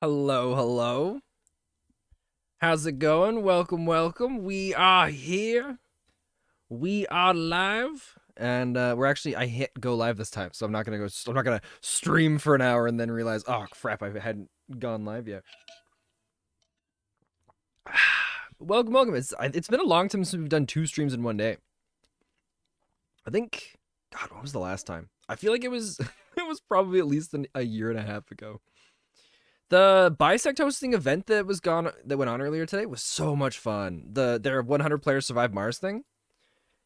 Hello, hello. How's it going? Welcome, welcome. We are here. We are live. And we're actually, I hit go live this time, so I'm not gonna stream for an hour and then realize, oh crap, I hadn't gone live yet. Welcome, welcome. It's been a long time since we've done 2 streams in one day. I think, God, what was the last time? I feel like it was, it was probably at least a year and a half ago. The bisect hosting event that went on earlier today was so much fun. Their 100 players survive Mars thing.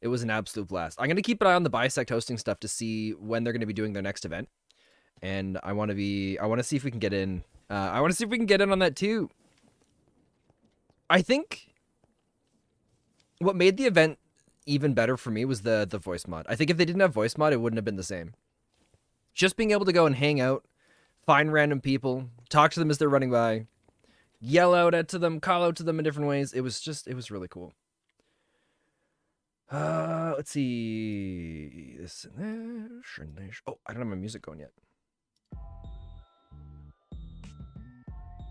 It was an absolute blast. I'm gonna keep an eye on the bisect hosting stuff to see when they're gonna be doing their next event, and I want to see if we can get in. I want to see if we can get in on that too. I think what made the event even better for me was the voice mod. I think if they didn't have voice mod, it wouldn't have been the same. Just being able to go and hang out, find random people, talk to them as they're running by, yell out to them, call out to them in different ways. It was really cool. Let's see. This and there. Oh, I don't have my music going yet.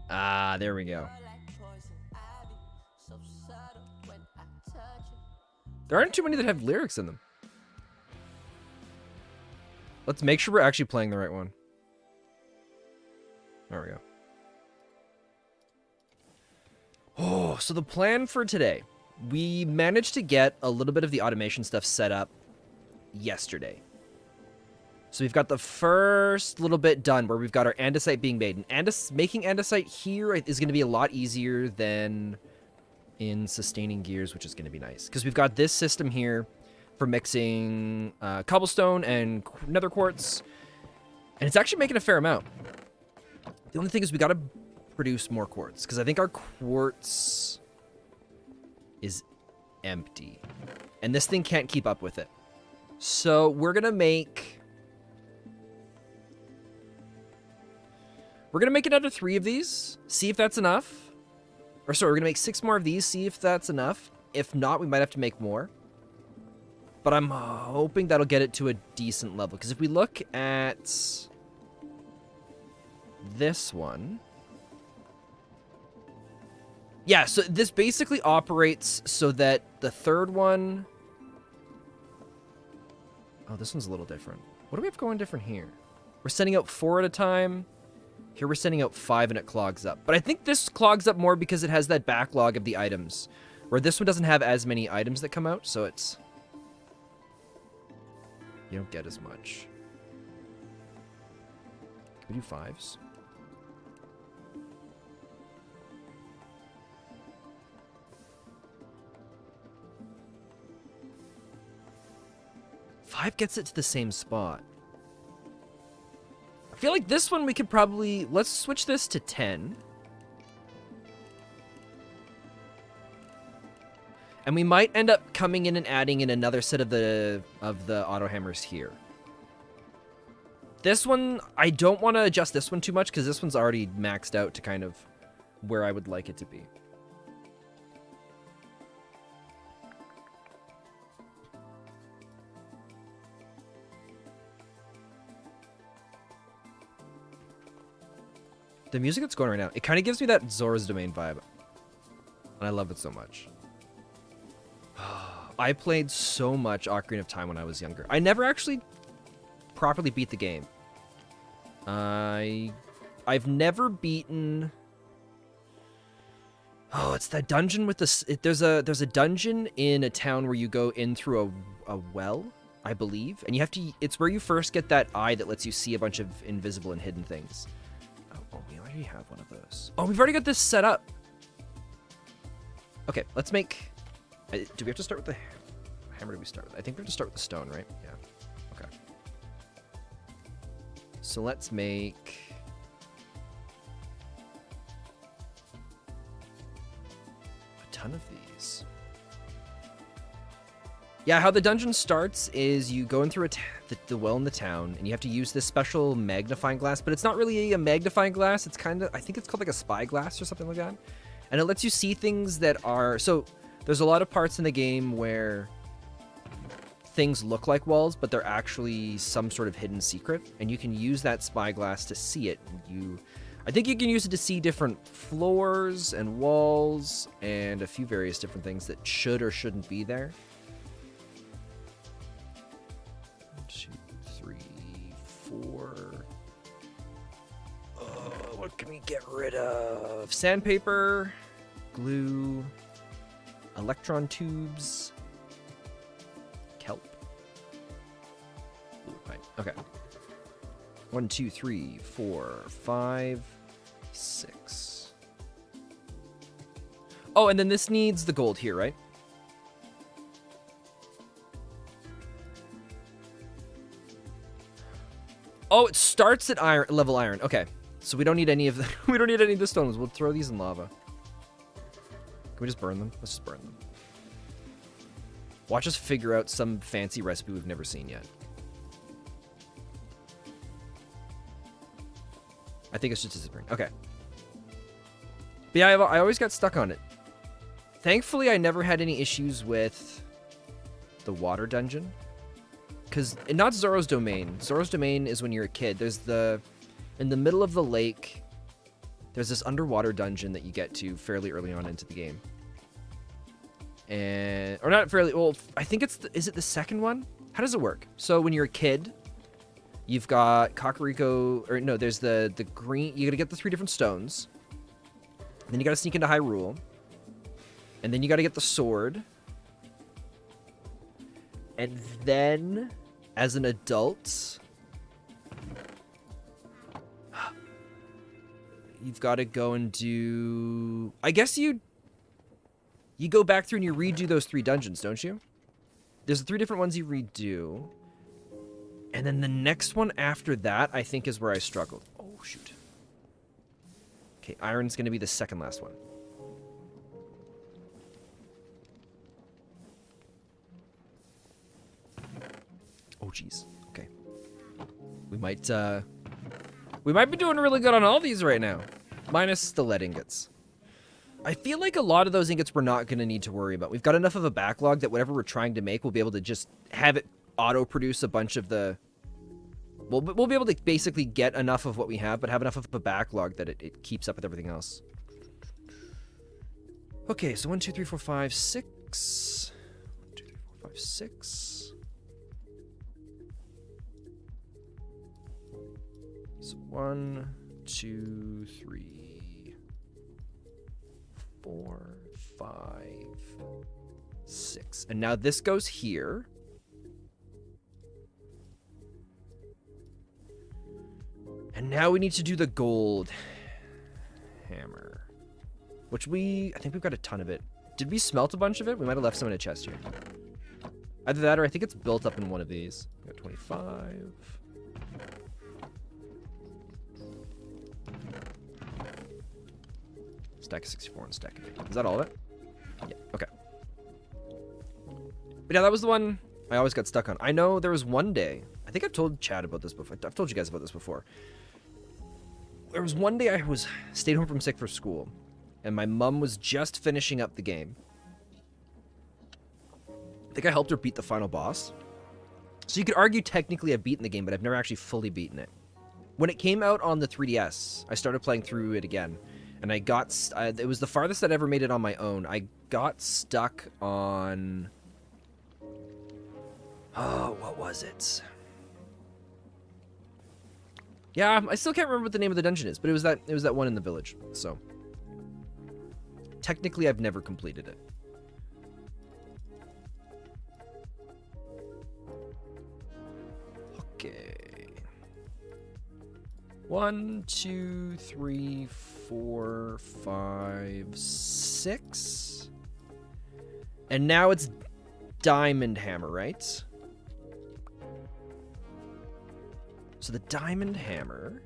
Ah, there we go. There aren't too many that have lyrics in them. Let's make sure we're actually playing the right one. There we go. Oh, so the plan for today. We managed to get a little bit of the automation stuff set up yesterday. So we've got the first little bit done where we've got our andesite being made. And making andesite here is going to be a lot easier than in sustaining gears, which is going to be nice. Because we've got this system here for mixing cobblestone and nether quartz. And it's actually making a fair amount. The only thing is we got to produce more quartz. Because I think our quartz is empty. And this thing can't keep up with it. So we're going to make... We're going to make another 3 of these. See if that's enough. Or sorry, we're going to make 6 more of these. See if that's enough. If not, we might have to make more. But I'm hoping that'll get it to a decent level. Because if we look at this one... Yeah, so this basically operates so that the third one... Oh, this one's a little different. What do we have going different here? We're sending out 4 at a time. Here we're sending out 5 and it clogs up. But I think this clogs up more because it has that backlog of the items. Where this one doesn't have as many items that come out, so it's... You don't get as much. Can we do 5s? Five gets it to the same spot. I feel like this one we could probably... Let's switch this to 10. And we might end up coming in and adding in another set of the auto hammers here. This one, I don't want to adjust this one too much because this one's already maxed out to kind of where I would like it to be. The music that's going right now, it kind of gives me that Zora's Domain vibe. And I love it so much. I played so much Ocarina of Time when I was younger. I never actually properly beat the game. I've never beaten... Oh, it's that dungeon with the... There's a dungeon in a town where you go in through a well, I believe. And you have to... It's where you first get that eye that lets you see a bunch of invisible and hidden things. Oh, we already have one of those. Oh, we've already got this set up. Okay, let's make... Do we have to start with the hammer? Do we start with? I think we have to start with the stone, right? Yeah. Okay. So let's make... a ton of these. Yeah, how the dungeon starts is you go in through the well in the town, and you have to use this special magnifying glass, but it's not really a magnifying glass. It's kind of, I think it's called like a spy glass or something like that. And it lets you see things that are, so there's a lot of parts in the game where things look like walls, but they're actually some sort of hidden secret, and you can use that spy glass to see it. I think you can use it to see different floors and walls and a few various different things that should or shouldn't be there. 1, 2, 3, 4. What can we get rid of? Sandpaper, glue, electron tubes, kelp. Ooh, right. Okay. 1, 2, 3, 4, 5, 6. Oh, and then this needs the gold here, right? Oh, it starts at iron level iron. Okay, so we don't need any of the we don't need any of the stones. We'll throw these in lava. Can we just burn them? Let's just burn them. Watch us figure out some fancy recipe we've never seen yet. I think it's just disappearing. Okay. But yeah, I always got stuck on it. Thankfully, I never had any issues with the water dungeon. Because, not Zoro's Domain. Zoro's Domain is when you're a kid. There's in the middle of the lake, there's this underwater dungeon that you get to fairly early on into the game. And, or not fairly, well, I think it's, is it the second one? How does it work? So when you're a kid, you've got Kakariko, or no, there's the green, you gotta get the 3 different stones. Then you gotta sneak into Hyrule. And then you gotta get the sword. And then, as an adult, you've gotta go and do, I guess you go back through and you redo those 3 dungeons, don't you? There's 3 different ones you redo. And then the next one after that, I think, is where I struggled. Oh, shoot. Okay, iron's going to be the second last one. Oh, jeez. Okay. We might be doing really good on all these right now. Minus the lead ingots. I feel like a lot of those ingots we're not going to need to worry about. We've got enough of a backlog that whatever we're trying to make, we'll be able to just have it auto-produce a bunch of the... We'll be able to basically get enough of what we have, but have enough of a backlog that it keeps up with everything else. Okay, so 1, 2, 3, 4, 5, 6. 1, 2, 3, 4, 5, 6. So 1, 2, 3, 4, 5, 6. And now this goes here. And now we need to do the gold hammer. Which I think we've got a ton of it. Did we smelt a bunch of it? We might have left some in a chest here. Either that or I think it's built up in one of these. We got 25. Stack of 64 and stack of 8. Is that all of it? Yeah, okay. But yeah, that was the one I always got stuck on. I know there was one day, I think I've told Chad about this before. I've told you guys about this before. There was one day I stayed home from sick for school, and my mom was just finishing up the game. I think I helped her beat the final boss. So you could argue technically I've beaten the game, but I've never actually fully beaten it. When it came out on the 3DS, I started playing through it again, and I got... it was the farthest I'd ever made it on my own. I got stuck on... Oh, what was it? Yeah, I still can't remember what the name of the dungeon is, but it was that one in the village. So technically I've never completed it. Okay. 1, 2, 3, 4, 5, 6. And now it's diamond hammer, right? So the diamond hammer.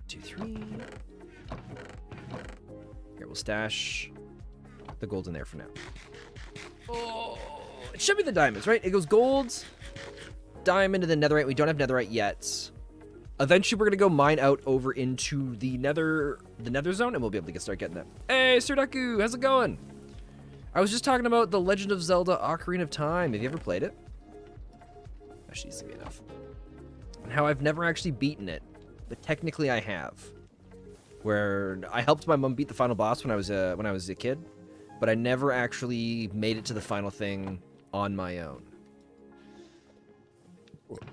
2, 3. Here, we'll stash the gold in there for now. Oh, it should be the diamonds, right? It goes gold, diamond, and then netherite. We don't have netherite yet. Eventually, we're gonna go mine out over into the nether zone, and we'll be able to start getting that. Hey, Surdaku, how's it going? I was just talking about The Legend of Zelda: Ocarina of Time. Have you ever played it? That should easily be enough. And how I've never actually beaten it, but technically I have. where I helped my mom beat the final boss when I was a kid, but I never actually made it to the final thing on my own.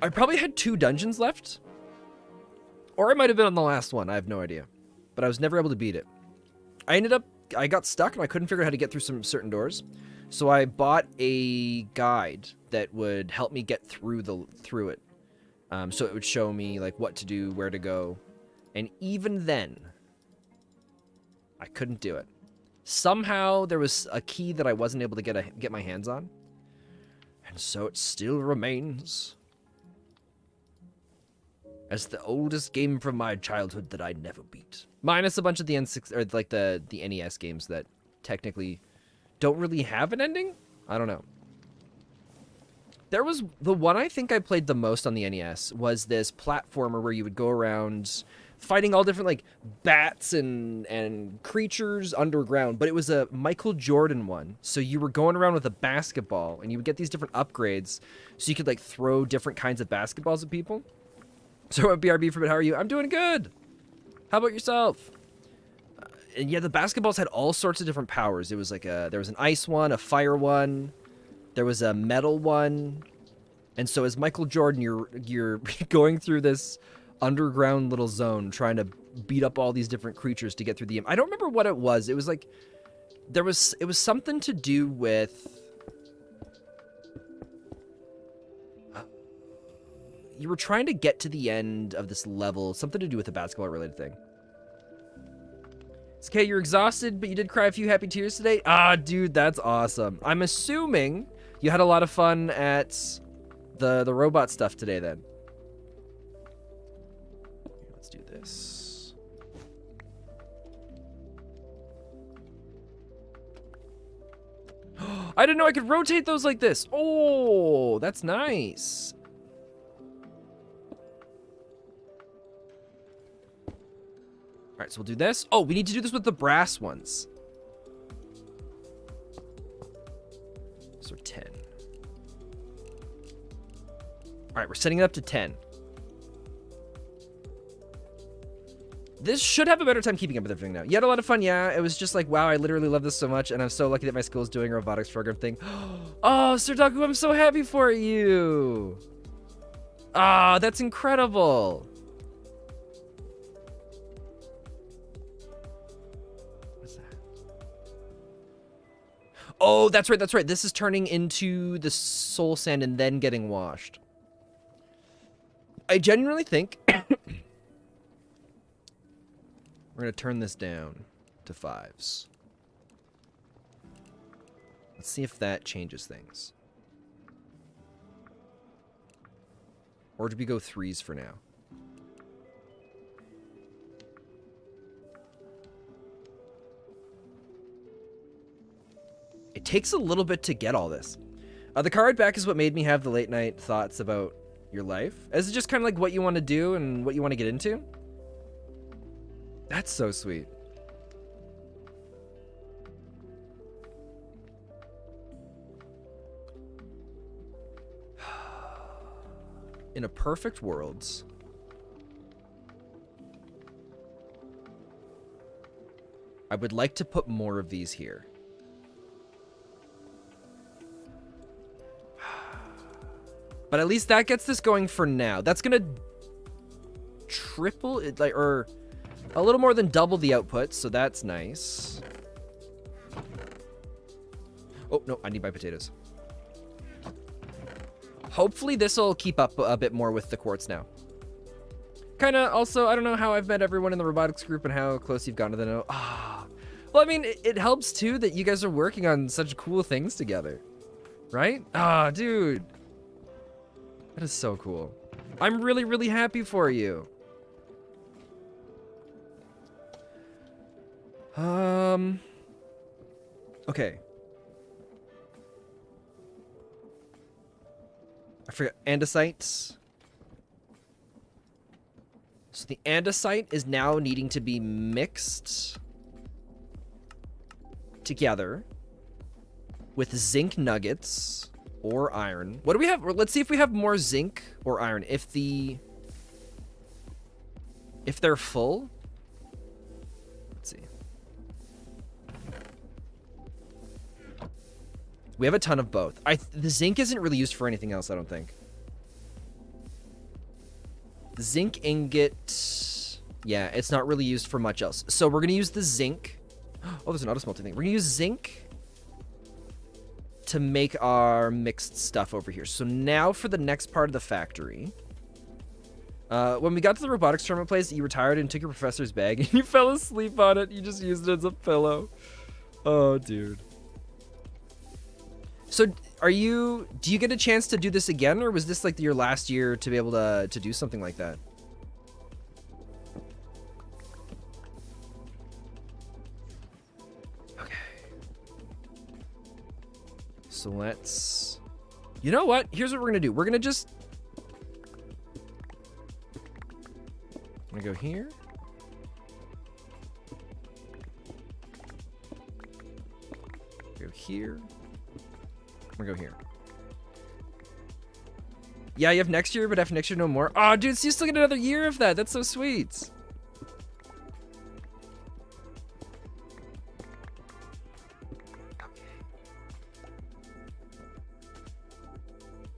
I probably had 2 dungeons left, or I might have been on the last one. I have no idea, but I was never able to beat it. I got stuck and I couldn't figure out how to get through some certain doors, so I bought a guide that would help me get through it. So it would show me like what to do, where to go, and even then, I couldn't do it. Somehow there was a key that I wasn't able to get my hands on, and so it still remains as the oldest game from my childhood that I never beat. Minus a bunch of the N6 or like the NES games that technically don't really have an ending. I don't know. There was the one I think I played the most on the NES was this platformer where you would go around fighting all different like bats and creatures underground, but it was a Michael Jordan one. So you were going around with a basketball and you would get these different upgrades so you could like throw different kinds of basketballs at people. So BRB for a bit, how are you? I'm doing good. How about yourself? And yeah, the basketballs had all sorts of different powers. It was like there was an ice one, a fire one, there was a metal one. And so as Michael Jordan, you're going through this underground little zone trying to beat up all these different creatures to get through the... I don't remember what it was. It was like... It was something to do with... You were trying to get to the end of this level. Something to do with a basketball-related thing. It's okay, you're exhausted, but you did cry a few happy tears today? Ah, dude, that's awesome. I'm assuming you had a lot of fun at the robot stuff today, then. Let's do this. I didn't know I could rotate those like this. Oh, that's nice. All right, so we'll do this. Oh, we need to do this with the brass ones. So 10. All right, we're setting it up to 10. This should have a better time keeping up with everything now. You had a lot of fun, yeah. It was just like, wow, I literally love this so much, and I'm so lucky that my school is doing a robotics program thing. Oh, Sir Daku, I'm so happy for you. Ah, that's incredible. Oh, that's right, that's right. This is turning into the soul sand and then getting washed. I genuinely think we're going to turn this down to 5s. Let's see if that changes things. Or do we go 3s for now? It takes a little bit to get all this. The card back is what made me have the late night thoughts about your life. Is it just kind of like what you want to do and what you want to get into? That's so sweet. In a perfect world, I would like to put more of these here. But at least that gets this going for now. That's gonna triple it, like, or a little more than double the output, so that's nice. Oh, no, I need my potatoes. Hopefully this will keep up a bit more with the quartz now. Kind of also, I don't know how I've met everyone in the robotics group and how close you've gotten to them. Ah, well, I mean, it helps too that you guys are working on such cool things together, right? Ah, dude. That is so cool. I'm really, really happy for you. Okay. I forgot andesite. So the andesite is now needing to be mixed together with zinc nuggets or iron. What do we have? Let's see if we have more zinc or iron. If they're full, We have a ton of both. The zinc isn't really used for anything else, I don't think. The zinc ingot, yeah, it's not really used for much else. So we're gonna use the zinc. Oh, there's an auto smelting thing. We're gonna use zinc to make our mixed stuff over here. So now for the next part of the factory. When we got to the robotics tournament place, you retired and took your professor's bag and you fell asleep on it. You just used it as a pillow. Oh, dude. So do you get a chance to do this again, or was this like your last year to be able to do something like that? Okay. So let's, you know what? Here's what we're gonna do. We're gonna just, I'm gonna go here. Go here. I'm gonna go here. Yeah, you have next year, but after next year, no more. Oh, dude, so you still get another year of that. That's so sweet.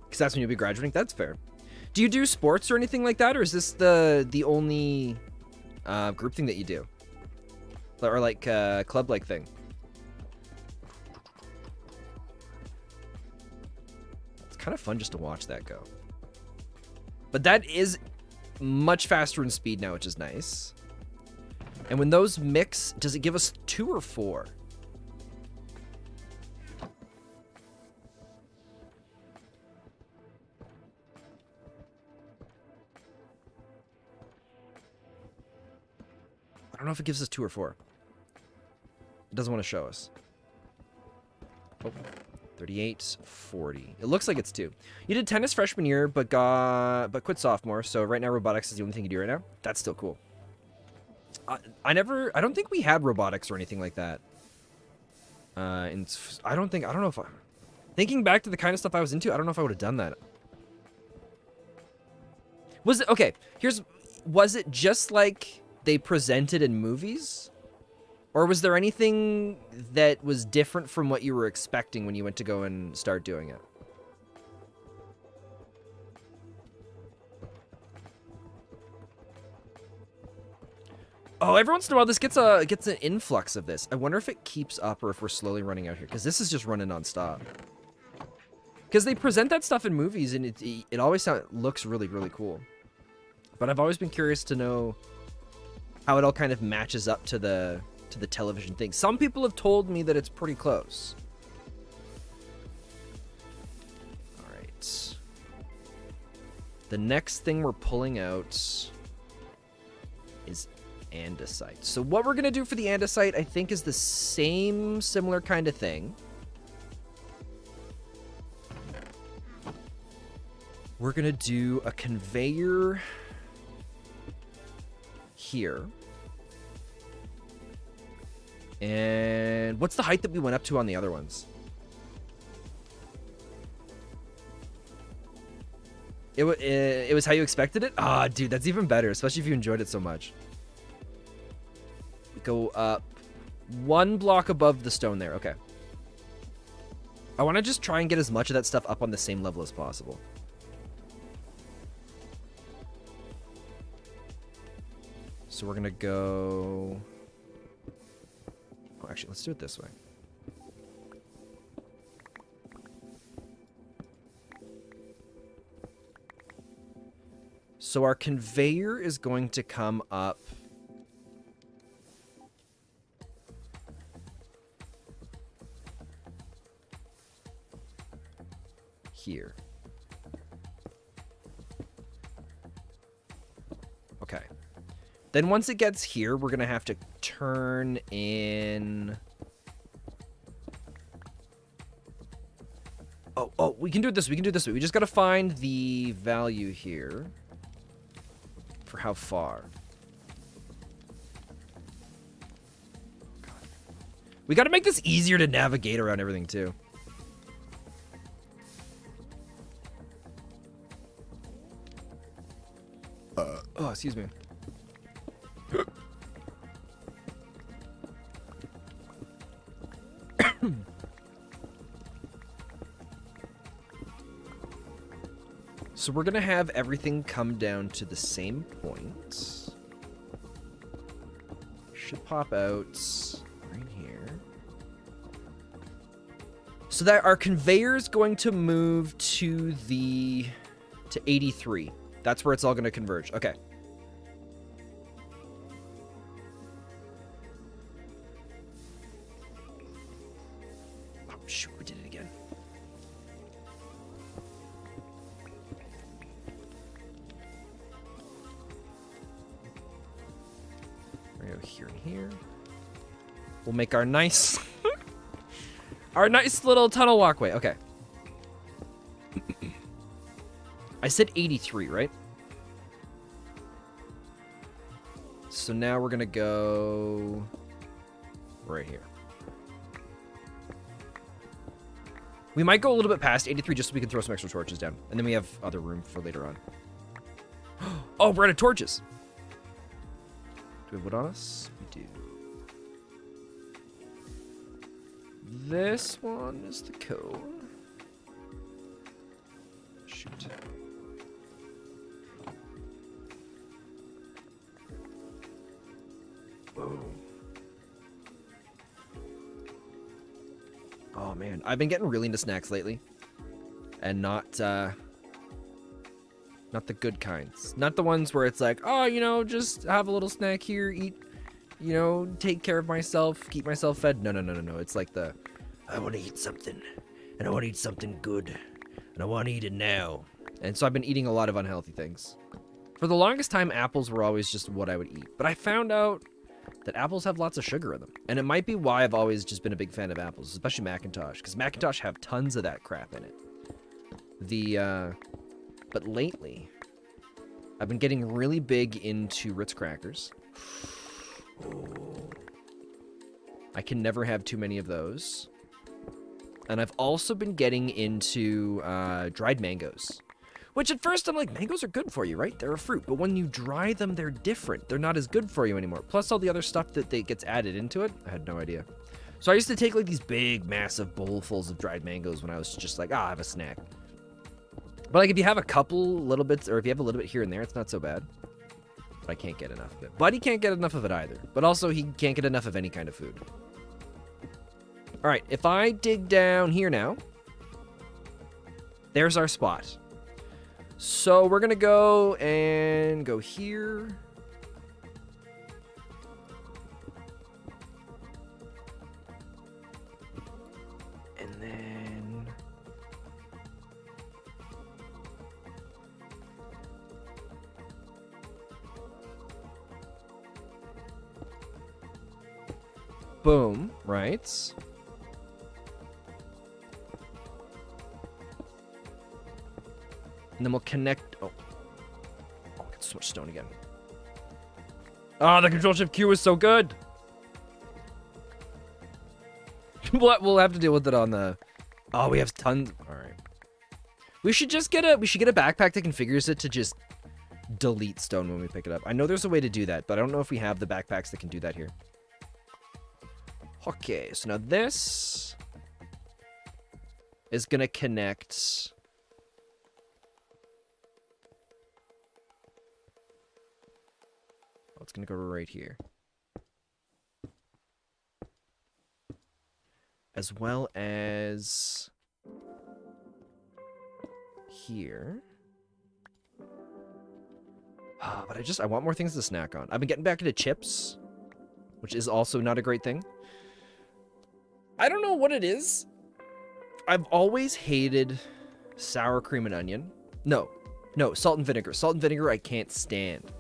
Because that's when you'll be graduating. That's fair. Do you do sports or anything like that, or is this the only group thing that you do, or like club-like thing? Kind of fun just to watch that go. But that is much faster in speed now, which is nice. And when those mix, does it give us 2 or 4? I don't know if it gives us 2 or 4. It doesn't want to show us. Oh. 38, 40. It looks like it's 2. You did tennis freshman year, but quit sophomore. So right now robotics is the only thing you do right now. That's still cool. I don't think we had robotics or anything like that. And I don't know if thinking back to the kind of stuff I was into, I don't know if I would have done that. Was it, okay, was it just like they presented in movies? Or was there anything that was different from what you were expecting when you went to go and start doing it? Oh, every once in a while this gets an influx of this. I wonder if it keeps up or if we're slowly running out here, because this is just running nonstop. Because they present that stuff in movies and it always looks really, really cool. But I've always been curious to know how it all kind of matches up to the television thing. Some people have told me that it's pretty close. All right. The next thing we're pulling out is andesite. So what we're going to do for the andesite, I think, is the similar kind of thing. We're going to do a conveyor here. And what's the height that we went up to on the other ones? It was how you expected it? Ah, dude, that's even better, especially if you enjoyed it so much. Go up 1 block above the stone there. Okay. I want to just try and get as much of that stuff up on the same level as possible. So we're going to go... Oh, actually, let's do it this way. So our conveyor is going to come up here. Okay. Then once it gets here, we're going to have to turn in... Oh, we can do it this way. We can do it this way. We just got to find the value here for how far. God. We got to make this easier to navigate around everything, too. Oh, excuse me. So we're going to have everything come down to the same point. Should pop out right here. So that our conveyor is going to move to 83. That's where it's all going to converge. Okay. Oh, shoot, we did it again. We're going to go here and here. We'll make our nice... our nice little tunnel walkway. Okay. I said 83, right? So now we're going to go right here. We might go a little bit past 83 just so we can throw some extra torches down. And then we have other room for later on. Oh, we're out of torches. Do we have wood on us? We do. This one is the cone. Shoot. Whoa. Oh man, I've been getting really into snacks lately, and not the good kinds. Not the ones where it's like, oh, you know, just have a little snack here, eat, you know, take care of myself, keep myself fed. No. It's like I want to eat something, and I want to eat something good, and I want to eat it now. And so I've been eating a lot of unhealthy things. For the longest time, apples were always just what I would eat, but I found out that apples have lots of sugar in them. And it might be why I've always just been a big fan of apples, especially Macintosh, because Macintosh have tons of that crap in it. But lately, I've been getting really big into Ritz crackers. Oh. I can never have too many of those. And I've also been getting into dried mangoes. Which at first I'm like, mangoes are good for you, right? They're a fruit. But when you dry them, they're different. They're not as good for you anymore. Plus all the other stuff that gets added into it. I had no idea. So I used to take like these big, massive bowlfuls of dried mangoes when I was just like, I have a snack. But like if you have a couple little bits, or if you have a little bit here and there, it's not so bad. But I can't get enough of it. Buddy can't get enough of it either. But also he can't get enough of any kind of food. All right, if I dig down here now, there's our spot. So we're going to go and go here. And then... boom, right? And then we'll connect... Oh, get so much stone again. Oh, the Control-Shift Q is so good! We'll have to deal with it on the... Oh, we have tons... Alright. We should just get a backpack that configures it to just delete stone when we pick it up. I know there's a way to do that, but I don't know if we have the backpacks that can do that here. Okay, so now this is gonna connect... It's going to go right here. As well as here. But I want more things to snack on. I've been getting back into chips, which is also not a great thing. I don't know what it is. I've always hated sour cream and onion. No, salt and vinegar. Salt and vinegar I can't stand.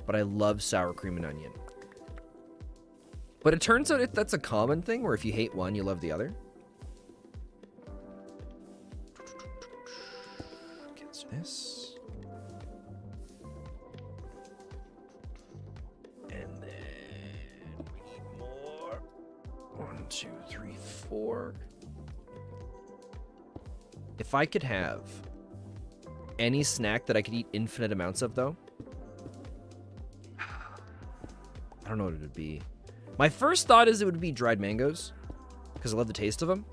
But I love sour cream and onion. But it turns out that's a common thing, where if you hate one, you love the other. Against this. And then we need more. 1, 2, 3, 4. If I could have any snack that I could eat infinite amounts of, though, I don't know what it would be. My first thought is it would be dried mangoes, because I love the taste of them.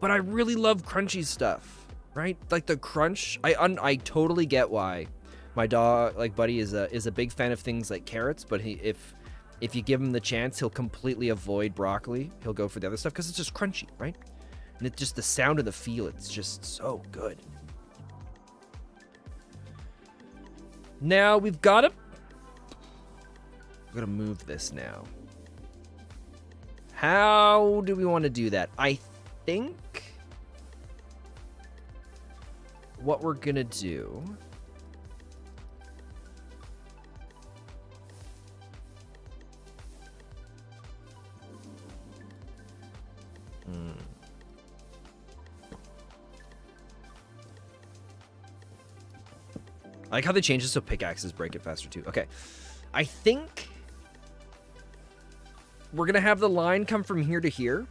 But I really love crunchy stuff. right? Like the crunch. I totally get why my dog, like Buddy, is a big fan of things like carrots, but if you give him the chance, he'll completely avoid broccoli. He'll go for the other stuff because it's just crunchy, right? And it's just the sound and the feel. It's just so good. Now we've got to... I'm going to move this now. How do we want to do that? I think what we're going to do... I like how they changed it so pickaxes break it faster too. Okay. I think we're going to have the line come from here to here.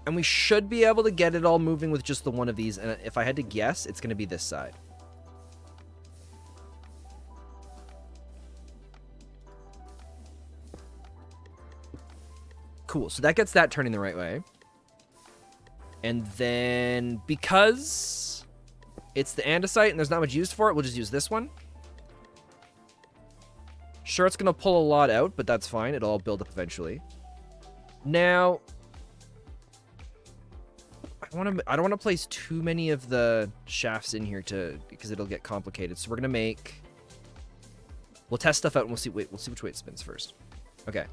And we should be able to get it all moving with just the one of these. And if I had to guess, it's going to be this side. Cool. So that gets that turning the right way. And then, because it's the andesite and there's not much use for it, we'll just use this one. Sure, it's going to pull a lot out, but that's fine. It'll all build up eventually. Now, I don't want to place too many of the shafts in here because it'll get complicated. So we're going to we'll test stuff out and we'll see which way it spins first. Okay.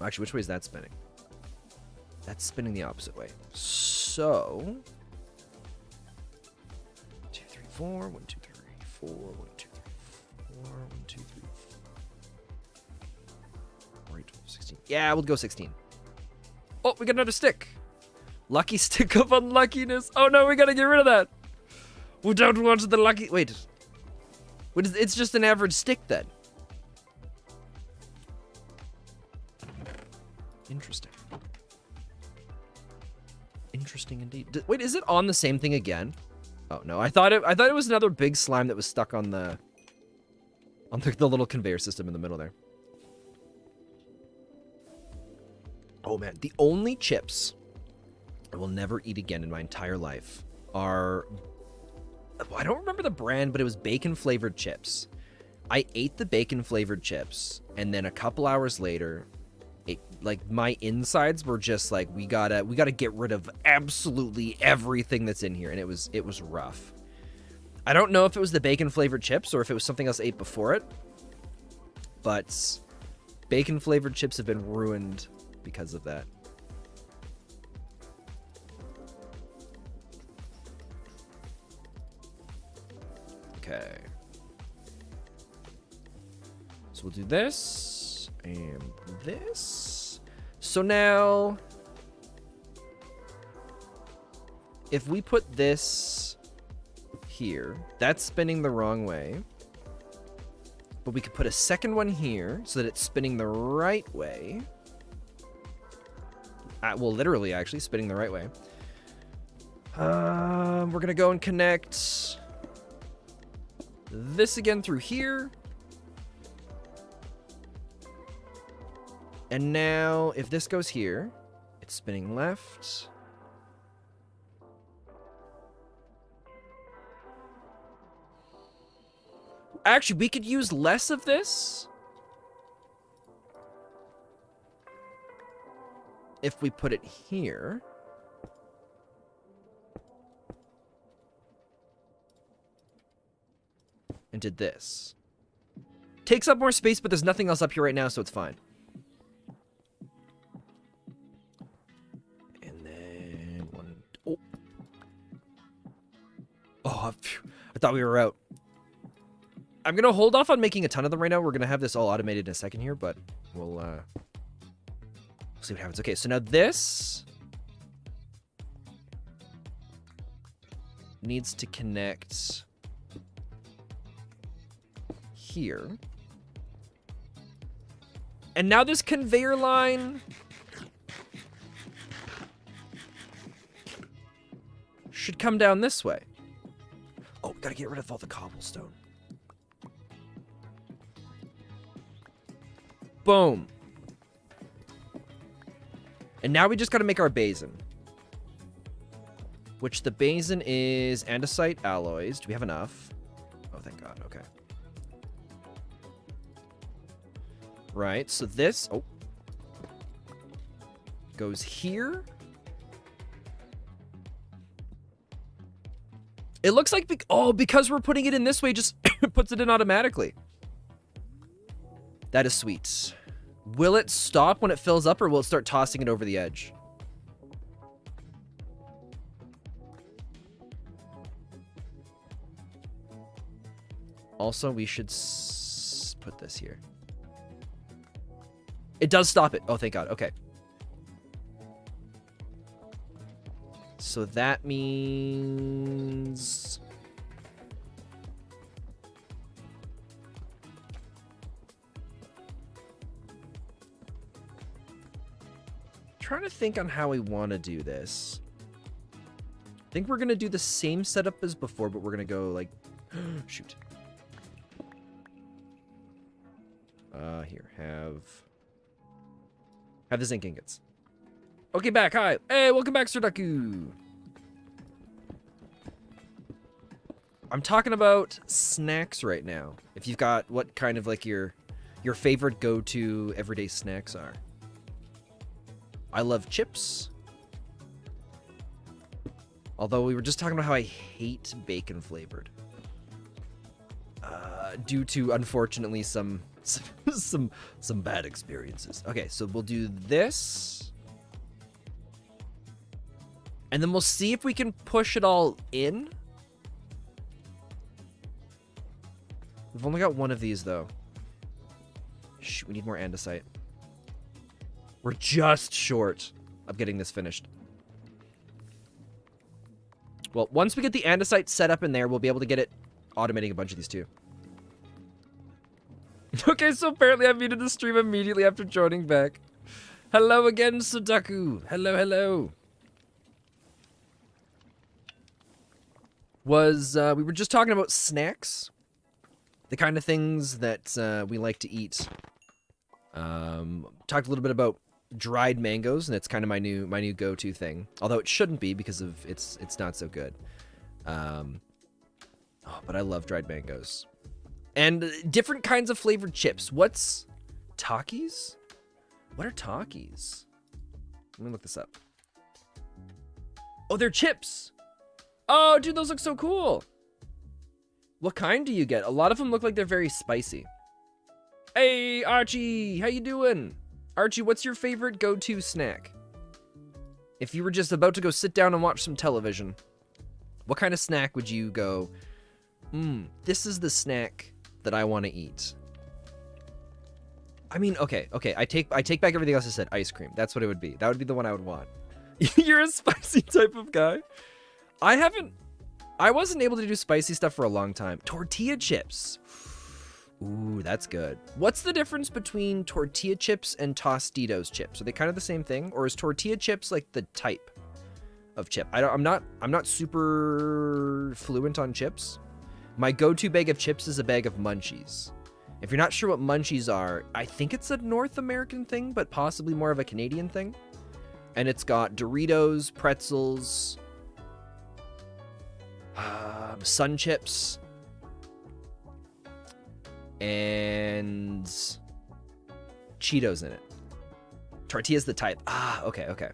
Actually, which way is that spinning? That's spinning the opposite way. So 1, 2, 3, 4, 1, 2, 3, 4, 1, 2, 3, 4, 1, 2, 3, 4, 8, 12, 16. Yeah, we'll go 16. Oh, we got another stick. Lucky stick of unluckiness. Oh no, we gotta get rid of that. We don't want the lucky. Wait. It's just an average stick then. Interesting. Interesting indeed. Wait, is it on the same thing again? Oh no, I thought it was another big slime that was stuck on the little conveyor system in the middle there. Oh man, the only chips I will never eat again in my entire life are, I don't remember the brand, but it was bacon flavored chips. I ate the bacon flavored chips, and then a couple hours later, like my insides were just like, we gotta get rid of absolutely everything that's in here, and it was rough. I don't know if it was the bacon flavored chips or if it was something else I ate before it, but bacon flavored chips have been ruined because of that. Okay. So we'll do this and this. So now, if we put this here, that's spinning the wrong way. But we could put a second one here so that it's spinning the right way. Well, literally, actually, spinning the right way. We're going to go and connect this again through here. And now, if this goes here, it's spinning left. Actually, we could use less of this if we put it here. And did this. Takes up more space, but there's nothing else up here right now, so it's fine. Oh, I thought we were out. I'm going to hold off on making a ton of them right now. We're going to have this all automated in a second here, but we'll see what happens. Okay, so now this needs to connect here. And now this conveyor line should come down this way. Oh, we gotta get rid of all the cobblestone. Boom. And now we just got to make our basin. Which the basin is andesite alloys. Do we have enough? Oh, thank God. Okay. Right. So this goes here. It looks like because we're putting it in this way, just puts it in automatically. That is sweet. Will it stop when it fills up, or will it start tossing it over the edge? Also, we should put this here. It does stop it. Oh, thank God. Okay. So that means... trying to think on how we want to do this. I think we're going to do the same setup as before, but we're going to go like... shoot. Here, have the zinc ingots. Okay, back. Hi. Hey, welcome back, Sir Daku. I'm talking about snacks right now. If you've got what kind of like your favorite go-to everyday snacks are. I love chips. Although we were just talking about how I hate bacon flavored. Due to, unfortunately, some bad experiences. Okay, so we'll do this. And then we'll see if we can push it all in. We've only got one of these, though. Shoot, we need more andesite. We're just short of getting this finished. Well, once we get the andesite set up in there, we'll be able to get it automating a bunch of these, too. Okay, so apparently I muted the stream immediately after joining back. Hello again, Sudaku. Hello, hello. We were just talking about snacks. The kind of things that we like to eat. Talked a little bit about dried mangoes, and it's kind of my new go-to thing. Although it shouldn't be because of it's not so good. But I love dried mangoes. And different kinds of flavored chips. What's Takis? What are Takis? Let me look this up. Oh, they're chips. Oh, dude, those look so cool. What kind do you get? A lot of them look like they're very spicy. Hey, Archie, how you doing? Archie, what's your favorite go-to snack? If you were just about to go sit down and watch some television, what kind of snack would you go, this is the snack that I want to eat? I mean, okay, I take back everything else I said. Ice cream. That's what it would be. That would be the one I would want. You're a spicy type of guy. I wasn't able to do spicy stuff for a long time. Tortilla chips. Ooh, that's good. What's the difference between tortilla chips and Tostitos chips? Are they kind of the same thing, or is tortilla chips like the type of chip? I'm not super fluent on chips. My go-to bag of chips is a bag of munchies. If you're not sure what munchies are, I think it's a North American thing, but possibly more of a Canadian thing. And it's got Doritos, pretzels, Sun Chips, and Cheetos in it. Tortilla's the type. Ah, okay. Well,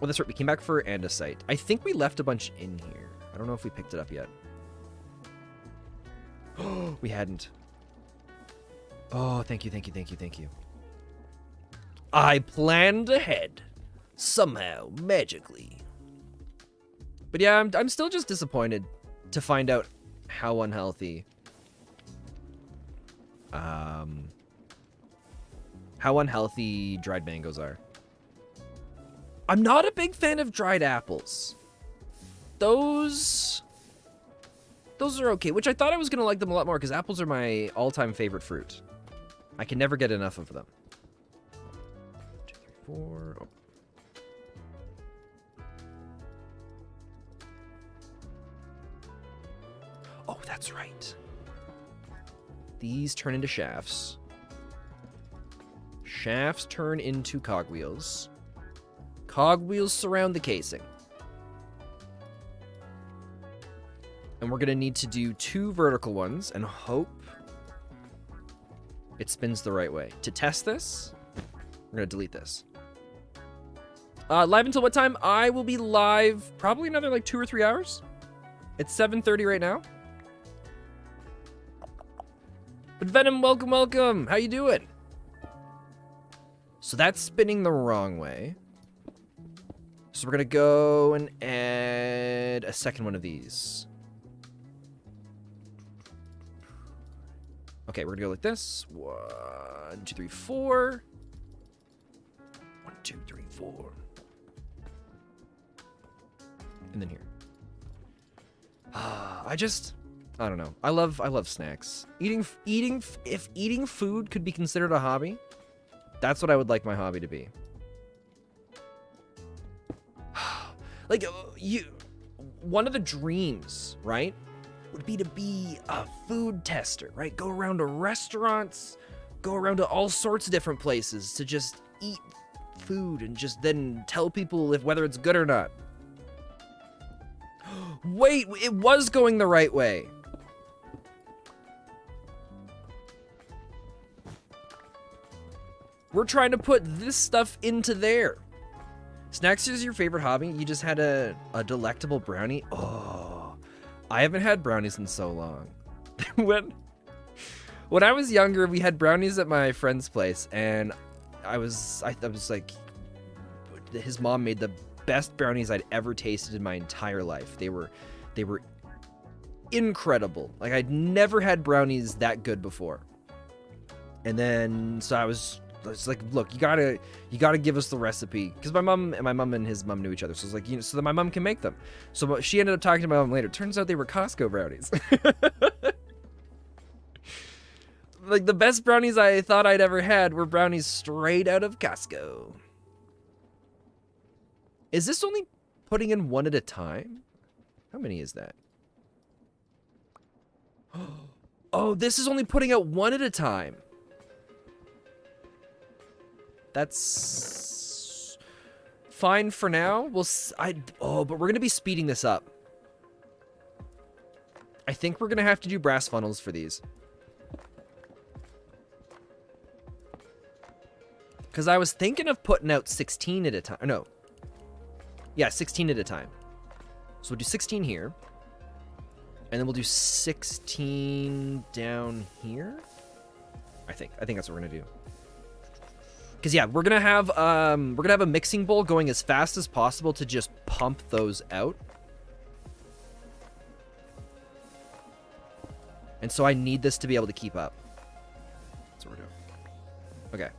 that's right. We came back for andesite. I think we left a bunch in here. I don't know if we picked it up yet. Oh, we hadn't. Oh, thank you. I planned ahead. Somehow, magically. But yeah, I'm still just disappointed to find out how unhealthy dried mangoes are. I'm not a big fan of dried apples. Those are okay, which I thought I was going to like them a lot more because apples are my all-time favorite fruit. I can never get enough of them. 2, 3, 4. Oh. Oh, that's right. These turn into shafts. Shafts turn into cogwheels. Cogwheels surround the casing. And we're going to need to do 2 vertical ones and hope it spins the right way. To test this, we're going to delete this. Live until what time? I will be live probably another like 2 or 3 hours. It's 7:30 right now. But Venom, welcome, welcome. How you doing? So that's spinning the wrong way. So we're going to go and add a second one of these. Okay, we're going to go like this. 1, 2, 3, 4. 1, 2, 3, 4. And then here. I don't know. I love snacks. If eating food could be considered a hobby, that's what I would like my hobby to be. Like, one of the dreams, right, would be to be a food tester, right? Go around to restaurants, go around to all sorts of different places to just eat food and just then tell people whether it's good or not. Wait, it was going the right way. We're trying to put this stuff into there. Snacks is your favorite hobby? You just had a delectable brownie? Oh, I haven't had brownies in so long. When I was younger, we had brownies at my friend's place, and I was like, his mom made the best brownies I'd ever tasted in my entire life. They were incredible. Like, I'd never had brownies that good before. And then, so it's like, look, you gotta give us the recipe, because my mom and his mom knew each other, so it's like, so that my mom can make them. So she ended up talking to my mom later. Turns out they were Costco brownies. Like, the best brownies I thought I'd ever had were brownies straight out of Costco. Is this only putting in 1 at a time? How many is that? Oh, this is only putting out 1 at a time. That's fine for now. But we're going to be speeding this up. I think we're going to have to do brass funnels for these. Because I was thinking of putting out 16 at a time. No. Yeah, 16 at a time. So we'll do 16 here. And then we'll do 16 down here. I think that's what we're going to do. Because yeah, we're gonna have a mixing bowl going as fast as possible to just pump those out. And so I need this to be able to keep up. That's what we're doing.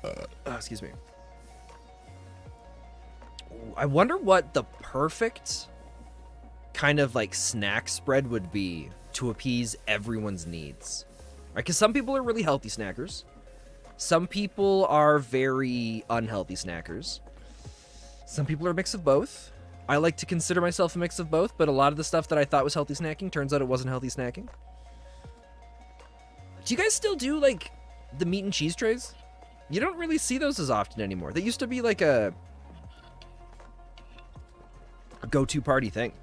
Okay. Excuse me. I wonder what the perfect kind of like snack spread would be to appease everyone's needs. Right, because some people are really healthy snackers. Some people are very unhealthy snackers. Some people are a mix of both. I like to consider myself a mix of both, but a lot of the stuff that I thought was healthy snacking turns out it wasn't healthy snacking. Do you guys still do, like, the meat and cheese trays? You don't really see those as often anymore. They used to be, like, a go-to party thing.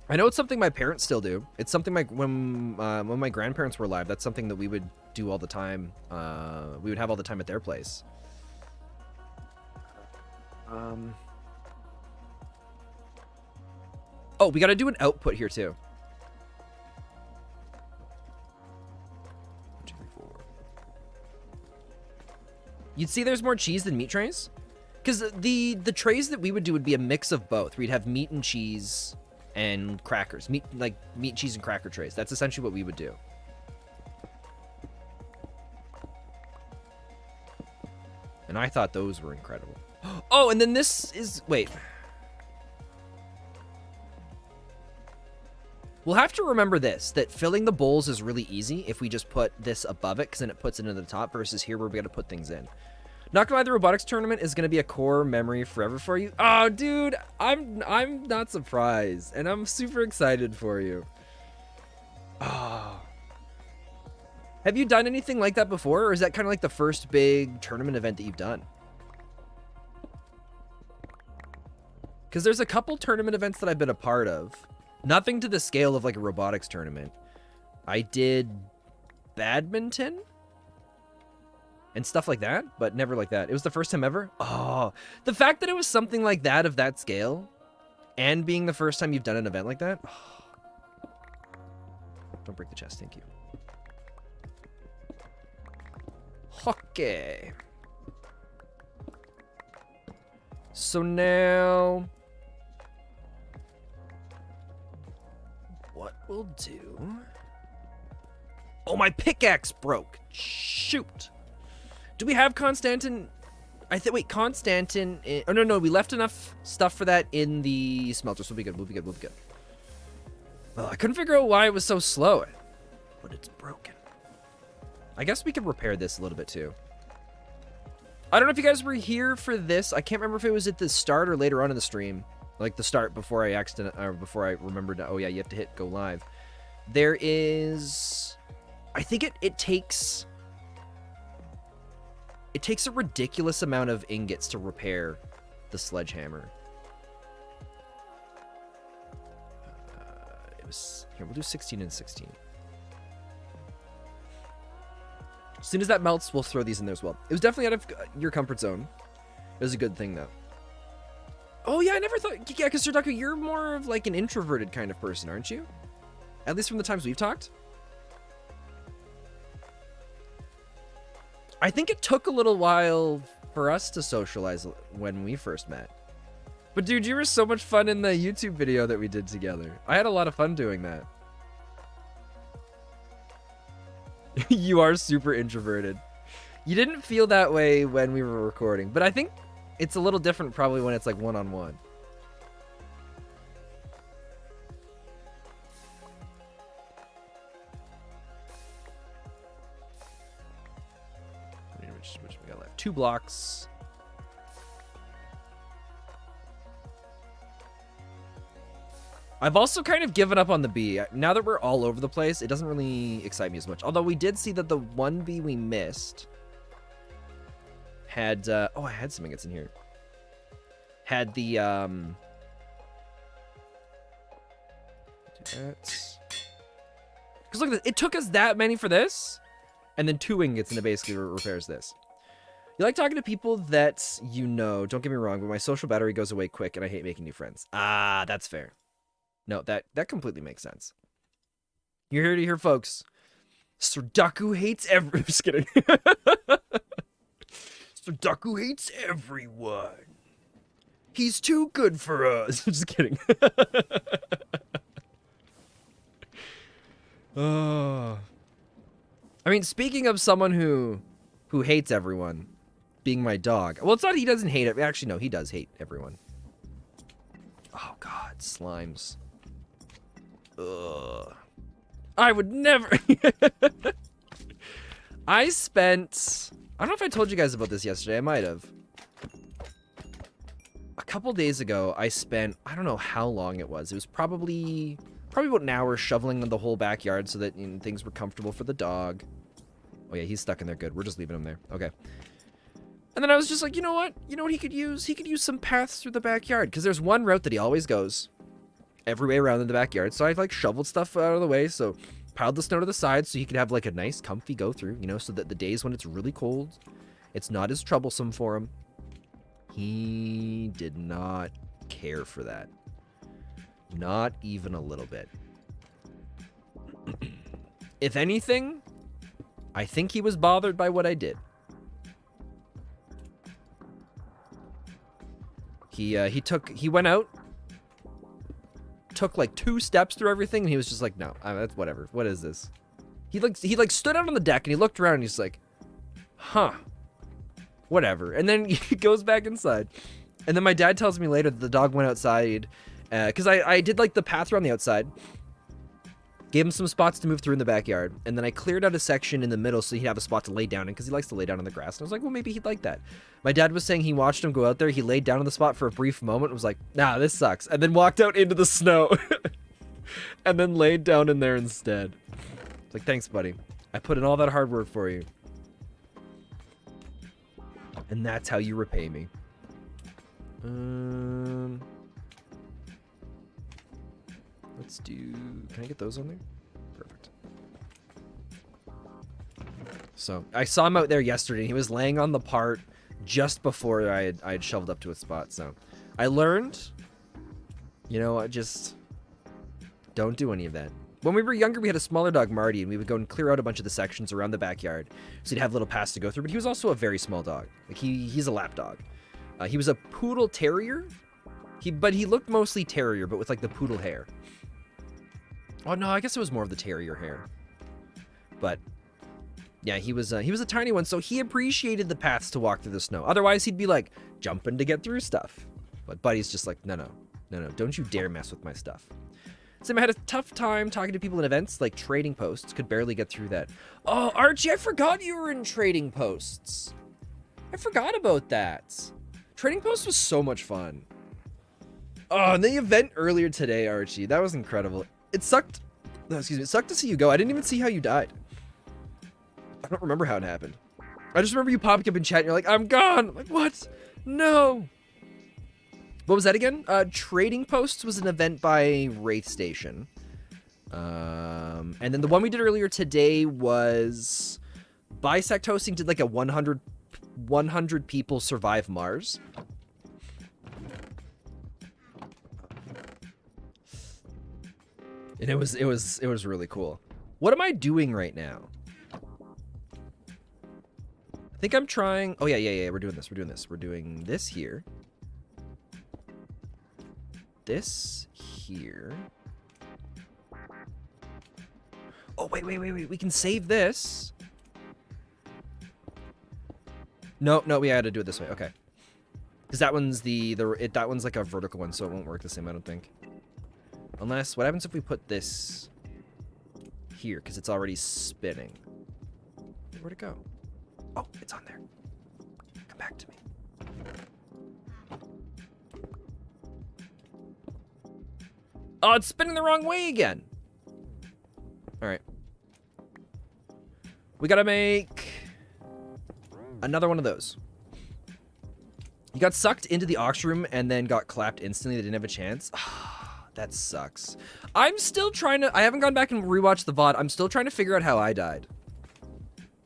I know it's something my parents still do. It's something when my grandparents were alive, that's something that we would do all the time. We would have all the time at their place. Oh, we got to do an output here too. 1, 2, 3, 4. You'd see there's more cheese than meat trays, because the trays that we would do would be a mix of both. We'd have meat and cheese and crackers. Meat, cheese, and cracker trays. That's essentially what we would do. And I thought those were incredible. Oh, and then this is... Wait. We'll have to remember this, that filling the bowls is really easy if we just put this above it, because then it puts it into the top, versus here where we got to put things in. Not gonna lie, the robotics tournament is gonna be a core memory forever for you. Oh, dude, I'm not surprised, and I'm super excited for you. Oh. Have you done anything like that before, or is that kind of like the first big tournament event that you've done? Because there's a couple tournament events that I've been a part of. Nothing to the scale of like a robotics tournament. I did badminton and stuff like that, but never like that. It was the first time ever. Oh, the fact that it was something like that of that scale and being the first time you've done an event like that. Oh. Don't break the chest. Thank you. Okay. So now what we'll do... Oh, my pickaxe broke. Shoot. Do we have Constantin? Wait, Constantin... Oh, no, we left enough stuff for that in the smelter, so we'll be good, we'll be good. Well, I couldn't figure out why it was so slow, but it's broken. I guess we could repair this a little bit, too. I don't know if you guys were here for this. I can't remember if it was at the start or later on in the stream. Like the start before I remembered, oh yeah, you have to hit go live. There is... I think it takes a ridiculous amount of ingots to repair the sledgehammer. Here, we'll do 16 and 16. As soon as that melts, we'll throw these in there as well. It was definitely out of your comfort zone. It was a good thing, though. Oh, yeah, I never thought... Yeah, because Surdaku, you're more of like an introverted kind of person, aren't you? At least from the times we've talked. I think it took a little while for us to socialize when we first met. But dude, you were so much fun in the YouTube video that we did together. I had a lot of fun doing that. You are super introverted. You didn't feel that way when we were recording, but I think it's a little different probably when it's like one-on-one. Which we got left? 2 blocks. I've also kind of given up on the bee. Now that we're all over the place, it doesn't really excite me as much. Although we did see that the one bee we missed had... oh, I had some ingots in here. Had the... do that. Because look at this. It took us that many for this. And then 2 ingots and it basically repairs this. You like talking to people that you know. Don't get me wrong, but my social battery goes away quick and I hate making new friends. Ah, that's fair. No, that completely makes sense. You're here to hear, folks. Surdaku hates everyone. Just kidding. Surdaku hates everyone. He's too good for us. Just kidding. Oh. I mean, speaking of someone who hates everyone, being my dog. Well, it's not he doesn't hate it. Actually, no, he does hate everyone. Oh, God. Slimes. Ugh. I would never... I spent... I don't know if I told you guys about this yesterday. I might have. A couple days ago, I spent... I don't know how long it was. It was probably about an hour shoveling the whole backyard so that things were comfortable for the dog. Oh, yeah, he's stuck in there. Good. We're just leaving him there. Okay. And then I was just like, you know what? You know what he could use? He could use some paths through the backyard. Because there's one route that he always goes. Every way around in the backyard. So I've like shoveled stuff out of the way. So piled the snow to the side so he could have like a nice comfy go through, you know, so that the days when it's really cold, it's not as troublesome for him. He did not care for that. Not even a little bit. If anything, I think he was bothered by what I did. He went out, took like 2 steps through everything, and he was just like, no, that's whatever. What is this? He stood out on the deck and he looked around and he's like, huh, whatever. And then he goes back inside. And then my dad tells me later that the dog went outside, because I did like the path around the outside, gave him some spots to move through in the backyard, and then I cleared out a section in the middle so he'd have a spot to lay down in, because he likes to lay down on the grass. And I was like, well, maybe he'd like that. My dad was saying he watched him go out there, he laid down on the spot for a brief moment, and was like, nah, this sucks, and then walked out into the snow, and then laid down in there instead. It's like, thanks, buddy. I put in all that hard work for you. And that's how you repay me. Let's do... Can I get those on there? Perfect. So, I saw him out there yesterday. He was laying on the part just before I had shoveled up to a spot. So, I learned, you know, just don't do any of that. When we were younger, we had a smaller dog, Marty, and we would go and clear out a bunch of the sections around the backyard. So he'd have little paths to go through, but he was also a very small dog. Like, he's a lap dog. He was a poodle terrier. But he looked mostly terrier, but with, like, the poodle hair. Oh, no, I guess it was more of the terrier hair. But, yeah, he was a tiny one, so he appreciated the paths to walk through the snow. Otherwise, he'd be, like, jumping to get through stuff. But Buddy's just like, no, don't you dare mess with my stuff. Sim, I had a tough time talking to people in events, like trading posts. Could barely get through that. Oh, Archie, I forgot you were in trading posts. I forgot about that. Trading posts was so much fun. Oh, and the event earlier today, Archie, that was incredible. It sucked. No, excuse me. It sucked to see you go. I didn't even see how you died. I don't remember how it happened. I just remember you popping up in chat and you're like, I'm gone. I'm like, what? No. What was that again? Trading Posts was an event by Wraith Station. And then the one we did earlier today was Bisect Hosting did like a 100 people survive Mars. And it was really cool. What am I doing right now? I think I'm trying. Oh yeah, we're doing this. We're doing this here. This here. Oh, wait. We can save this. No, we had to do it this way. Okay. Because that one's that one's like a vertical one, so it won't work the same, I don't think. Unless, what happens if we put this here? Because it's already spinning. Where'd it go? Oh, it's on there. Come back to me. Oh, it's spinning the wrong way again. All right. We gotta make another one of those. You got sucked into the aux room and then got clapped instantly. They didn't have a chance. That sucks. I'm still trying to... I haven't gone back and rewatched the VOD. I'm still trying to figure out how I died.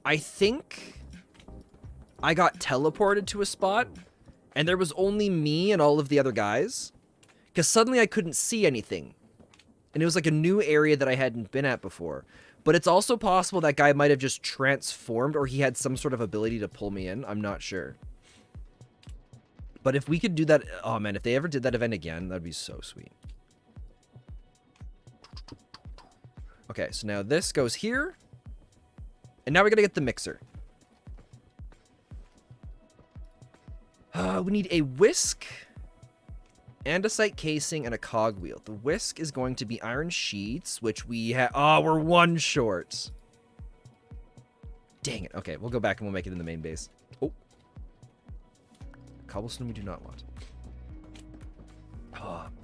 I think I got teleported to a spot and there was only me and all of the other guys. Because suddenly I couldn't see anything. And it was like a new area that I hadn't been at before. But it's also possible that guy might have just transformed or he had some sort of ability to pull me in. I'm not sure. But if we could do that... Oh, man, if they ever did that event again, that'd be so sweet. Okay, so now this goes here. And now we gotta get the mixer. We need a whisk... andesite casing, and a cogwheel. The whisk is going to be iron sheets, which we have... Oh, we're one short. Dang it. Okay, we'll go back and we'll make it in the main base. Oh. Cobblestone we do not want.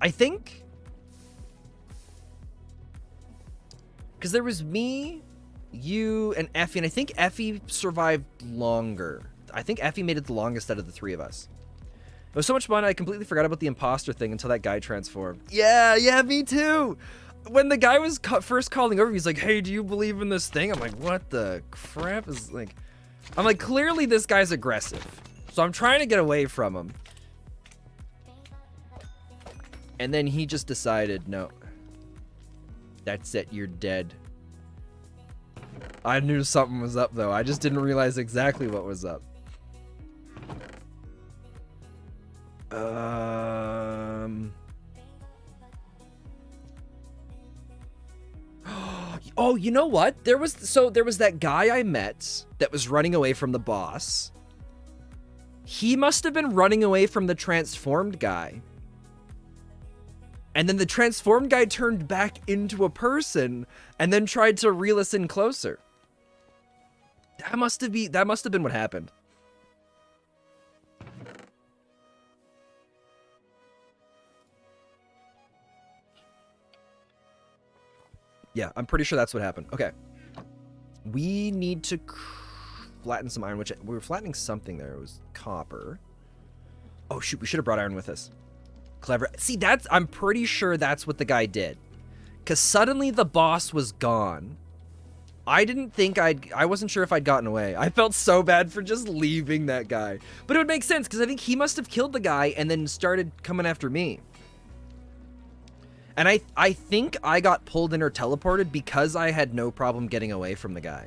I think... because there was me, you, and Effie, and I think Effie survived longer. I think Effie made it the longest out of the three of us. It was so much fun, I completely forgot about the imposter thing until that guy transformed. Yeah, me too! When the guy was first calling over, he's like, hey, do you believe in this thing? I'm like, what the crap is, like... I'm like, clearly this guy's aggressive. So I'm trying to get away from him. And then he just decided, no. That's it, you're dead. I knew something was up, though. I just didn't realize exactly what was up. Oh, you know what? There was that guy I met that was running away from the boss. He must have been running away from the transformed guy. And then the transformed guy turned back into a person and then tried to reel us in closer. That must have been what happened. Yeah, I'm pretty sure that's what happened. Okay. We need to flatten some iron, which we were flattening something there. It was copper. Oh, shoot. We should have brought iron with us. Clever. See, I'm pretty sure that's what the guy did. Because suddenly the boss was gone. I didn't think I wasn't sure if I'd gotten away. I felt so bad for just leaving that guy. But it would make sense, because I think he must have killed the guy and then started coming after me. And I think I got pulled in or teleported because I had no problem getting away from the guy.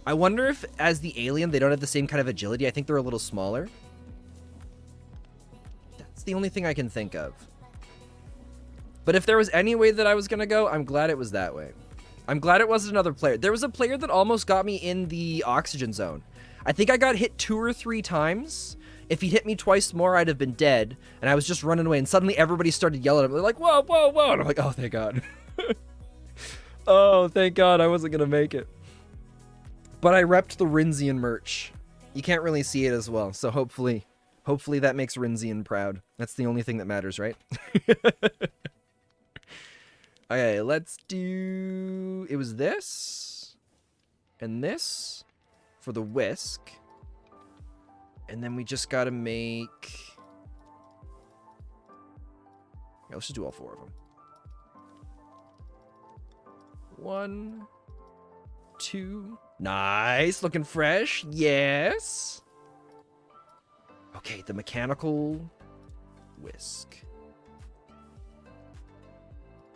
I wonder if, as the alien, they don't have the same kind of agility. I think they're a little smaller. That's the only thing I can think of. But if there was any way that I was going to go, I'm glad it was that way. I'm glad it wasn't another player. There was a player that almost got me in the oxygen zone. I think I got hit 2 or 3 times. If he'd hit me twice more, I'd have been dead. And I was just running away. And suddenly everybody started yelling at me. They're like, whoa, whoa, whoa. And I'm like, oh, thank God. Oh, thank God I wasn't going to make it. But I repped the Rinzian merch. You can't really see it as well. So hopefully that makes Rinzian proud. That's the only thing that matters, right? Okay, let's do... It was this. And this. For the whisk. And then we just gotta make... Yeah, let's just do all 4 of them. 1, 2... Nice! Looking fresh. Yes! Okay, the mechanical whisk.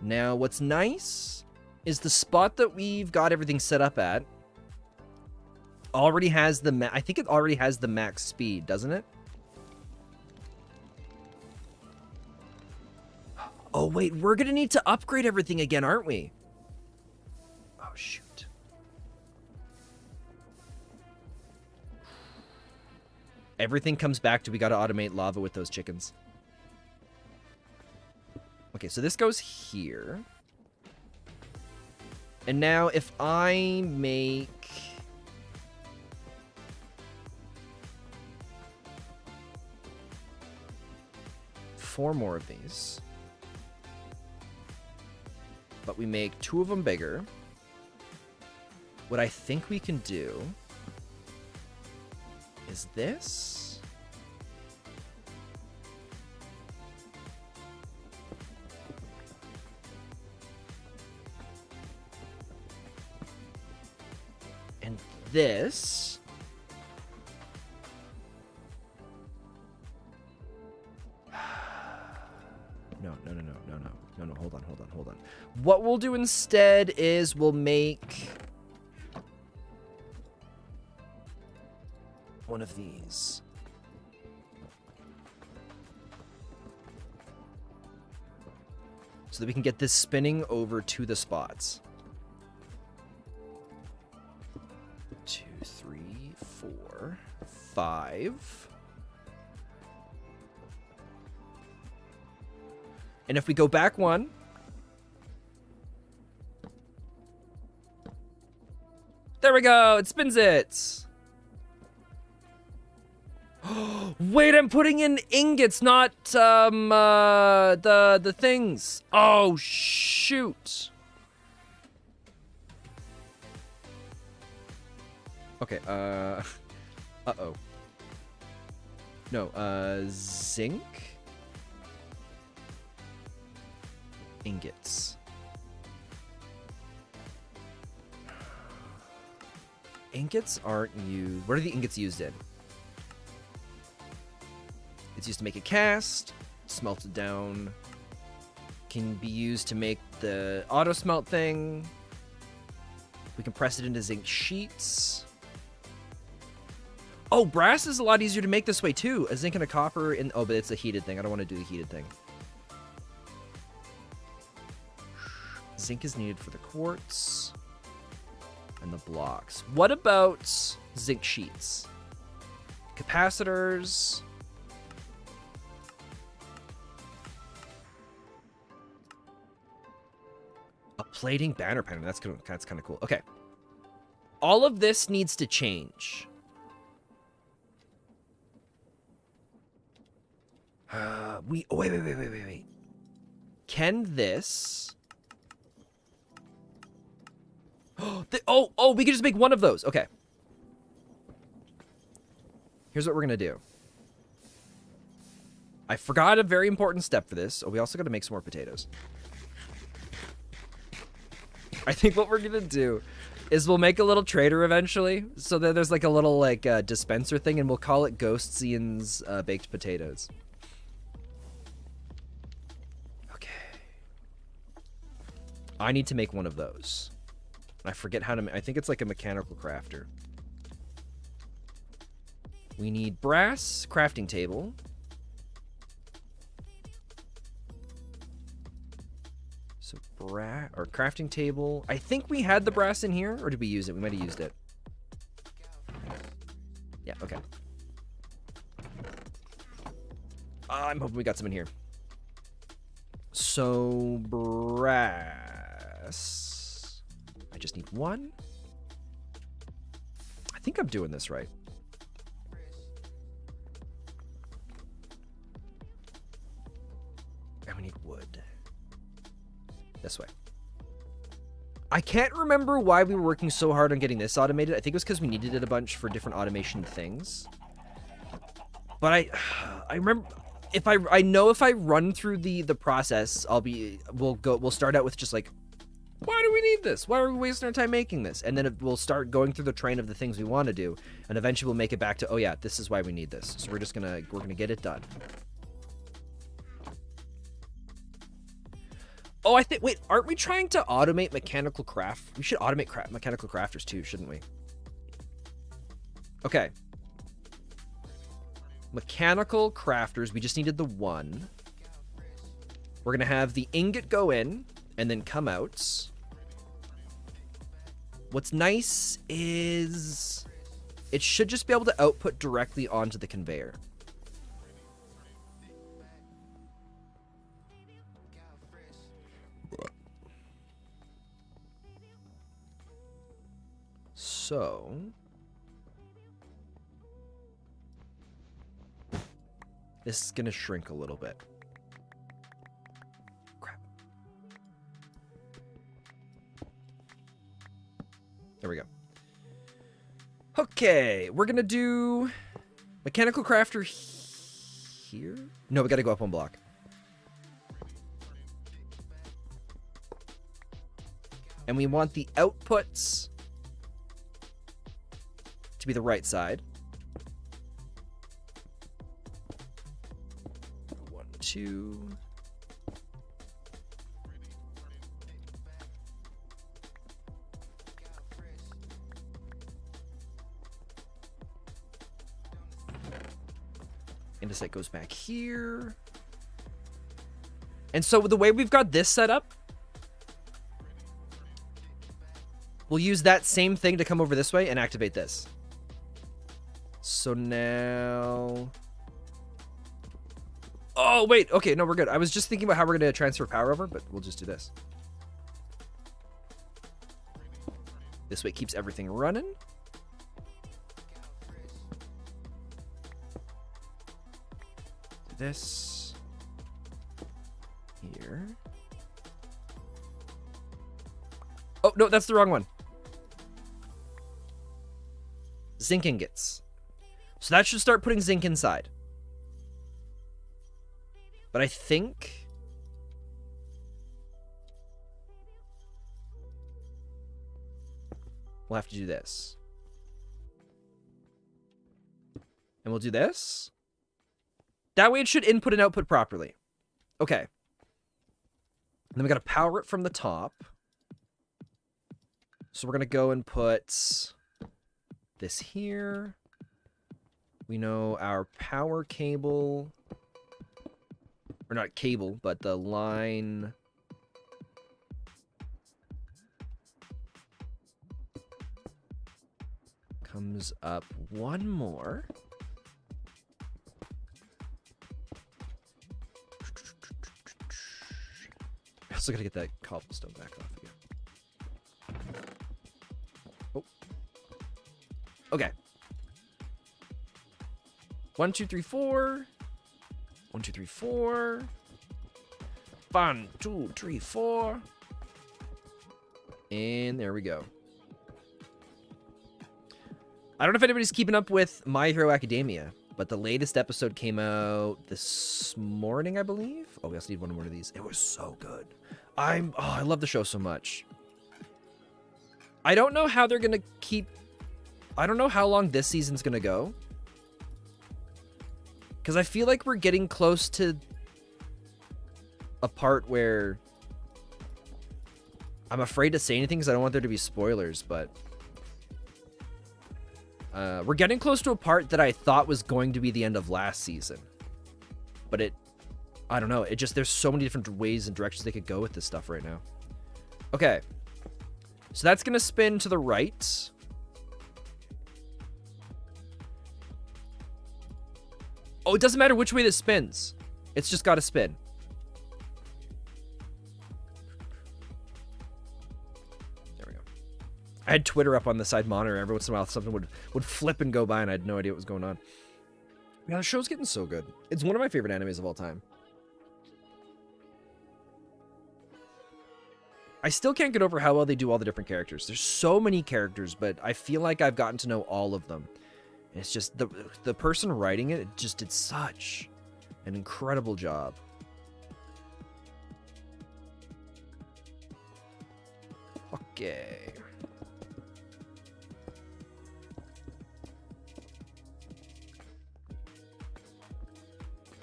Now, what's nice is the spot that we've got everything set up at already has the I think it already has the max speed, doesn't it? Oh, wait, we're going to need to upgrade everything again, aren't we? Oh, shoot. Everything comes back to we got to automate lava with those chickens. Okay, so this goes here. And now if I make... four more of these. But we make 2 of them bigger. What I think we can do is this. And this. No, hold on. What we'll do instead is we'll make one of these. So that we can get this spinning over to the spots. 2, 3, 4, 5. And if we go back 1, there we go, it spins it. Wait, I'm putting in ingots, not the things. Oh shoot. Okay, uh-oh. No, zinc. Ingots. Ingots aren't used. What are the ingots used in? It's used to make a cast, smelt it down, can be used to make the auto smelt thing. We can press it into zinc sheets. Oh, brass is a lot easier to make this way too. A zinc and a copper in, oh, but it's a heated thing. I don't want to do the heated thing. Zinc is needed for the quartz and the blocks. What about zinc sheets? Capacitors. A plating banner pattern. That's kind of cool. Okay. All of this needs to change. Oh, wait. Can this... Oh, we can just make one of those. Okay. Here's what we're going to do. I forgot a very important step for this. Oh, we also got to make some more potatoes. I think what we're going to do is we'll make a little trader eventually. So that there's like a little like dispenser thing, and we'll call it Ghost Ian's Baked Potatoes. Okay. I need to make one of those. I forget how to... I think it's like a mechanical crafter. We need brass crafting table. So brass or crafting table. I think we had the brass in here, or did we use it? We might have used it. Yeah, okay. I'm hoping we got some in here. So brass. I just need one. I think I'm doing this right. And we need wood. This way. I can't remember why we were working so hard on getting this automated. I think it was because we needed it a bunch for different automation things. But I remember if I know if I run through the process, we'll start out with just like, why do we need this? Why are we wasting our time making this? And then we'll start going through the train of the things we want to do, and eventually we'll make it back to, oh yeah, this is why we need this. So we're gonna get it done. Oh, wait, aren't we trying to automate mechanical craft? We should automate mechanical crafters too, shouldn't we? Okay. Mechanical crafters, we just needed the one. We're gonna have the ingot go in and then come out. What's nice is it should just be able to output directly onto the conveyor. So this is gonna shrink a little bit. Crap. There we go. Okay, we're gonna do mechanical crafter here. No, we gotta go up one block. And we want the outputs to be the right side. 1, 2. Andesite goes back here. And so the way we've got this set up, we'll use that same thing to come over this way and activate this. So now... Oh, wait. Okay, no, we're good. I was just thinking about how we're going to transfer power over, but we'll just do this. This way keeps everything running. Do this. Here. Oh, no, that's the wrong one. Zinc ingots. So that should start putting zinc inside. But I think... we'll have to do this. And we'll do this. That way it should input and output properly. Okay. And then we got to power it from the top. So we're going to go and put this here. We know our power cable, or not cable, but the line. Comes up one more. I also gotta get that cobblestone back off again. Oh. Okay. 1, 2, 3, 4. 1, 2, 3, 4. 1, 2, 3, 4. And there we go. I don't know if anybody's keeping up with My Hero Academia, but the latest episode came out this morning, I believe. Oh, we also need one more of these. It was so good. I love the show so much. I don't know how they're gonna keep. I don't know how long this season's gonna go, because I feel like we're getting close to a part where I'm afraid to say anything because I don't want there to be spoilers, but we're getting close to a part that I thought was going to be the end of last season, but I don't know. It just, there's so many different ways and directions they could go with this stuff right now. Okay. So that's going to spin to the right. Oh, it doesn't matter which way this spins. It's just got to spin. There we go. I had Twitter up on the side monitor. Every once in a while, something would flip and go by, and I had no idea what was going on. Yeah, the show's getting so good. It's one of my favorite animes of all time. I still can't get over how well they do all the different characters. There's so many characters, but I feel like I've gotten to know all of them. And it's just the person writing it just did such an incredible job. Okay.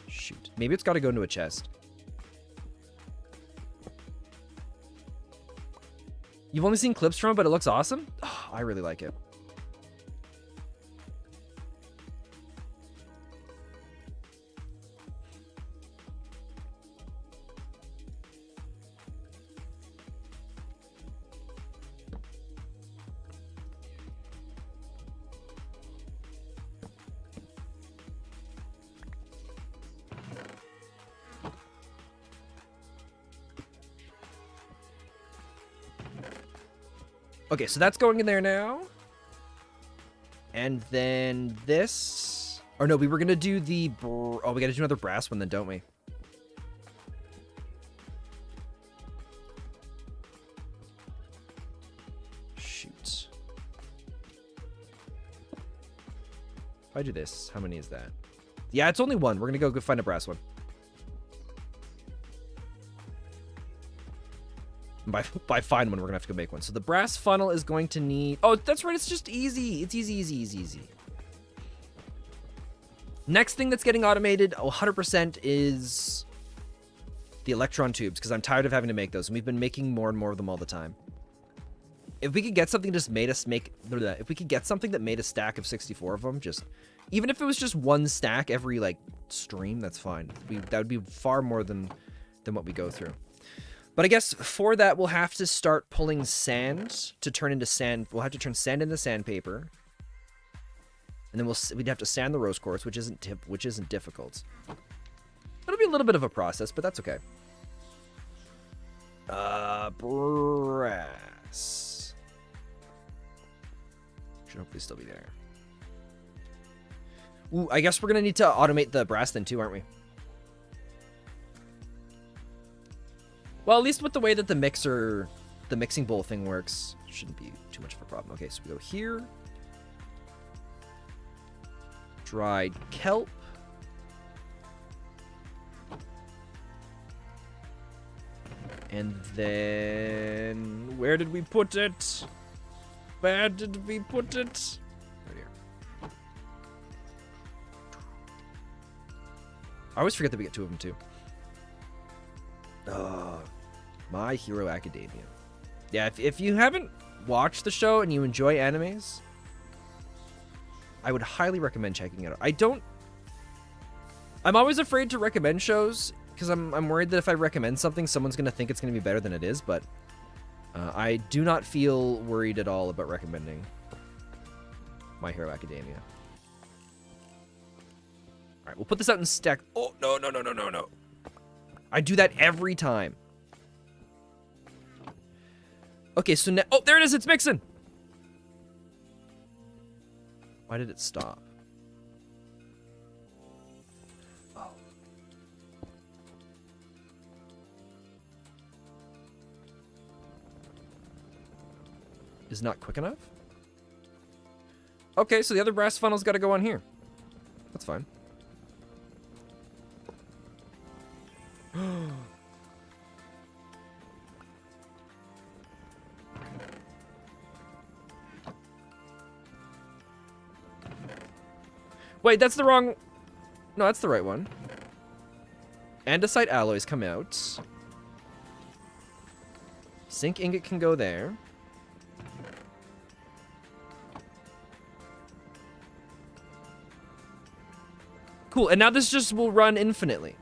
Shoot. Maybe it's got to go into a chest. You've only seen clips from it, but it looks awesome? Oh, I really like it. Okay, so that's going in there now. And then this... Or no, we were going to do the... Oh, we got to do another brass one then, don't we? Shoot. If I do this, how many is that? Yeah, it's only one. We're going to go find a brass one. By find one, we're gonna have to go make one. So the brass funnel is going to need... Oh, that's right. It's just easy. It's easy, easy, easy, easy. Next thing that's getting automated 100% is the electron tubes, because I'm tired of having to make those, and we've been making more and more of them all the time. If we could get something that just made us make... If we could get something that made a stack of 64 of them, just... Even if it was just one stack every, like, stream, that's fine. That would be far more than what we go through. But I guess for that, we'll have to start pulling sand to turn into sand. We'll have to turn sand into sandpaper. And then we'd have to sand the rose quartz, which isn't difficult. It'll be a little bit of a process, but that's okay. Brass. Should hopefully still be there. Ooh, I guess we're going to need to automate the brass then too, aren't we? Well, at least with the way that the mixing bowl thing works, shouldn't be too much of a problem. Okay, so we go here. Dried kelp. And then... Where did we put it? Where did we put it? Right here. I always forget that we get two of them, too. My Hero Academia. Yeah, if you haven't watched the show and you enjoy animes, I would highly recommend checking it out. I'm always afraid to recommend shows because I'm worried that if I recommend something, someone's going to think it's going to be better than it is, but I do not feel worried at all about recommending My Hero Academia. All right, we'll put this out in stack. Oh, no. I do that every time. Okay, so now... Oh, there it is. It's mixing. Why did it stop? Oh. Is not quick enough? Okay, so the other brass funnel's got to go on here. That's fine. Wait, that's the wrong... No, that's the right one. Andesite alloys come out. Zinc ingot can go there. Cool, and now this just will run infinitely.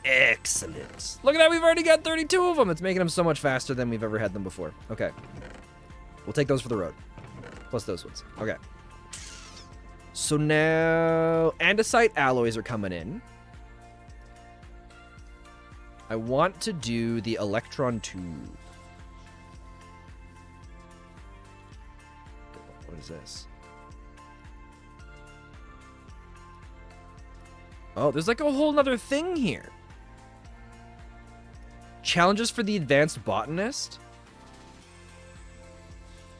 Excellent. Look at that, we've already got 32 of them. It's making them so much faster than we've ever had them before. Okay. We'll take those for the road. Plus those ones. Okay. So now andesite alloys are coming in. I want to do the electron tube. What is this? Oh, there's like a whole nother thing here. Challenges for the advanced botanist?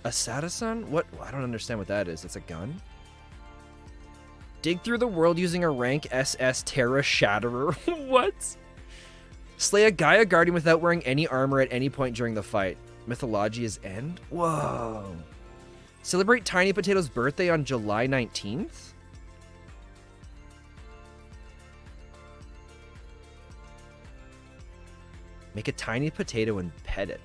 A Satasun? What? I don't understand what that is. It's a gun? Dig through the world using a rank SS Terra Shatterer. What? Slay a Gaia Guardian without wearing any armor at any point during the fight. Mythologia's End? Whoa. Celebrate Tiny Potato's birthday on July 19th? Make a tiny potato and pet it.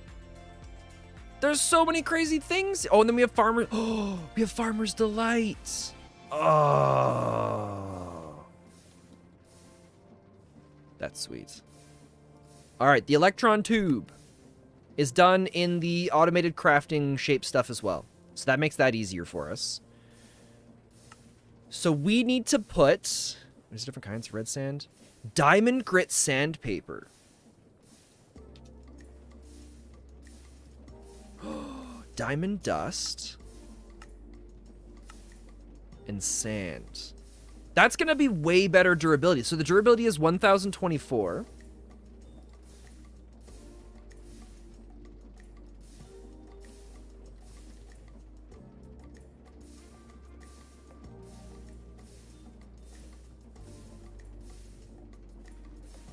There's so many crazy things. Oh, and then we have farmers. Oh, we have Farmer's Delight. Oh. That's sweet. All right, the electron tube is done in the automated crafting shape stuff as well. So that makes that easier for us. So we need to put... There's different kinds of red sand. Diamond grit sandpaper. Diamond dust. And sand. That's going to be way better durability. So the durability is 1024.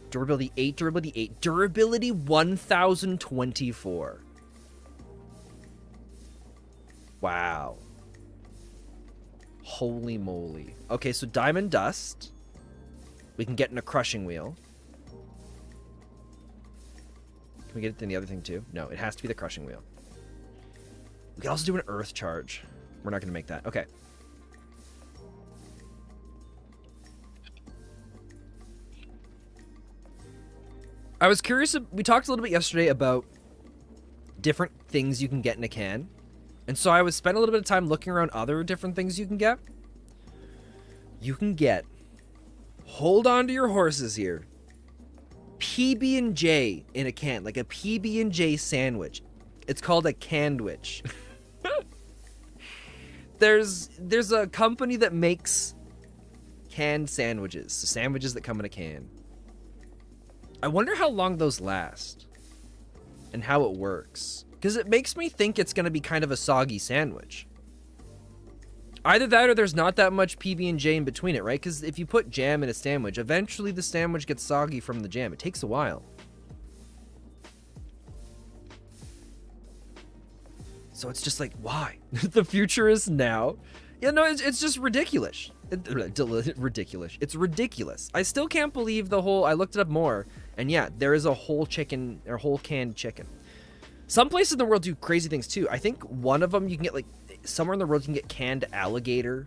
Durability 8, durability 8. Durability 1024. Wow. Holy moly. Okay, so diamond dust. We can get in a crushing wheel. Can we get it in the other thing too? No, it has to be the crushing wheel. We can also do an earth charge. We're not going to make that. Okay. I was curious. We talked a little bit yesterday about different things you can get in a can. And so I was spent a little bit of time looking around other different things you can get. You can get, hold on to your horses here, PB&J in a can, like a PB&J sandwich. It's called a candwich. There's a company that makes canned sandwiches, sandwiches that come in a can. I wonder how long those last and how it works. Because it makes me think it's going to be kind of a soggy sandwich. Either that or there's not that much PB&J in between it, right? Because if you put jam in a sandwich, eventually the sandwich gets soggy from the jam. It takes a while. So it's just like, why? The future is now. Yeah, no, it's just ridiculous. Ridiculous. It's ridiculous. I still can't believe the whole... I looked it up more. And yeah, there is a whole chicken, or whole canned chicken. Some places in the world do crazy things too. I think one of them you can get, like, somewhere in the world you can get canned alligator.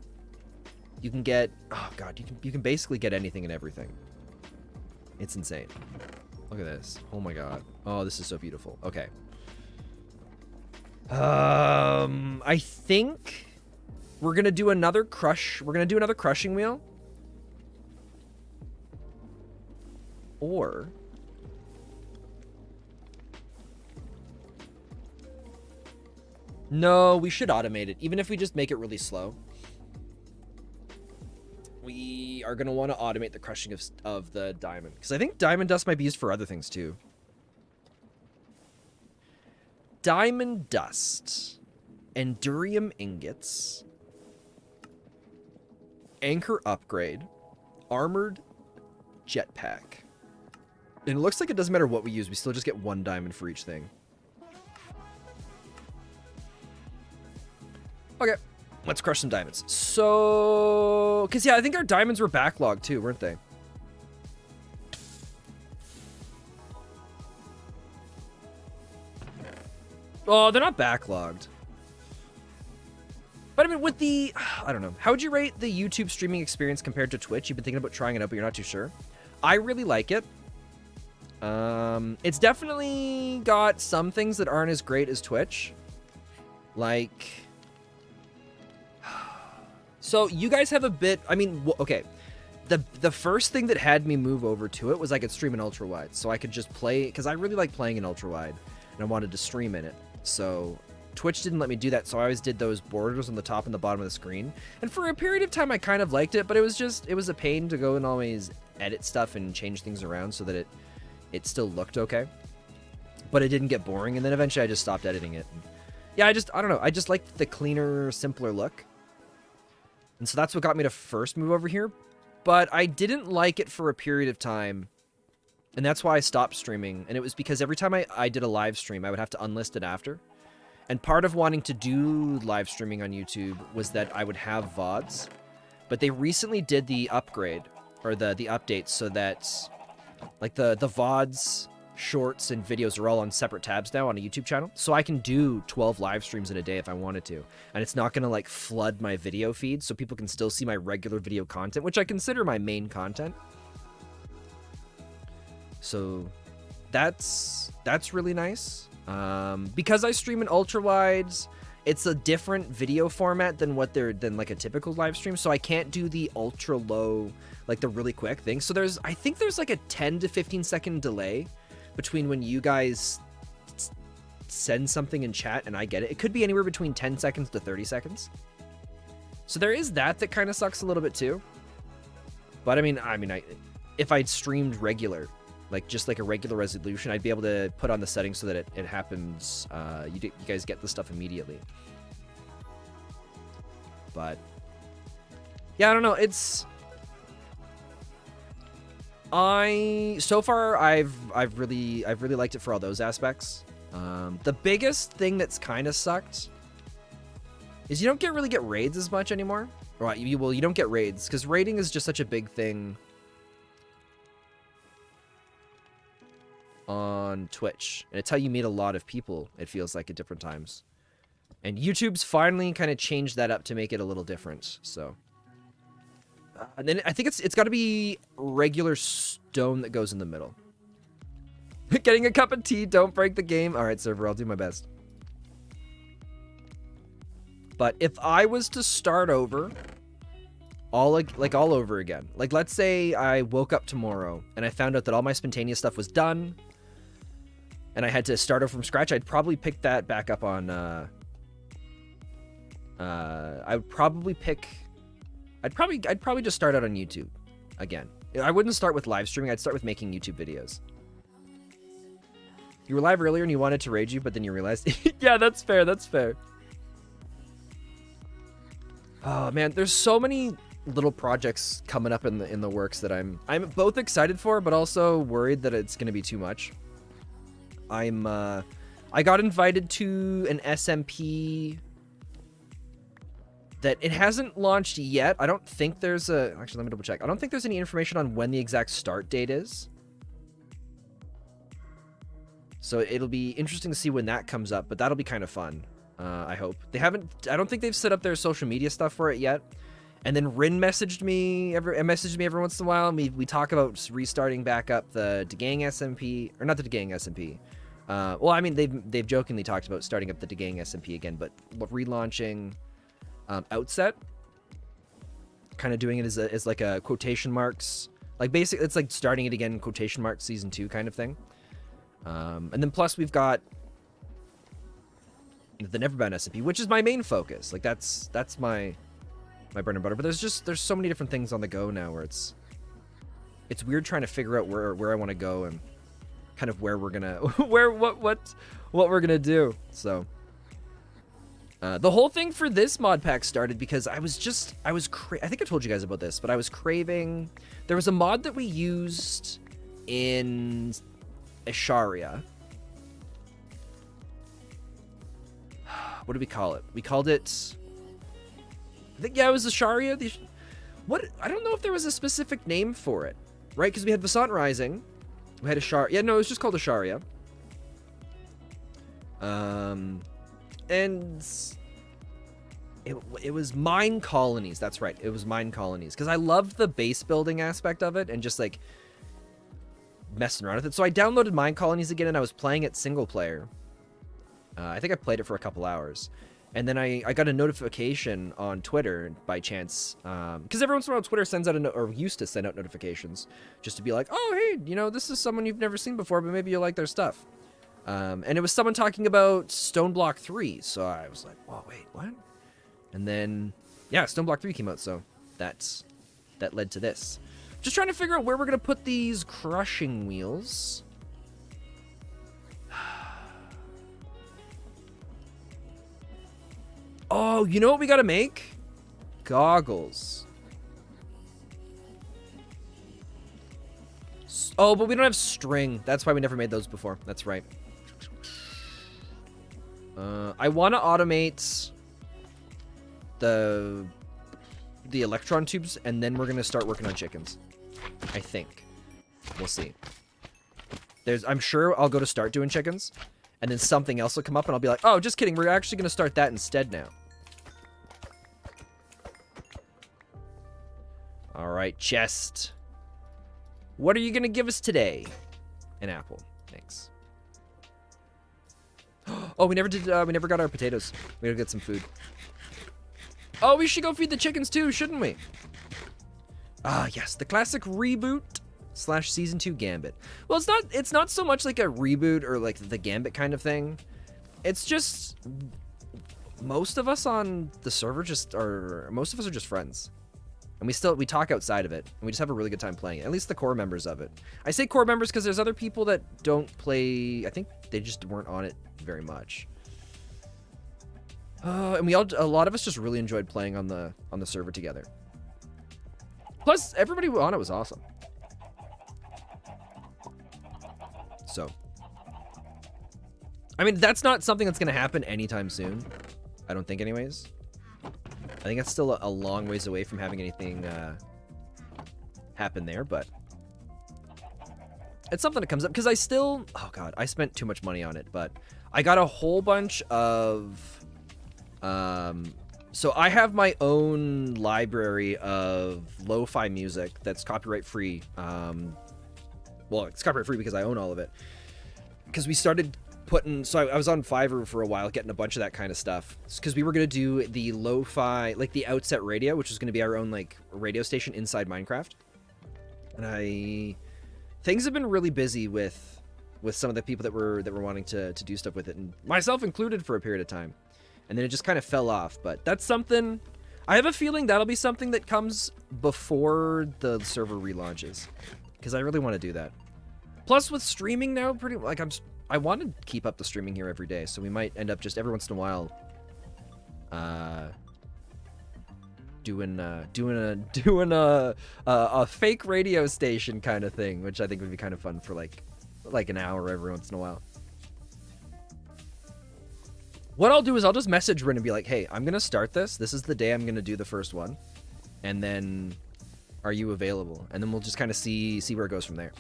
You can get, oh god, you can basically get anything and everything. It's insane. Look at this. Oh my god. Oh, this is so beautiful. Okay. I think we're gonna do another crushing wheel. Or no, we should automate it, even if we just make it really slow. We are going to want to automate the crushing of the diamond, because I think diamond dust might be used for other things too. diamond dust, endurium ingots, anchor upgrade, armored jetpack. And it looks like it doesn't matter what we use, we still just get 1 diamond for each thing. Okay, let's crush some diamonds. So, because yeah, I think our diamonds were backlogged too, weren't they? Oh, they're not backlogged. But I mean, with the, I don't know. How would you rate the YouTube streaming experience compared to Twitch? You've been thinking about trying it out, but you're not too sure. I really like it. It's definitely got some things that aren't as great as Twitch. Like, so you guys have a bit, I mean, okay. The first thing that had me move over to it was I could stream in ultra wide. So I could just play, because I really like playing in ultra wide and I wanted to stream in it. So Twitch didn't let me do that, so I always did those borders on the top and the bottom of the screen. And for a period of time, I kind of liked it, but it was a pain to go and always edit stuff and change things around so that it still looked okay. But it didn't get boring, and then eventually I just stopped editing it. And yeah, I don't know. I just liked the cleaner, simpler look. And so that's what got me to first move over here. But I didn't like it for a period of time. And that's why I stopped streaming. And it was because every time I did a live stream, I would have to unlist it after. And part of wanting to do live streaming on YouTube was that I would have VODs. But they recently did the upgrade, or the update, so that like the VODs, shorts, and videos are all on separate tabs now on a YouTube channel. So I can do 12 live streams in a day if I wanted to. And it's not going to like flood my video feed, so people can still see my regular video content, which I consider my main content. So that's really nice. Because I stream in ultra wides, it's a different video format than like a typical live stream. So I can't do the ultra low, like the really quick thing. So I think there's like a 10 to 15 second delay between when you guys send something in chat and I get it. It could be anywhere between 10 seconds to 30 seconds. So there is that kind of sucks a little bit too. But I mean, if I'd streamed regular, like just like a regular resolution, I'd be able to put on the settings so that it happens. You guys get the stuff immediately. But yeah, I don't know. So far I've really liked it for all those aspects. The biggest thing that's kind of sucked is you don't really get raids as much anymore. Right? You don't get raids because raiding is just such a big thing on Twitch, and it's how you meet a lot of people, it feels like, at different times. And YouTube's finally kind of changed that up to make it a little different. So and then I think it's got to be regular stone that goes in the middle. Getting a cup of tea, don't break the game. All right, server, I'll do my best. But if I was to start over all over again, like let's say I woke up tomorrow and I found out that all my Spentaneous stuff was done and I had to start over from scratch, I'd probably pick that back up on I'd probably just start out on YouTube again. I wouldn't start with live streaming, I'd start with making YouTube videos. You were live earlier and you wanted to raid you, but then you realized yeah, that's fair. Oh man, there's so many little projects coming up in the works that I'm both excited for, but also worried that it's going to be too much. I got invited to an SMP that it hasn't launched yet. I don't think there's actually, let me double check. I don't think there's any information on when the exact start date is. So it'll be interesting to see when that comes up, but that'll be kind of fun. I hope. I don't think they've set up their social media stuff for it yet. And then Rin messaged me every once in a while, and we talk about restarting back up the Degang SMP, or not the Degang SMP. Well, I mean, they've jokingly talked about starting up the Degang SMP again, but relaunching Outset, kind of doing it as like a quotation marks, like basically it's like starting it again, quotation marks season 2 kind of thing. And then plus we've got the NeverBound SMP, which is my main focus. Like that's my bread and butter. But there's so many different things on the go now where it's weird trying to figure out where I want to go. And kind of where we're gonna what we're gonna do. So the whole thing for this mod pack started because I think I told you guys about this, but I was craving. There was a mod that we used in Asharia. What did we call it? We called it, I think, yeah, it was Asharia. What? I don't know if there was a specific name for it, right? Because we had Vasant Rising, we had Asharia. Yeah, no, it was just called Asharia. And it was mine colonies. That's right. It was mine colonies because I loved the base building aspect of it and just like messing around with it. So I downloaded mine colonies again and I was playing it single player. I think I played it for a couple hours. And then I got a notification on Twitter by chance, because every once in a while Twitter sends out or used to send out notifications just to be like, oh, hey, you know, this is someone you've never seen before, but maybe you'll like their stuff. And it was someone talking about StoneBlock 3. So I was like, oh, wait, what? And then, yeah, StoneBlock 3 came out. So that led to this. Just trying to figure out where we're going to put these crushing wheels. Oh, you know what we gotta make? Goggles. Oh, but we don't have string. That's why we never made those before. That's right. I want to automate the electron tubes, and then we're gonna start working on chickens. I think. We'll see. I'm sure I'll go to start doing chickens, and then something else will come up, and I'll be like, oh, just kidding. We're actually gonna start that instead now. All right, chest. What are you gonna give us today? An apple. Thanks. Oh, we never did. We never got our potatoes. We gotta get some food. Oh, we should go feed the chickens too, shouldn't we? Ah, yes, the classic reboot / season 2 Gambit. Well, it's not so much like a reboot or like the Gambit kind of thing. It's just most of us on the server most of us are just friends. And we talk outside of it, and we just have a really good time playing it. At least the core members of it. I say core members because there's other people that don't play. I think they just weren't on it very much. And a lot of us just really enjoyed playing on the server together. Plus, everybody on it was awesome. So, I mean, that's not something that's going to happen anytime soon. I don't think, anyways. I think that's still a long ways away from having anything happen there, but it's something that comes up because oh god, I spent too much money on it, but I got a whole bunch of, so I have my own library of lo-fi music that's copyright free. Well, it's copyright free because I own all of it. Because we started so I was on Fiverr for a while getting a bunch of that kind of stuff because we were going to do the lo-fi, like the Outset radio, which was going to be our own like radio station inside Minecraft. And things have been really busy with some of the people that were wanting to do stuff with it, and myself included for a period of time. And then it just kind of fell off, but that's something I have a feeling that'll be something that comes before the server relaunches because I really want to do that. Plus with streaming now, I want to keep up the streaming here every day, so we might end up just every once in a while doing a fake radio station kind of thing, which I think would be kind of fun for like an hour every once in a while. What I'll do is I'll just message Rin and be like, hey, I'm gonna start this. This is the day I'm gonna do the first one, and then are you available? And then we'll just kind of see where it goes from there.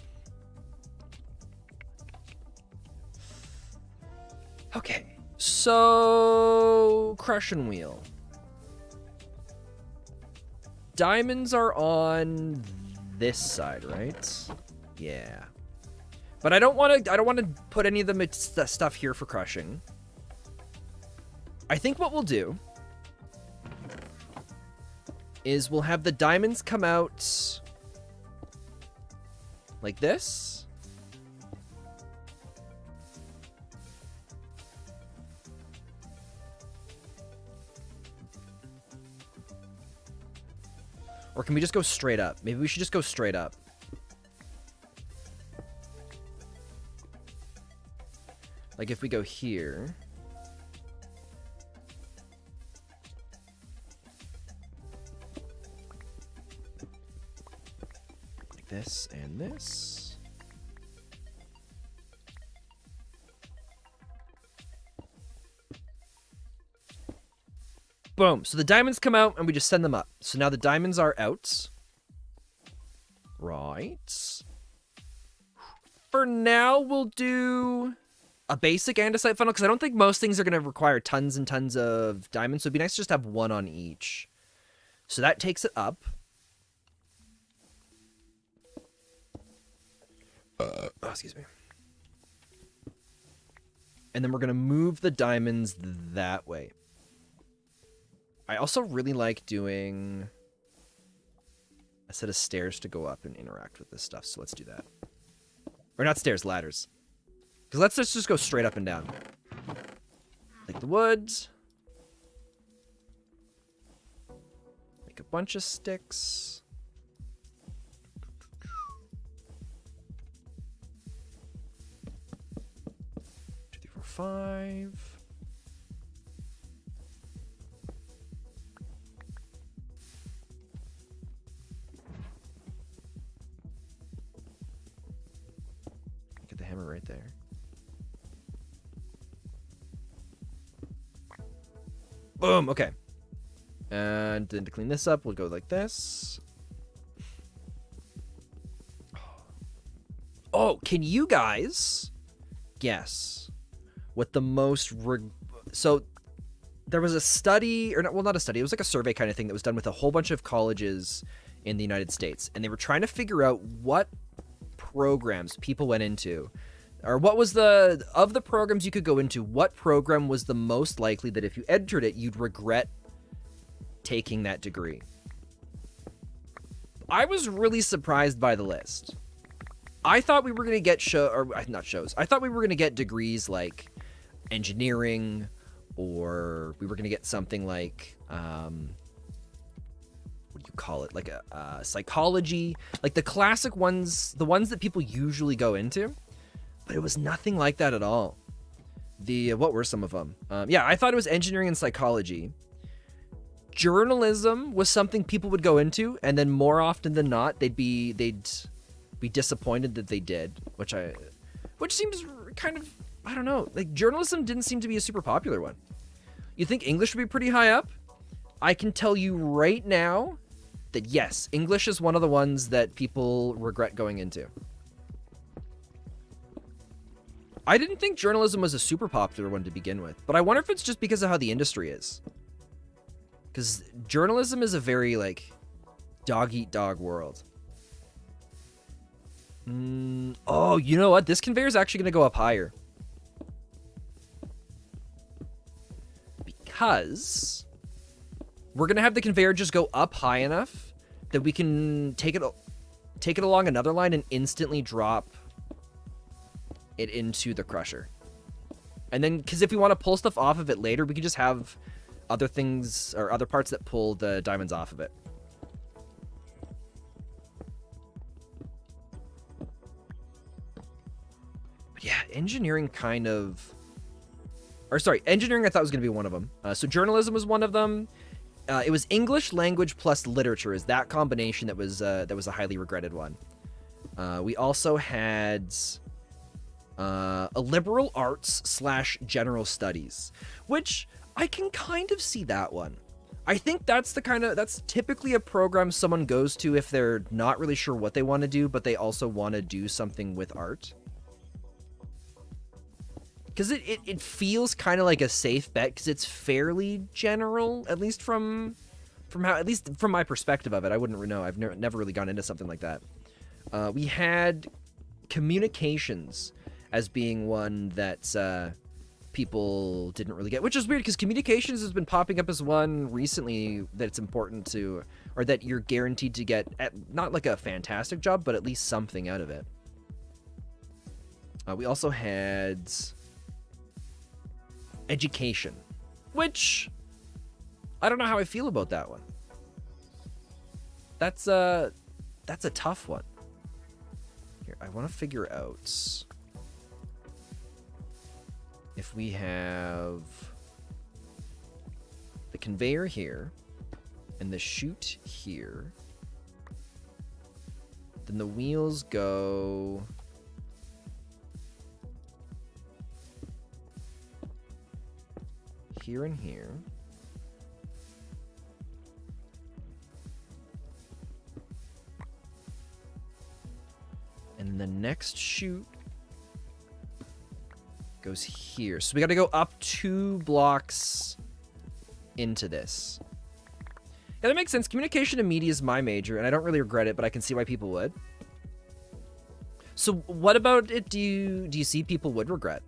Okay, so crushing wheel. Diamonds are on this side, right? Yeah. But I don't want to put any of the stuff here for crushing. I think what we'll do is we'll have the diamonds come out like this. Or can we just go straight up? Maybe we should just go straight up. Like if we go here. Like this and this. Boom. So the diamonds come out and we just send them up. So now the diamonds are out. Right. For now, we'll do a basic andesite funnel because I don't think most things are going to require tons and tons of diamonds. So it'd be nice to just have one on each. So that takes it up. Oh, excuse me. And then we're going to move the diamonds that way. I also really like doing a set of stairs to go up and interact with this stuff. So let's do that. Or not stairs, ladders. Because let's just go straight up and down. Like the woods. Make a bunch of sticks. 2, 3, 4, 5. Get the hammer right there. Boom, okay. And then to clean this up, we'll go like this. Oh, can you guys guess what the most... So there was a study, or not, well, not a study, it was like a survey kind of thing that was done with a whole bunch of colleges in the United States. And they were trying to figure out what programs people went into, or what was of the programs you could go into, what program was the most likely that if you entered it, you'd regret taking that degree. I was really surprised by the list. I thought we were going to get I thought we were going to get degrees like engineering, or we were going to get something like, what do you call it? Like a psychology, like the classic ones, the ones that people usually go into, but it was nothing like that at all. What were some of them? Yeah, I thought it was engineering and psychology. Journalism was something people would go into, and then more often than not, they'd be disappointed that they did, which seems kind of, I don't know, like journalism didn't seem to be a super popular one. You think English would be pretty high up? I can tell you right now that yes, English is one of the ones that people regret going into. I didn't think journalism was a super popular one to begin with, but I wonder if it's just because of how the industry is. Because journalism is a very, like, dog-eat-dog world. Oh, you know what? This conveyor is actually going to go up higher. Because we're going to have the conveyor just go up high enough that we can take it along another line and instantly drop it into the crusher. And then, because if we want to pull stuff off of it later, we can just have other things or other parts that pull the diamonds off of it. But yeah, engineering engineering I thought was going to be one of them. So journalism was one of them. It was English language plus literature is that combination that was a highly regretted one. We also had a liberal arts / general studies, which I can kind of see that one. I think that's typically a program someone goes to if they're not really sure what they want to do, but they also want to do something with art. Because it feels kind of like a safe bet, because it's fairly general, at least from my perspective of it. I wouldn't know. I've never really gone into something like that. We had communications as being one that people didn't really get, which is weird because communications has been popping up as one recently that it's important to, or that you're guaranteed to get not like a fantastic job, but at least something out of it. We also had education, which I don't know how I feel about that one. That's a tough one. Here, I want to figure out. if we have the conveyor here and the chute here, then the wheels go here and here. And the next chute goes here. So we got to go up 2 blocks into this. Yeah, that makes sense. Communication and media is my major, and I don't really regret it, but I can see why people would. So what about it do you see people would regret?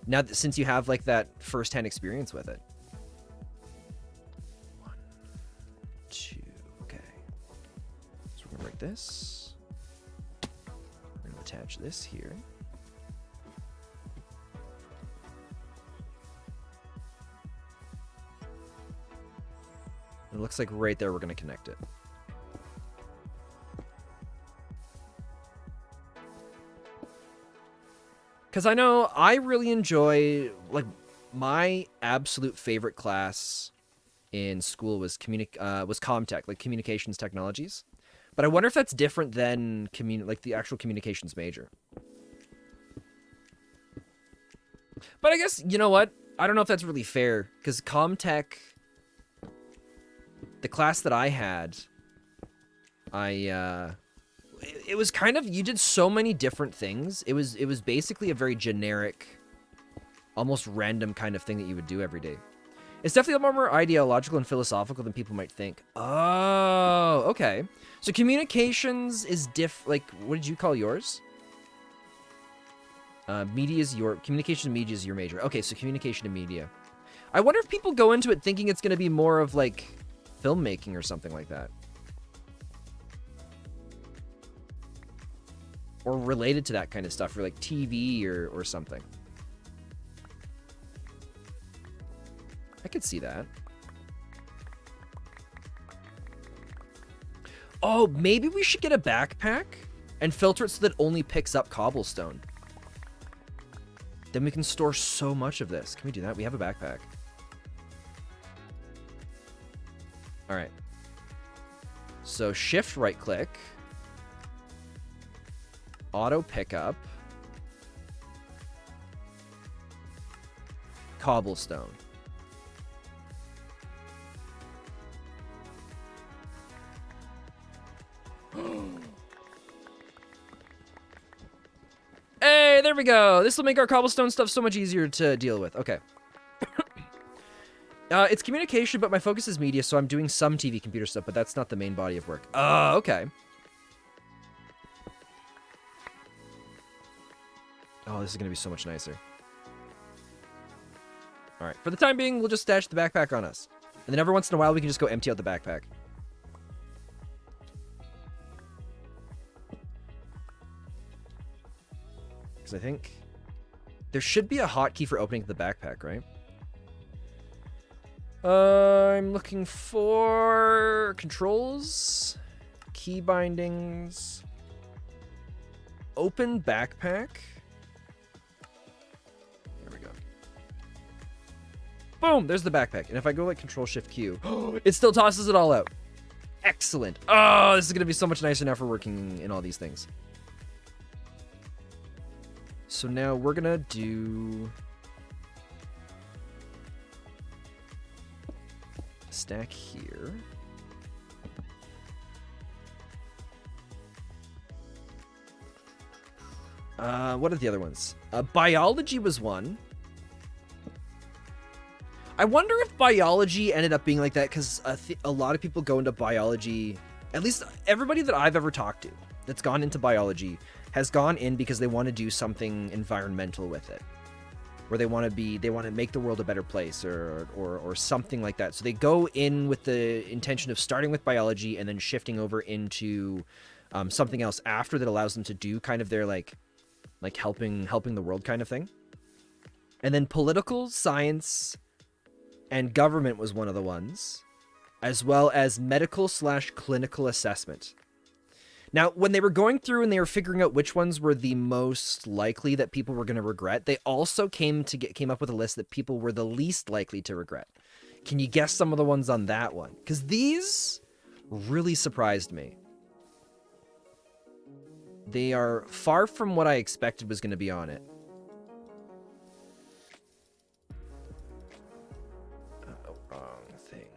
Now, since you have, like, that first-hand experience with it. 1, 2, okay. So we're going to write this. We're going to attach this here. It looks like right there we're going to connect it. Because I know I really enjoy, like, my absolute favorite class in school was Comtech, like communications technologies. But I wonder if that's different than like the actual communications major. But I guess, you know what? I don't know if that's really fair, because Comtech, the class that I had, it was kind of, you did so many different things. It was basically a very generic, almost random kind of thing that you would do every day. It's definitely a lot more ideological and philosophical than people might think. Oh, okay. So communications is like, what did you call yours? Media is communication and media is your major. Okay, so communication and media. I wonder if people go into it thinking it's going to be more of like filmmaking or something like that. Or related to that kind of stuff, or like TV or something. I could see that. Oh, maybe we should get a backpack and filter it so that it only picks up cobblestone. Then we can store so much of this. Can we do that? We have a backpack. All right. So shift right click. Auto pickup. Cobblestone. Hey, there we go. This will make our cobblestone stuff so much easier to deal with. Okay. It's communication, but my focus is media, so I'm doing some TV computer stuff, but that's not the main body of work. Okay. Oh, this is going to be so much nicer. All right. For the time being, we'll just stash the backpack on us. And then every once in a while, we can just go empty out the backpack. Because I think there should be a hotkey for opening the backpack, right? I'm looking for controls, key bindings, open backpack. There we go. Boom, there's the backpack. And if I go like Control Shift Q, it still tosses it all out. Excellent. Oh, this is going to be so much nicer now for working in all these things. So now we're going to do stack here. What are the other ones? Biology was one. I wonder if biology ended up being like that because a lot of people go into biology, at least everybody that I've ever talked to that's gone into biology has gone in because they want to do something environmental with it. Where they want to make the world a better place or something like that. So they go in with the intention of starting with biology and then shifting over into something else after that allows them to do kind of their like helping the world kind of thing. And then political science and government was one of the ones, as well as medical/clinical assessment. Now, when they were going through and they were figuring out which ones were the most likely that people were going to regret, they also came up with a list that people were the least likely to regret. Can you guess some of the ones on that one? Because these really surprised me. They are far from what I expected was going to be on it. Wrong thing.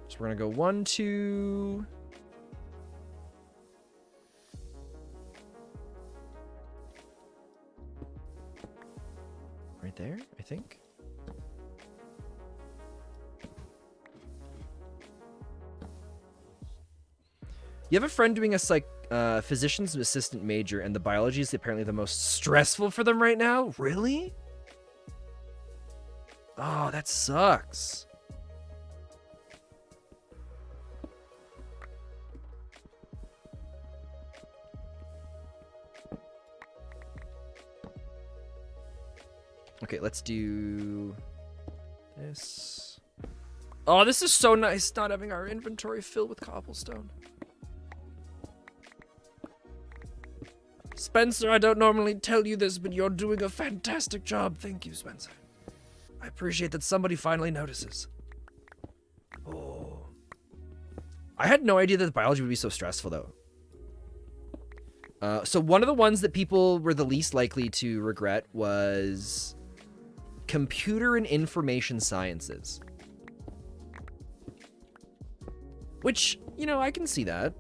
So we're going to go 1, 2... Right there, I think. You have a friend doing a physician's assistant major, and the biology is apparently the most stressful for them right now? Really? Oh, that sucks. Okay, let's do this. Oh, this is so nice, not having our inventory filled with cobblestone. Spencer, I don't normally tell you this, but you're doing a fantastic job. Thank you, Spencer. I appreciate that somebody finally notices. Oh. I had no idea that biology would be so stressful, though. So one of the ones that people were the least likely to regret was computer and information sciences. Which, you know, I can see that.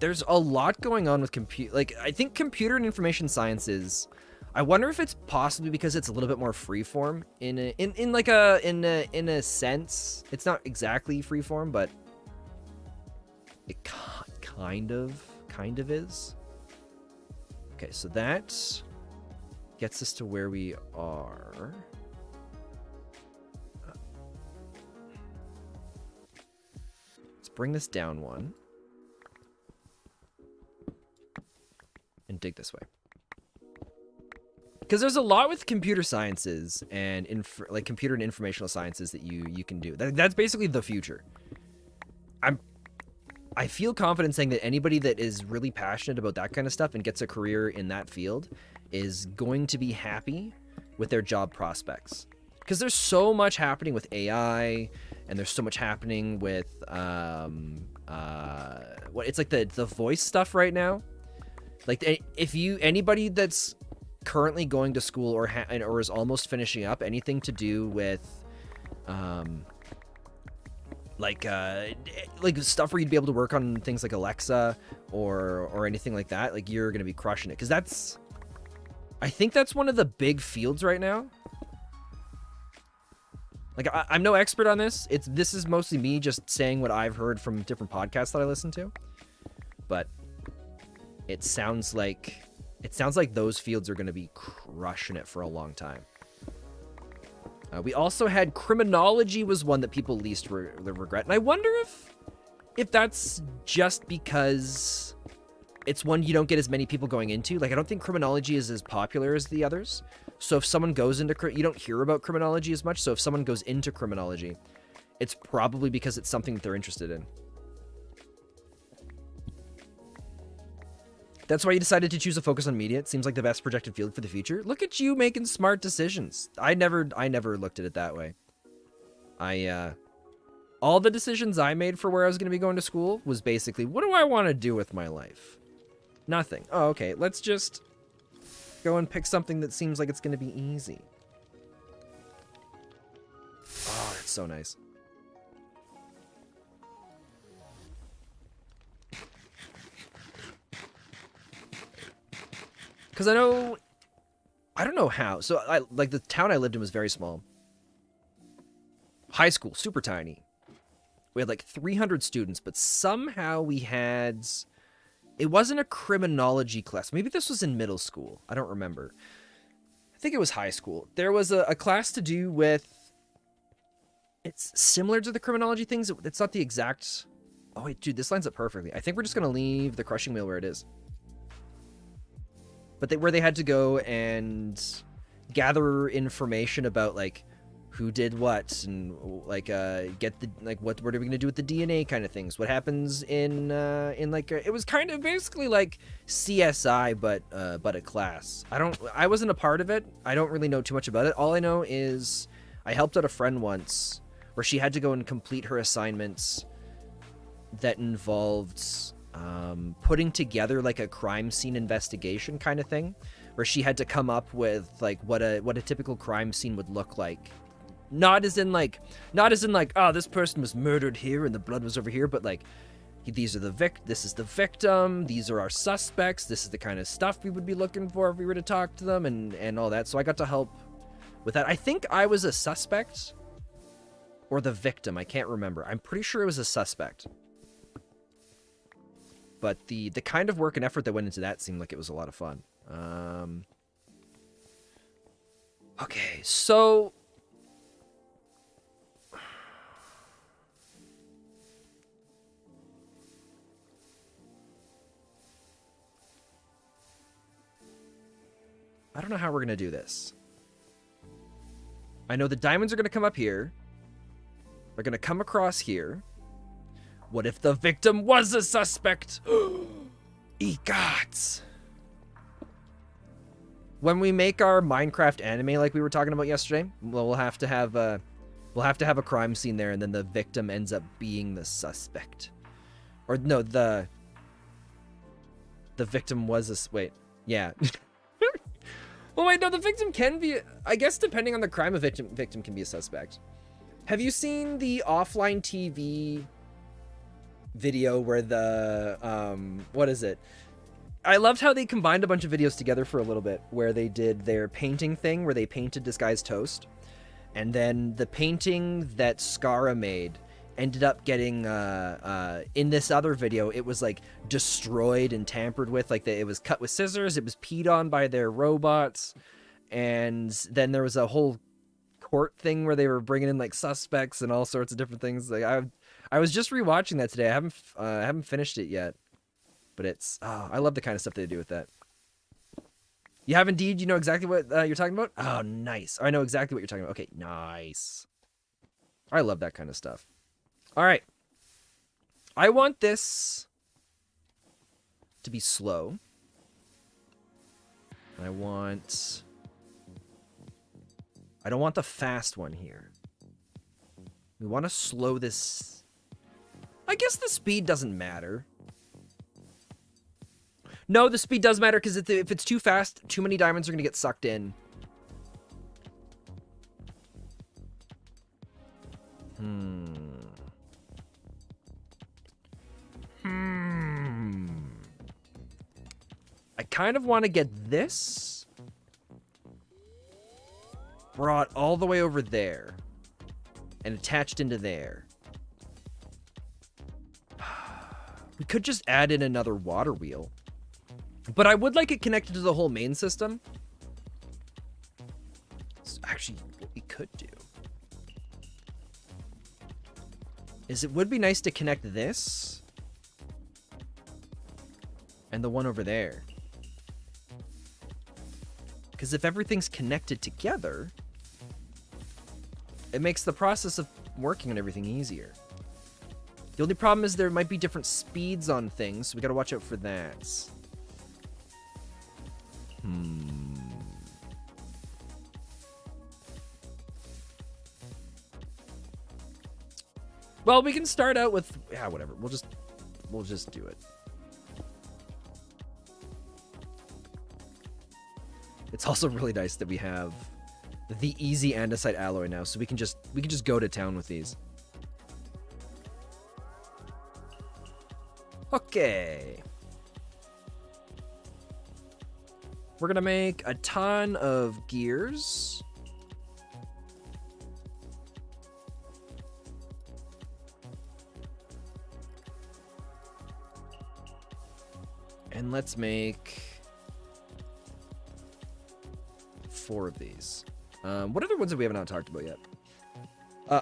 There's a lot going on with I think computer and information sciences, I wonder if it's possibly because it's a little bit more freeform in a sense. It's not exactly freeform, but it kind of is. Okay, so that gets us to where we are. Let's bring this down one. And dig this way. Because there's a lot with computer sciences and computer and informational sciences that you can do. That's basically the future. I feel confident saying that anybody that is really passionate about that kind of stuff and gets a career in that field is going to be happy with their job prospects. Because there's so much happening with AI, and there's so much happening with it's like the voice stuff right now. Like, if anybody that's currently going to school or is almost finishing up, anything to do with like stuff where you'd be able to work on things like Alexa or anything like that, like, you're gonna be crushing it, because I think that's one of the big fields right now. Like, I'm no expert on this. This is mostly me just saying what I've heard from different podcasts that I listen to, but it sounds like those fields are going to be crushing it for a long time. We also had criminology was one that people least regret, and I wonder if that's just because it's one you don't get as many people going into. Like, I don't think criminology is as popular as the others. So if someone goes into you don't hear about criminology as much. So if someone goes into criminology, it's probably because it's something that they're interested in. That's why you decided to choose a focus on media. It seems like the best projected field for the future. Look at you making smart decisions. I never looked at it that way. All the decisions I made for where I was going to be going to school was basically, what do I want to do with my life? Nothing. Oh, okay. Let's just go and pick something that seems like it's going to be easy. Oh, that's so nice. Because I don't know how. So the town I lived in was very small. High school, super tiny. We had like 300 students, but somehow we had, it wasn't a criminology class. Maybe this was in middle school. I don't remember. I think it was high school. There was a class to do with, it's similar to the criminology things. It's not the exact, oh wait, dude, this lines up perfectly. I think we're just going to leave the crushing wheel where it is. But where they had to go and gather information about, like, who did what, and like get the like what are we gonna do with the DNA kind of things. What happens in like it was kind of basically like CSI but a class. I wasn't a part of it. I don't really know too much about it. All I know is I helped out a friend once where she had to go and complete her assignments that involved putting together like a crime scene investigation kind of thing, where she had to come up with like what a typical crime scene would look like. Not as in like, oh, this person was murdered here and the blood was over here, but like, this is the victim, these are our suspects, this is the kind of stuff we would be looking for if we were to talk to them, and all that. So I got to help with that. I think I was a suspect or the victim. I can't remember. I'm pretty sure it was a suspect. But the kind of work and effort that went into that seemed like it was a lot of fun. Okay, so I don't know how we're going to do this. I know the diamonds are going to come up here. They're going to come across here. What if the victim was a suspect? Egots. When we make our Minecraft anime like we were talking about yesterday, we'll have to have a crime scene there, and then the victim ends up being the suspect. Or no, the victim was a... Wait. Yeah. Well, wait, no, the victim can be... I guess depending on the crime, a victim can be a suspect. Have you seen the offline TV video where the... what is it? I loved how they combined a bunch of videos together for a little bit, where they did their painting thing, where they painted this guy's toast. And then the painting that Skara made ended up getting, in this other video, it was like destroyed and tampered with. Like it was cut with scissors, it was peed on by their robots. And then there was a whole court thing where they were bringing in like suspects and all sorts of different things. Like I was just rewatching that today. I haven't finished it yet, but it's, I love the kind of stuff they do with that. You have indeed, you know exactly what you're talking about? Oh, nice. I know exactly what you're talking about. Okay, nice. I love that kind of stuff. All right. I want this to be slow. I don't want the fast one here. We want to slow this. I guess the speed doesn't matter. No, the speed does matter, because if it's too fast, too many diamonds are going to get sucked in. I kind of want to get this brought all the way over there and attached into there. We could just add in another water wheel. But I would like it connected to the whole main system. So actually, what we could do is it would be nice to connect this and the one over there. Because if everything's connected together, it makes the process of working on everything easier. The only problem is there might be different speeds on things, so we gotta watch out for that. Well, we can start out with, yeah, whatever. We'll just do it. It's also really nice that we have the easy andesite alloy now, so we can just go to town with these. Okay. We're gonna make a ton of gears. And let's make 4 of these. What other ones have we haven't talked about yet?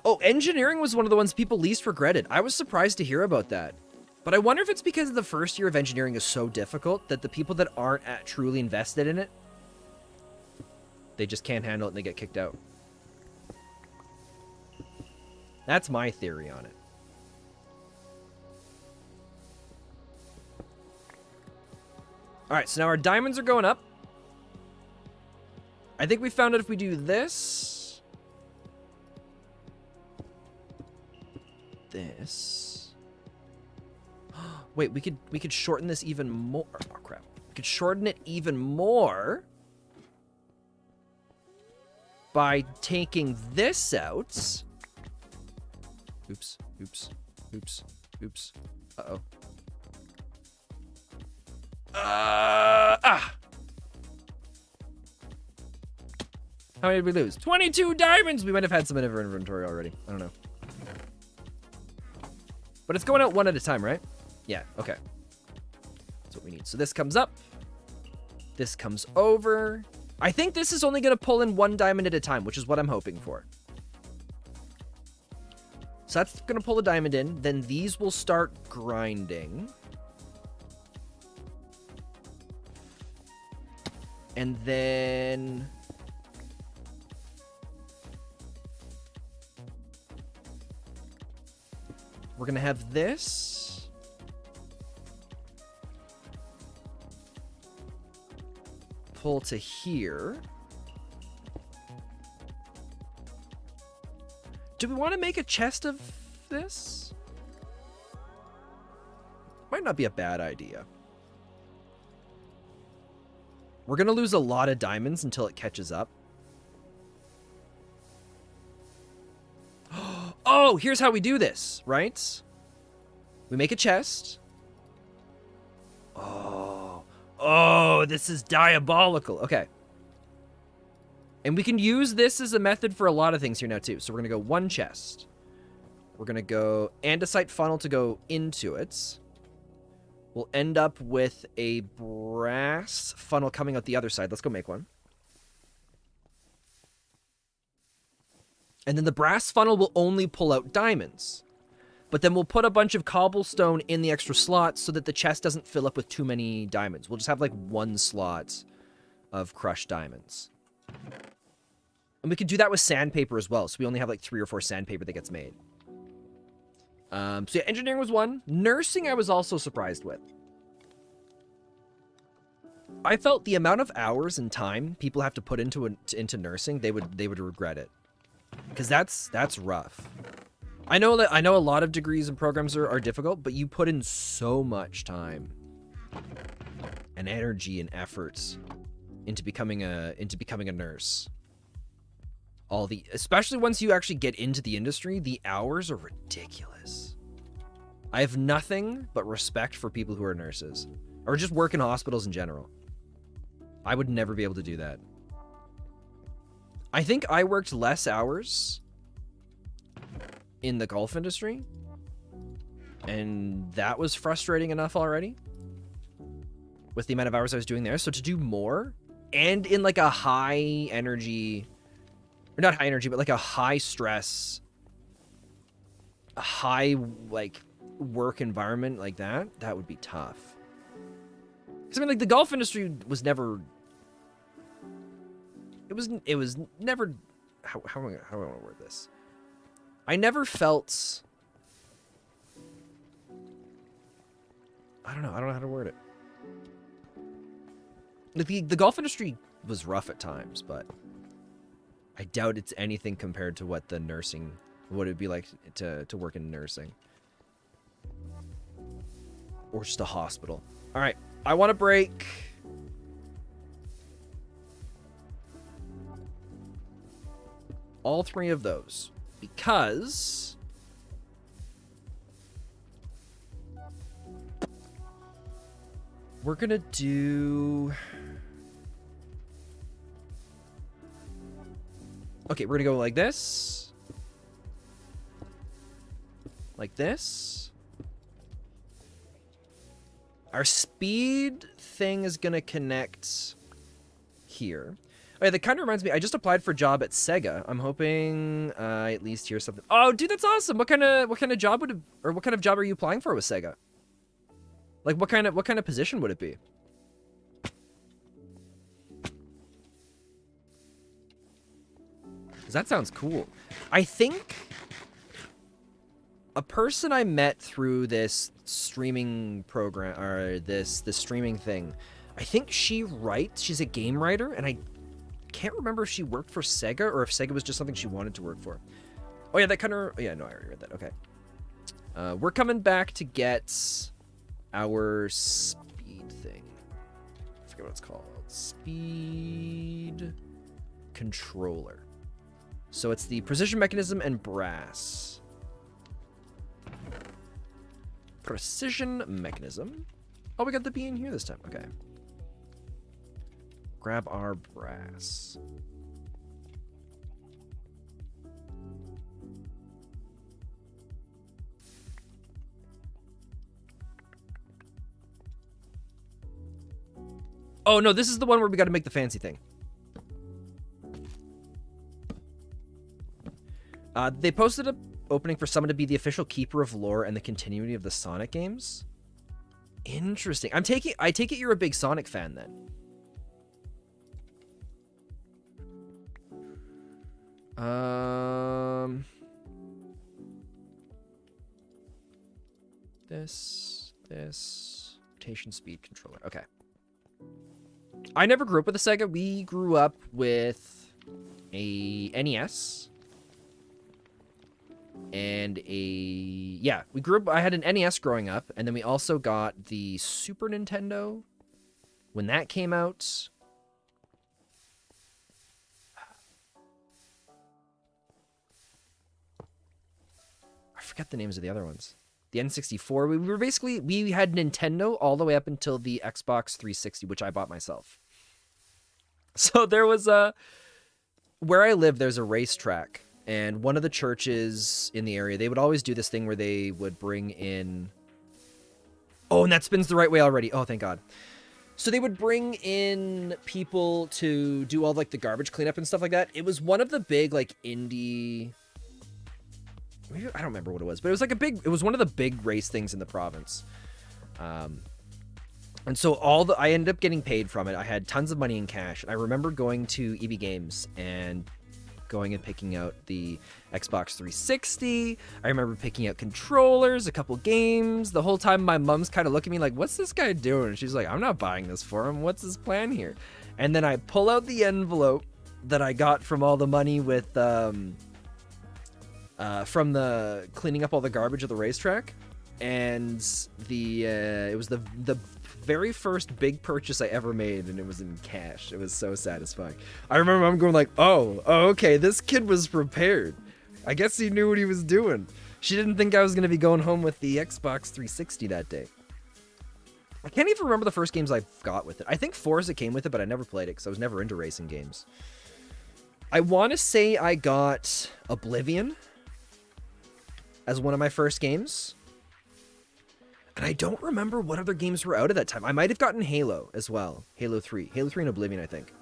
Oh, engineering was one of the ones people least regretted. I was surprised to hear about that. But I wonder if it's because the first year of engineering is so difficult that the people that aren't truly invested in it, they just can't handle it and they get kicked out. That's my theory on it. All right, so now our diamonds are going up. I think we found out if we do this. This. Wait, we could shorten this even more. Oh, crap. We could shorten it even more by taking this out. Oops, oops, oops, oops. Uh-oh. How many did we lose? 22 diamonds! We might have had some in our inventory already. I don't know. But it's going out one at a time, right? Yeah, okay. That's what we need. So this comes up. This comes over. I think this is only going to pull in 1 diamond at a time, which is what I'm hoping for. So that's going to pull a diamond in. Then these will start grinding. And then... we're going to have this. Pull to here. Do we want to make a chest of this? Might not be a bad idea. We're going to lose a lot of diamonds until it catches up. Oh, here's how we do this, right? We make a chest. Oh, this is diabolical. Okay. And we can use this as a method for a lot of things here now, too. So we're going to go 1 chest. We're going to go andesite funnel to go into it. We'll end up with a brass funnel coming out the other side. Let's go make one. And then the brass funnel will only pull out diamonds. But then we'll put a bunch of cobblestone in the extra slots so that the chest doesn't fill up with too many diamonds. We'll just have like 1 slot of crushed diamonds. And we could do that with sandpaper as well. So we only have like 3 or 4 sandpaper that gets made. So yeah, engineering was 1. Nursing I was also surprised with. I felt the amount of hours and time people have to put into nursing, they would regret it. Because that's rough. I know a lot of degrees and programs are difficult, but you put in so much time and energy and efforts into becoming a nurse. Especially once you actually get into the industry, the hours are ridiculous. I have nothing but respect for people who are nurses or just work in hospitals in general. I would never be able to do that. I think I worked less hours in the golf industry, and that was frustrating enough already with the amount of hours I was doing there. So to do more and in like a high energy, or not high energy, but like a high stress, a high like work environment like that would be tough. Because I mean, like the golf industry was never, it was never, how do I want to word this? I never felt, I don't know how to word it. The golf industry was rough at times, but I doubt it's anything compared to what the nursing, what it'd be like to work in nursing. Or just a hospital. All right, I want to break all 3 of those because we're gonna do, okay, we're gonna go like this, like this. Our speed thing is gonna connect here. Oh, yeah, that kind of reminds me, I just applied for a job at Sega. I'm hoping I at least hear something. Oh, dude, that's awesome. What kind of job would it, or what kind of job are you applying for with Sega? Like what kind of position would it be? 'Cause that sounds cool. I think a person I met through this streaming program, or this streaming thing, I think she writes, she's a game writer, and I can't remember if she worked for Sega or if Sega was just something she wanted to work for. Oh yeah, that kind of, yeah, no, I already read that. Okay. We're coming back to get our speed thing. I forget what it's called. Speed controller. So it's the precision mechanism and brass. Precision mechanism. Oh, we got the B in here this time. Okay. Grab our brass. Oh, no, this is the one where we got to make the fancy thing. They posted a opening for someone to be the official keeper of lore and the continuity of the Sonic games. Interesting. I take it you're a big Sonic fan then. This rotation speed controller. Okay. I never grew up with a Sega. We grew up with a NES. And we grew up, I had an NES growing up, and then we also got the Super Nintendo when that came out. I forget the names of the other ones. The N64, we had Nintendo all the way up until the Xbox 360, which I bought myself. So there was where I live, there's a racetrack. And one of the churches in the area, they would always do this thing where they would bring in... Oh, and that spins the right way already. Oh, thank God. So they would bring in people to do all, like, the garbage cleanup and stuff like that. It was one of the big, like, indie... I don't remember what it was, but it was like it was one of the big race things in the province. And so I ended up getting paid from it. I had tons of money in cash. I remember going to EB Games and going and picking out the Xbox 360. I remember picking out controllers, a couple games. The whole time my mom's kind of looking at me like, what's this guy doing? And she's like, I'm not buying this for him. What's his plan here? And then I pull out the envelope that I got from all the money with, from the cleaning up all the garbage at the racetrack. And it was the very first big purchase I ever made, and it was in cash. It was so satisfying. I remember I'm going like, oh, okay, this kid was prepared. I guess he knew what he was doing. She didn't think I was going to be going home with the Xbox 360 that day. I can't even remember the first games I got with it. I think Forza came with it, but I never played it because I was never into racing games. I want to say I got Oblivion as one of my first games. And I don't remember what other games were out at that time. I might have gotten Halo as well. Halo 3. Halo 3 and Oblivion, I think.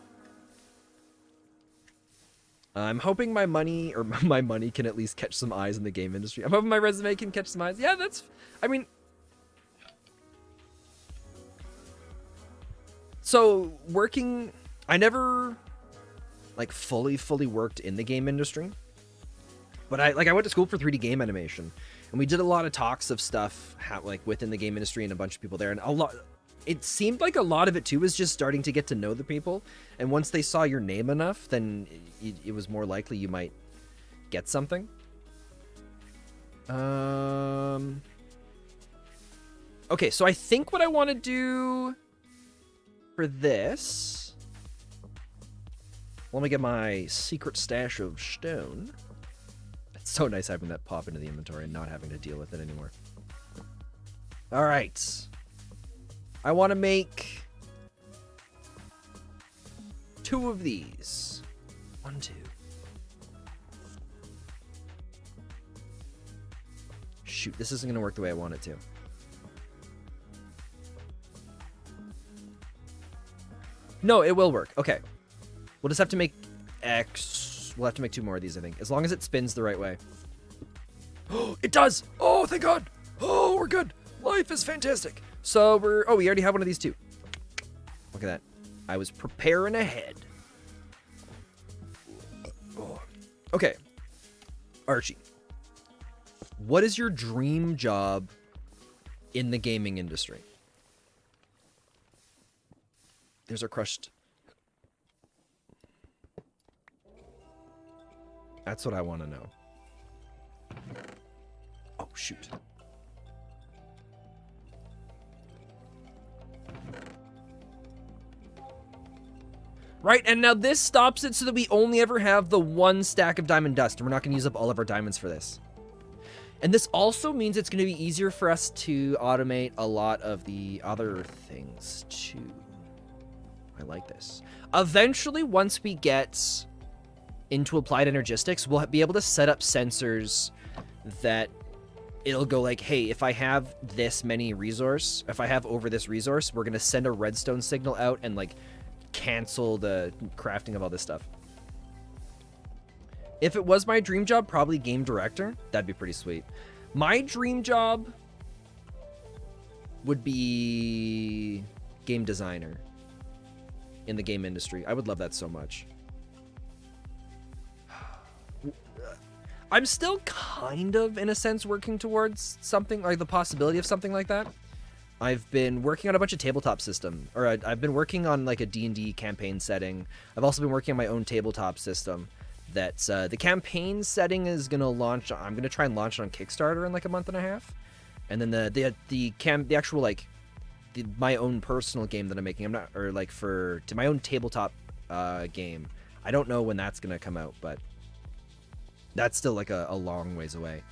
I'm hoping my money can at least catch some eyes in the game industry. I'm hoping my resume can catch some eyes. Yeah, so working, I never like fully worked in the game industry. But I went to school for 3D game animation. And we did a lot of talks of stuff within the game industry and a bunch of people there. And it seemed like a lot of it too was just starting to get to know the people. And once they saw your name enough, then it was more likely you might get something. Okay, so I think what I want to do for this... Let me get my secret stash of stone. It's so nice having that pop into the inventory and not having to deal with it anymore. All right. I want to make 2 of these. 1, 2. Shoot, this isn't going to work the way I want it to. No, it will work. Okay. We'll just have to make X... We'll have to make 2 more of these, I think. As long as it spins the right way. Oh, it does! Oh, thank God! Oh, we're good! Life is fantastic! So we already have one of these too. Look at that. I was preparing ahead. Oh. Okay. Archie. What is your dream job in the gaming industry? There's our crushed. That's what I want to know. Oh, shoot. Right, and now this stops it so that we only ever have the one stack of diamond dust, and we're not going to use up all of our diamonds for this. And this also means it's going to be easier for us to automate a lot of the other things, too. I like this. Eventually, once we get into Applied Energistics, we'll be able to set up sensors that it'll go like, hey, if I have this many resource, if I have over this resource, we're going to send a redstone signal out and, like, cancel the crafting of all this stuff. If it was my dream job, probably game director. That'd be pretty sweet. My dream job would be game designer in the game industry. I would love that so much. I'm still kind of, in a sense, working towards something like the possibility of something like that. I've been working on a bunch of tabletop system, or I've been working on like a D&D campaign setting. I've also been working on my own tabletop system. That's the campaign setting is gonna launch. I'm gonna try and launch it on Kickstarter in like a month and a half, and then the actual like my own personal game that I'm making. I'm not or like to my own tabletop game. I don't know when that's gonna come out, but that's still like a long ways away.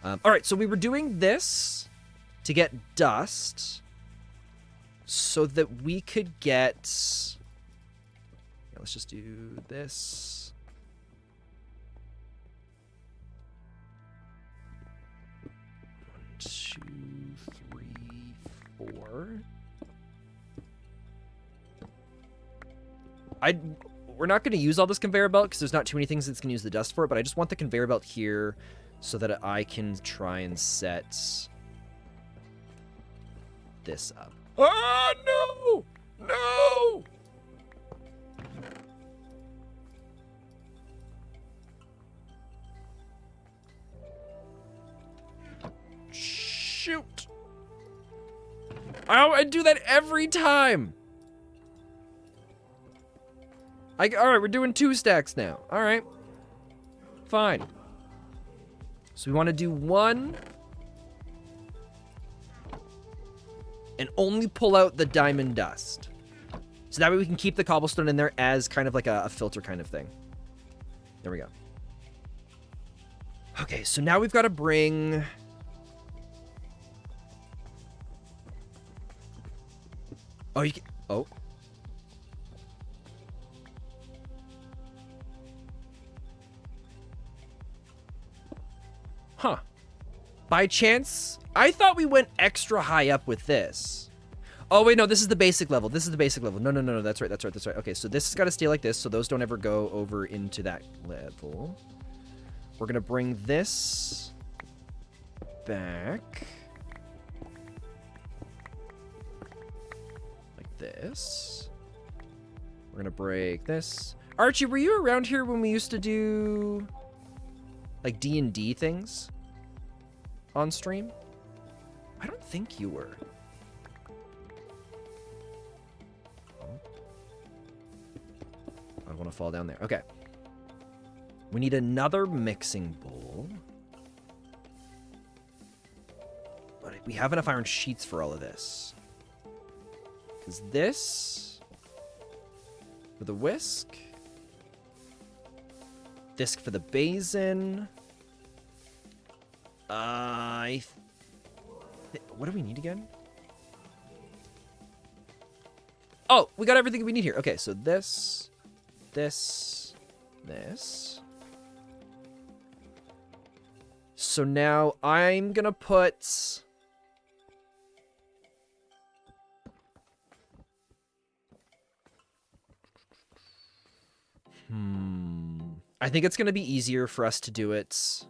All right, so we were doing this to get dust so that we could get. Yeah, let's just do this. 2, 3, 4. We're not going to use all this conveyor belt because there's not too many things that's going to use the dust for it, but I just want the conveyor belt here so that I can try and set this up. Ah, no! No! Shoot! I do that every time! Alright, we're doing 2 stacks now. Alright. Fine. So we want to do 1. And only pull out the diamond dust. So that way we can keep the cobblestone in there as kind of like a filter kind of thing. There we go. Okay, so now we've got to bring... Oh, you can... Oh. Huh. By chance, I thought we went extra high up with this. Oh, wait, no, this is the basic level. This is the basic level. No, that's right. Okay, so this has got to stay like this, so those don't ever go over into that level. We're going to bring this back. Like this. We're going to break this. Archie, were you around here when we used to do... like D&D things on stream? I don't think you were. I don't want to fall down there. Okay. We need another mixing bowl. But we have enough iron sheets for all of this. Because this... for the whisk... disc for the basin. What do we need again? Oh, we got everything we need here. Okay, so this. So now I'm gonna put... I think it's going to be easier for us to do it.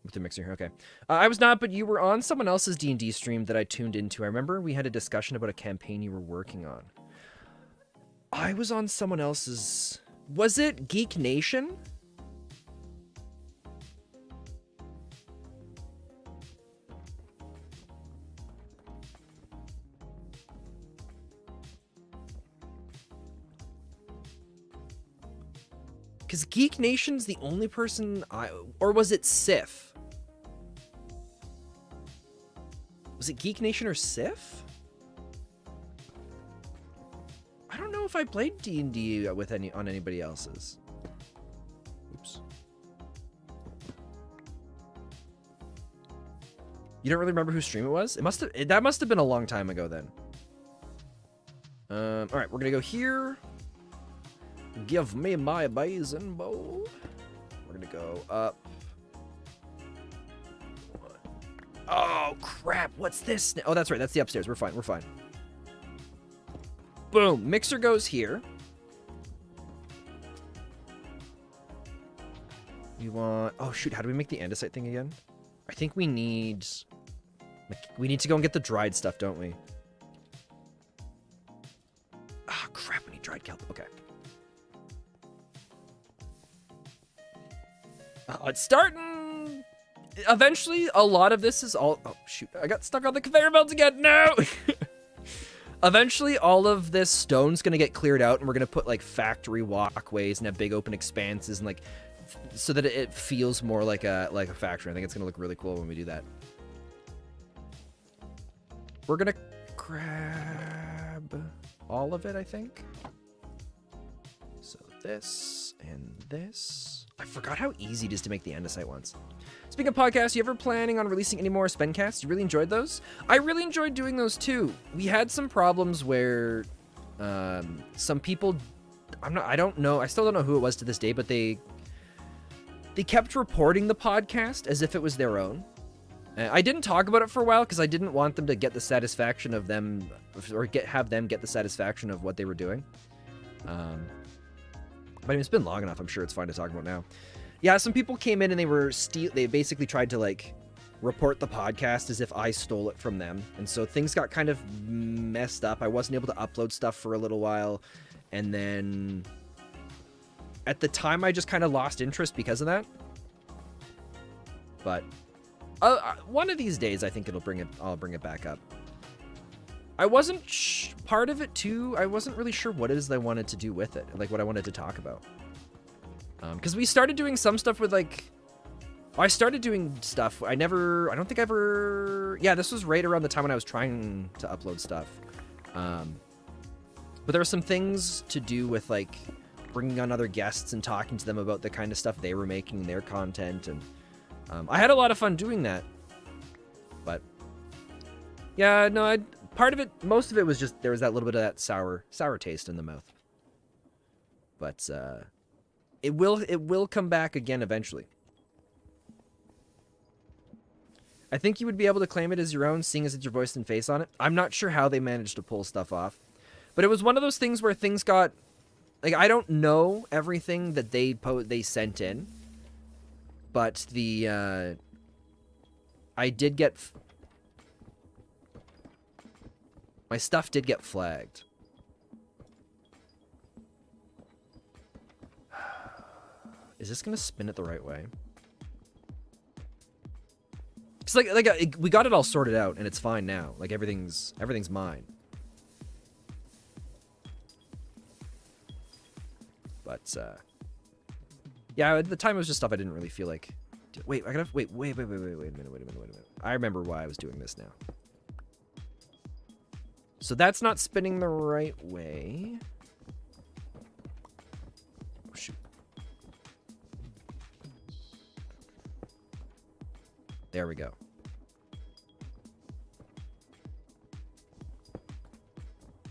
With the mixer here, okay. I was not, but you were on someone else's D&D stream that I tuned into. I remember we had a discussion about a campaign you were working on. I was on someone else's Was it Geek Nation? Because Geek Nation's the only person or was it Sif? Was it Geek Nation or Sif? I don't know if I played D&D with on anybody else's. Oops. You don't really remember whose stream it was? That must have been a long time ago then. All right, we're gonna go here. Give me my bison bow. We're gonna go up. Oh crap! What's this? Oh, that's right. That's the upstairs. We're fine. We're fine. Boom. Mixer goes here. You want? Oh shoot! How do we make the andesite thing again? I think we need to go and get the dried stuff, don't we? Ah, crap! We need dried kelp. Okay. It's starting. Eventually, a lot of this is all. Oh shoot! I got stuck on the conveyor belt again. No. Eventually, all of this stone's gonna get cleared out, and we're gonna put like factory walkways and have big open expanses, and like so that it feels more like a factory. I think it's gonna look really cool when we do that. We're gonna grab all of it, I think. So this and this. I forgot how easy it is to make the andesite ones. Speaking of podcasts, you ever planning on releasing any more Spencasts? You really enjoyed those? I really enjoyed doing those too. We had some problems where some people, I don't know, I still don't know who it was to this day, but they kept reporting the podcast as if it was their own. I didn't talk about it for a while because I didn't want them to get the satisfaction of them, or have them get the satisfaction of what they were doing. But I mean, it's been long enough. I'm sure it's fine to talk about now. Yeah, some people came in and they basically tried to like report the podcast as if I stole it from them. And so things got kind of messed up. I wasn't able to upload stuff for a little while. And then at the time I just kind of lost interest because of that. But one of these days I think I'll bring it back up. I wasn't part of it too. I wasn't really sure what it is I wanted to do with it, like what I wanted to talk about. Because we started doing some stuff with like, I started doing stuff. Yeah, this was right around the time when I was trying to upload stuff. But there were some things to do with like bringing on other guests and talking to them about the kind of stuff they were making, their content, and I had a lot of fun doing that. But yeah, no, part of it, most of it was just there was that little bit of that sour taste in the mouth. But it will come back again eventually. I think you would be able to claim it as your own, seeing as it's your voice and face on it. I'm not sure how they managed to pull stuff off, but it was one of those things where things got like, I don't know everything that they sent in, but I did get my stuff did get flagged. Is this gonna spin it the right way? Cause we got it all sorted out and it's fine now. Like everything's mine. But yeah, at the time it was just stuff I didn't really feel like. Wait, I gotta wait a minute. I remember why I was doing this now. So that's not spinning the right way. Oh, shoot. There we go.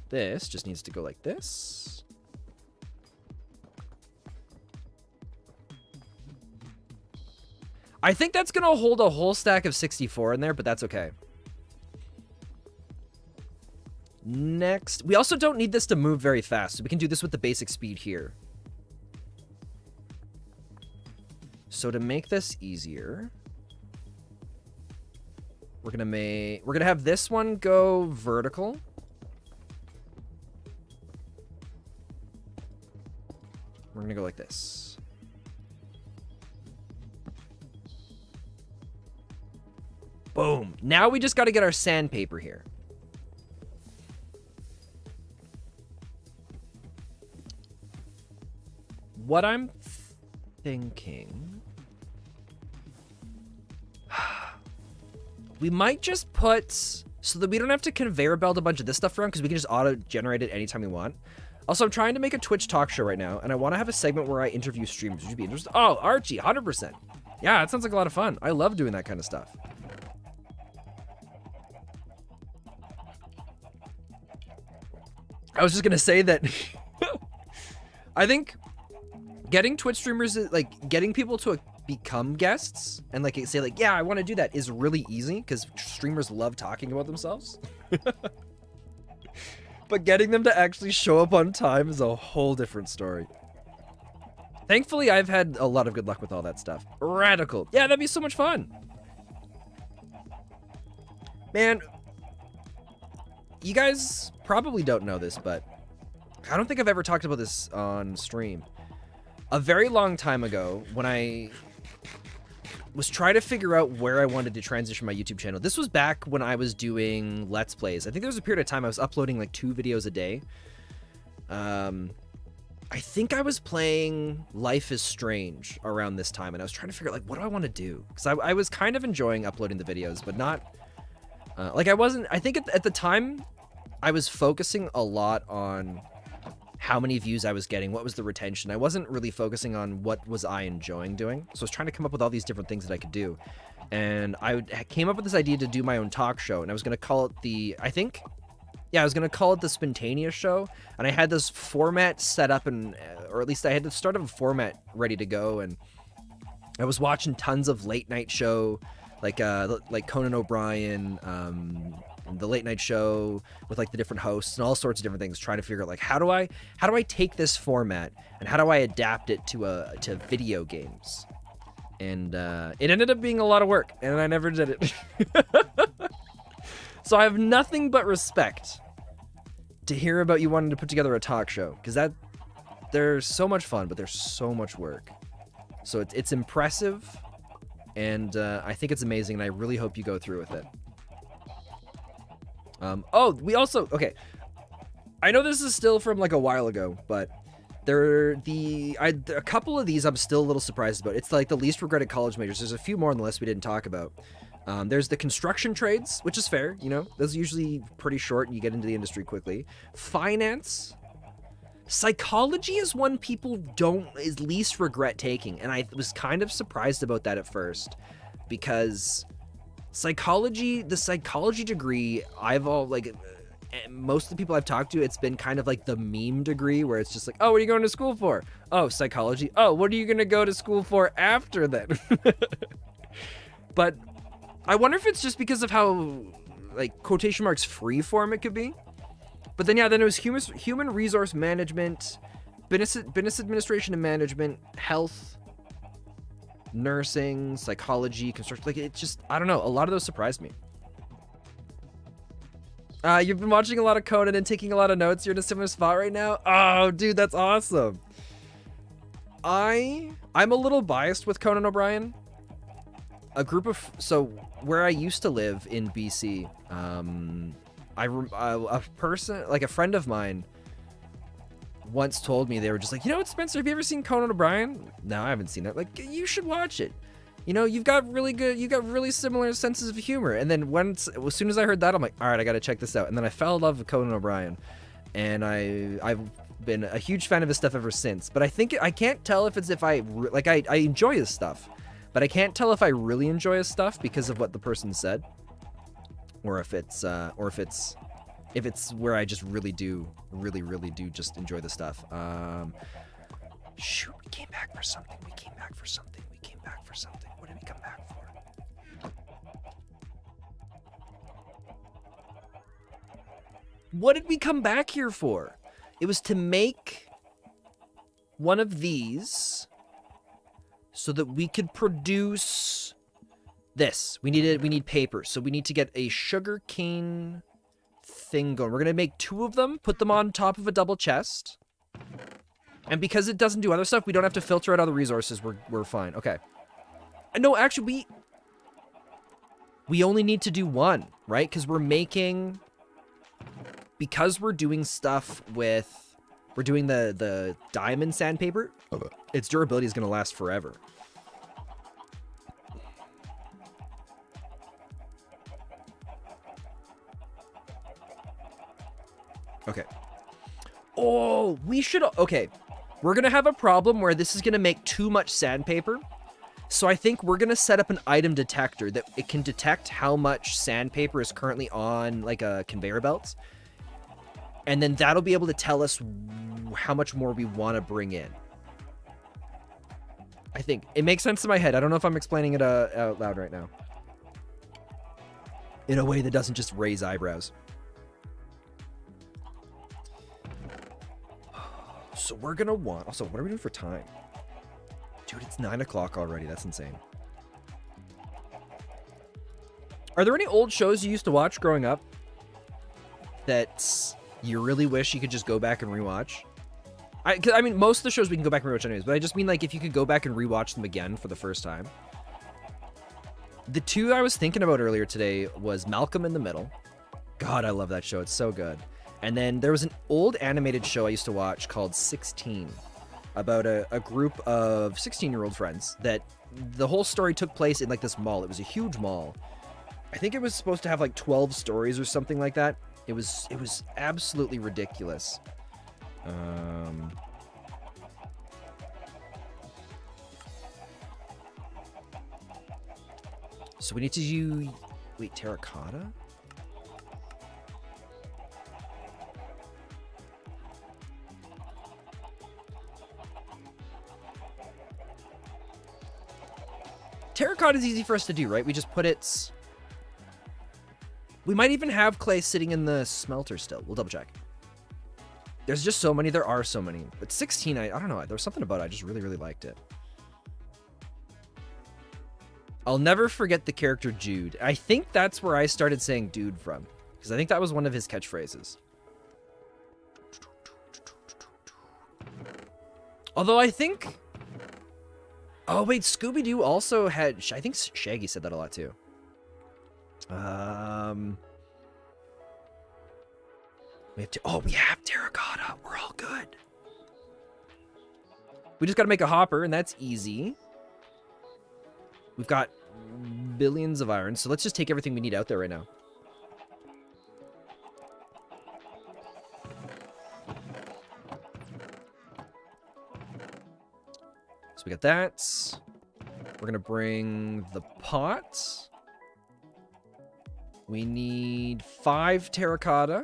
This just needs to go like this. I think that's going to hold a whole stack of 64 in there, but that's okay. Next, we also don't need this to move very fast, so we can do this with the basic speed here. So to make this easier, we're gonna have this one go vertical. We're gonna this. Boom. Now we just got to get our sandpaper here. What I'm thinking... we might just put... so that we don't have to conveyor belt a bunch of this stuff around, because we can just auto-generate it anytime we want. Also, I'm trying to make a Twitch talk show right now, and I want to have a segment where I interview streamers. Would you be interested? Oh, Archie, 100%. Yeah, that sounds like a lot of fun. I love doing that kind of stuff. I was just going to say that I think getting Twitch streamers, like, getting people to become guests and, like, say, like, yeah, I want to do that is really easy because streamers love talking about themselves. But getting them to actually show up on time is a whole different story. Thankfully, I've had a lot of good luck with all that stuff. Radical. Yeah, that'd be so much fun. Man, you guys probably don't know this, but I don't think I've ever talked about this on stream. A very long time ago, when I was trying to figure out where I wanted to transition my YouTube channel. This was back when I was doing Let's Plays. I think there was a period of time I was uploading like 2 videos a day. I think I was playing Life is Strange around this time, and I was trying to figure out, like, what do I want to do? Because I was kind of enjoying uploading the videos, but not... like, I wasn't... I think at the time, I was focusing a lot on how many views I was getting, what was the retention. I wasn't really focusing on what was I enjoying doing. So I was trying to come up with all these different things that I could do. And I came up with this idea to do my own talk show, and I was going to call it the... I was going to call it the Spentaneous show, and I had this format set up, and or at least I had the start of a format ready to go, and I was watching tons of late night show, like Conan O'Brien, the late night show with like the different hosts and all sorts of different things, trying to figure out like how do I take this format and how do I adapt it to video games. And it ended up being a lot of work, and I never did it. So I have nothing but respect to hear about you wanting to put together a talk show, because they're so much fun, but there's so much work. So it's impressive, and I think it's amazing, and I really hope you go through with it. Okay. I know this is still from like a while ago, but a couple of these I'm still a little surprised about. It's like the least regretted college majors. There's a few more on the list we didn't talk about. There's the construction trades, which is fair, you know, those are usually pretty short and you get into the industry quickly. Finance. Psychology is one people is least regret taking, and I was kind of surprised about that at first, because the psychology degree, most of the people I've talked to, it's been kind of like the meme degree where it's just like, oh, what are you going to school for? Oh, psychology. Oh, what are you going to go to school for after that? But I wonder if it's just because of how, like, quotation marks free form it could be. But then, yeah, then it was human resource management, business administration and management, health, nursing, psychology, construction. Like, it just, I don't know. A lot of those surprised me. You've been watching a lot of Conan and taking a lot of notes. You're in a similar spot right now. Oh, dude, that's awesome. I'm a little biased with Conan O'Brien. Where I used to live in BC, a friend of mine once told me, they were just like, you know what, Spencer, have you ever seen Conan O'Brien? No, I haven't seen it. Like, you should watch it. You know, you got really similar senses of humor. And then as soon as I heard that, I'm like, all right, I got to check this out. And then I fell in love with Conan O'Brien, and I've been a huge fan of his stuff ever since. But I can't tell if it's I enjoy his stuff, but I can't tell if I really enjoy his stuff because of what the person said, or if it's where I just really do just enjoy the stuff. Shoot, we came back for something. What did we come back for? What did we come back here for? It was to make one of these so that we could produce this. We need paper, so we need to get a sugar cane thing going. We're gonna make 2 of them, put them on top of a double chest. And because it doesn't do other stuff, we don't have to filter out other resources. We're fine. Okay. No, actually, we only need to do one, right? Because we're doing stuff with, we're doing the diamond sandpaper. Its durability is going to last forever. Okay. Oh, we should... Okay. We're going to have a problem where this is going to make too much sandpaper. So I think we're going to set up an item detector that it can detect how much sandpaper is currently on like a conveyor belt. And then that'll be able to tell us how much more we want to bring in. I think it makes sense in my head. I don't know if I'm explaining it out loud right now. In a way that doesn't just raise eyebrows. So we're going to want... Also, what are we doing for time? Dude, it's 9 o'clock already. That's insane. Are there any old shows you used to watch growing up that you really wish you could just go back and rewatch? I mean, most of the shows we can go back and rewatch anyways, but I just mean like if you could go back and rewatch them again for the first time. The two I was thinking about earlier today was Malcolm in the Middle. God, I love that show. It's so good. And then there was an old animated show I used to watch called 16, about a group of 16-year-old friends that the whole story took place in like this mall. It was a huge mall. I think it was supposed to have like 12 stories or something like that. It was absolutely ridiculous. So we need to use... Wait, terracotta? Terracotta is easy for us to do, right? We just put it... We might even have clay sitting in the smelter still. We'll double check. There's just so many. There are so many. But 16, I don't know. There was something about it. I just really, really liked it. I'll never forget the character Jude. I think that's where I started saying dude from. Because I think that was one of his catchphrases. Although I think... Oh, wait. Scooby-Doo also had... I think Shaggy said that a lot, too. We have to... Oh, we have terracotta. We're all good. We just got to make a hopper, and that's easy. We've got billions of iron, so let's just take everything we need out there right now. So we got that. We're going to bring the pot. We need 5 terracotta.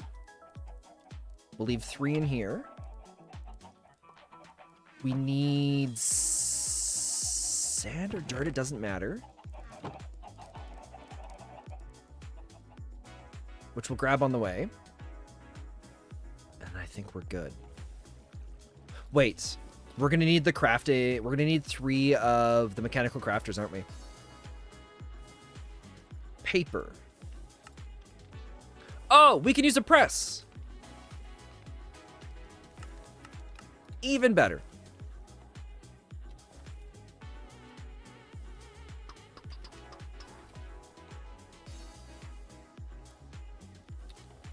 We'll leave 3 in here. We need sand or dirt. It doesn't matter. Which we'll grab on the way. And I think we're good. Wait. We're going to need the crafting. We're going to need 3 of the mechanical crafters, aren't we? Paper. Oh, we can use a press. Even better.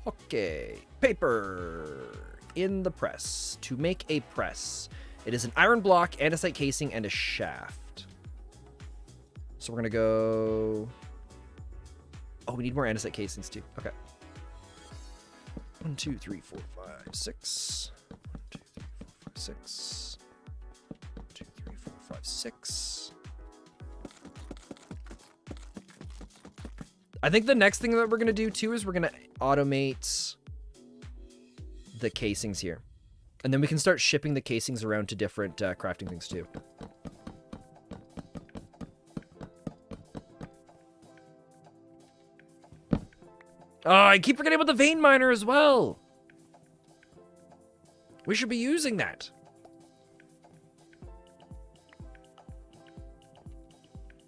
Okay, paper in the press. To make a press, it is an iron block, andesite casing, and a shaft. So we're gonna go... Oh, we need more andesite casings too. Okay. 1, 2, 3, 4, 5, 6. 1, 2, 3, 4, 5, 6. 1, 2, 3, 4, 5, 6. I think the next thing that we're going to do too is we're going to automate the casings here. And then we can start shipping the casings around to different crafting things too. Oh, I keep forgetting about the vein miner as well. We should be using that.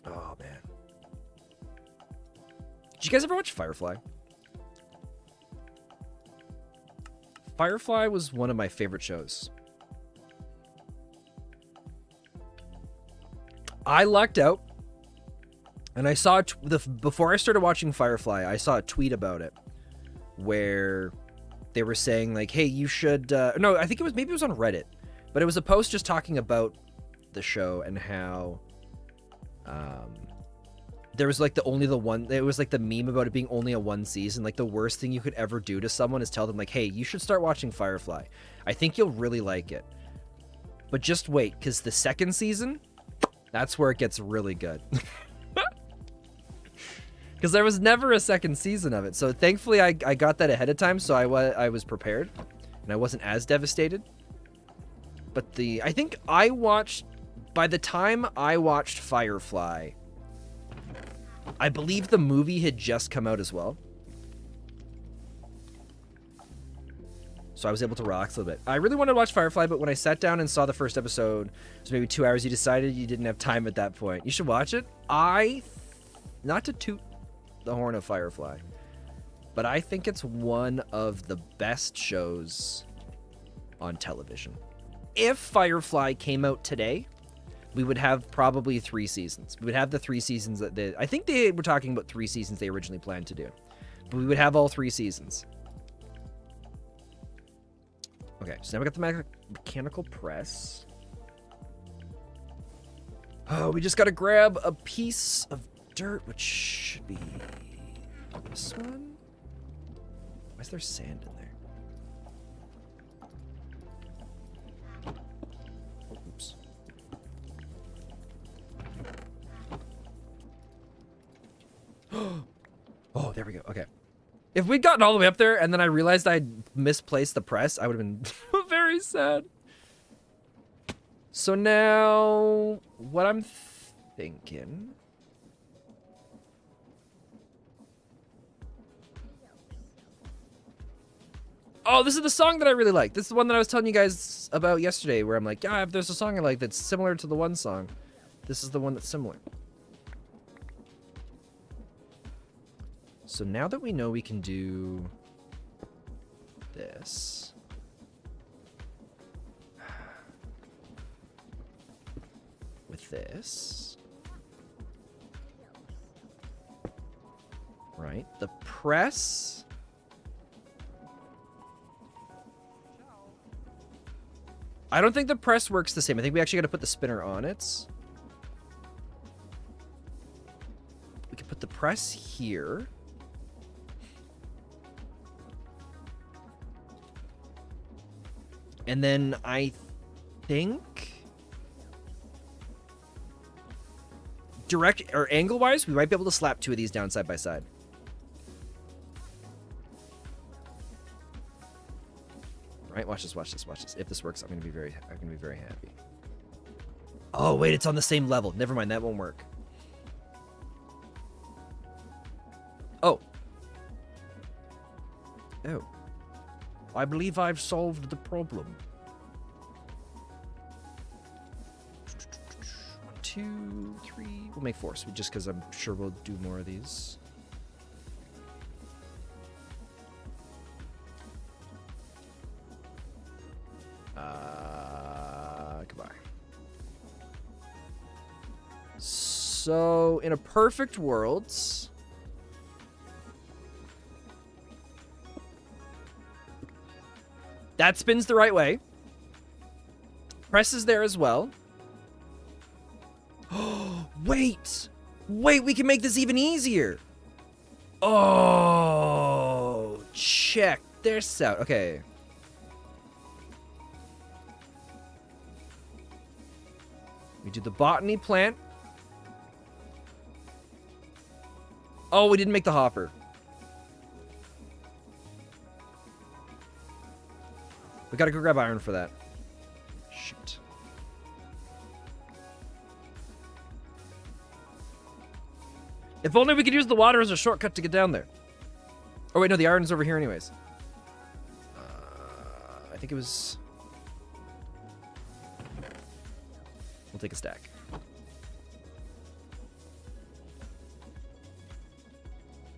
Oh, man. Did you guys ever watch Firefly? Firefly was one of my favorite shows. I lucked out, and I saw before I started watching Firefly, I saw a tweet about it where they were saying like, "Hey, you should." No, I think maybe it was on Reddit, but it was a post just talking about the show and how there was like it was like the meme about it being only a one season. Like the worst thing you could ever do to someone is tell them like, "Hey, you should start watching Firefly. I think you'll really like it, but just wait, because the second season, that's where it gets really good." Because there was never a second season of it, so thankfully I got that ahead of time, so I was prepared, and I wasn't as devastated. But I think by the time I watched Firefly, I believe the movie had just come out as well. So I was able to relax a little bit. I really wanted to watch Firefly, but when I sat down and saw the first episode, it was maybe 2 hours, you decided you didn't have time at that point. You should watch it. Not to toot the horn of Firefly, but I think it's one of the best shows on television. If Firefly came out today, we would have probably 3 seasons. We would have the 3 seasons I think they were talking about 3 seasons they originally planned to do, but we would have all 3 seasons. Okay, so now we got the mechanical press. Oh, we just got to grab a piece of dirt, which should be this one. Why is there sand in there? Oh, oops. Oh, there we go. Okay. If we'd gotten all the way up there and then I realized I'd misplaced the press, I would have been very sad. So now, what I'm thinking... Oh, this is the song that I really like. This is the one that I was telling you guys about yesterday, where I'm like, yeah, if there's a song I like that's similar to the one song, this is the one that's similar. So now that we know we can do this, with this, right? The press. I don't think the press works the same. I think we actually got to put the spinner on it. We can put the press here. And then I think direct or angle wise, we might be able to slap 2 of these down side by side. Right, watch this, watch this, watch this. If this works, I'm gonna be very happy. Oh wait, it's on the same level. Never mind, that won't work. Oh. Oh. I believe I've solved the problem. 1, 2, 3. We'll make 4, so just because I'm sure we'll do more of these. Goodbye. So, in a perfect world, that spins the right way. Press is there as well. Oh, wait, we can make this even easier. Oh, check this out. Okay. We do the botany plant. Oh, we didn't make the hopper. We gotta go grab iron for that. Shoot. If only we could use the water as a shortcut to get down there. Oh wait, no, the iron's over here anyways. I think it was... We'll take a stack.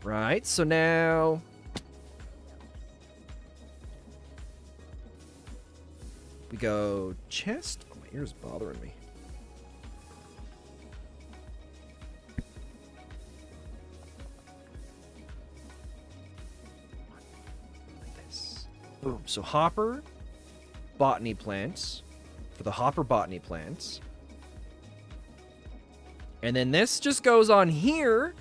Right, so now... We go chest. Oh, my ear's bothering me. Boom. So hopper, botany plants, for the hopper botany plants. And then this just goes on here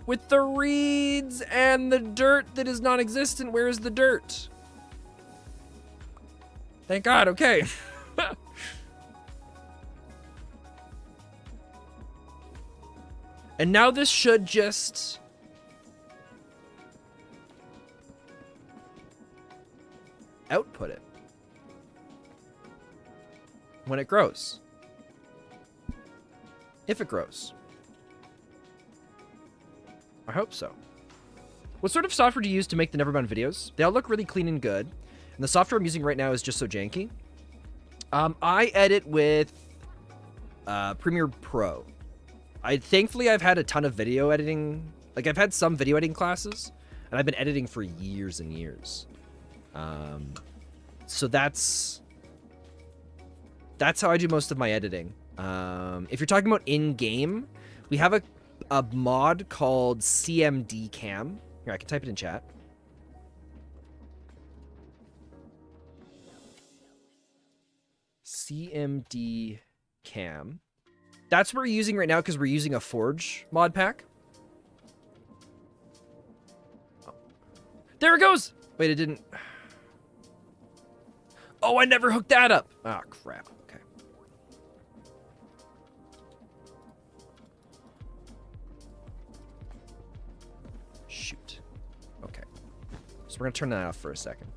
with the reeds and the dirt that is non-existent. Where is the dirt? Thank God, okay. And now this should just... output it. When it grows. If it grows. I hope so. What sort of software do you use to make the NeverBound videos? They all look really clean and good. And the software I'm using right now is just so janky. I edit with Premiere Pro. Thankfully, I've had a ton of video editing. Like, I've had some video editing classes, and I've been editing for years and years. So that's how I do most of my editing. If you're talking about in-game, we have a mod called CMD Cam. Here, I can type it in chat. CMD Cam. That's what we're using right now because we're using a Forge mod pack. Oh. There it goes! Wait, it didn't... Oh, I never hooked that up! Ah, oh, crap. Okay. Shoot. Okay. So we're gonna turn that off for a second.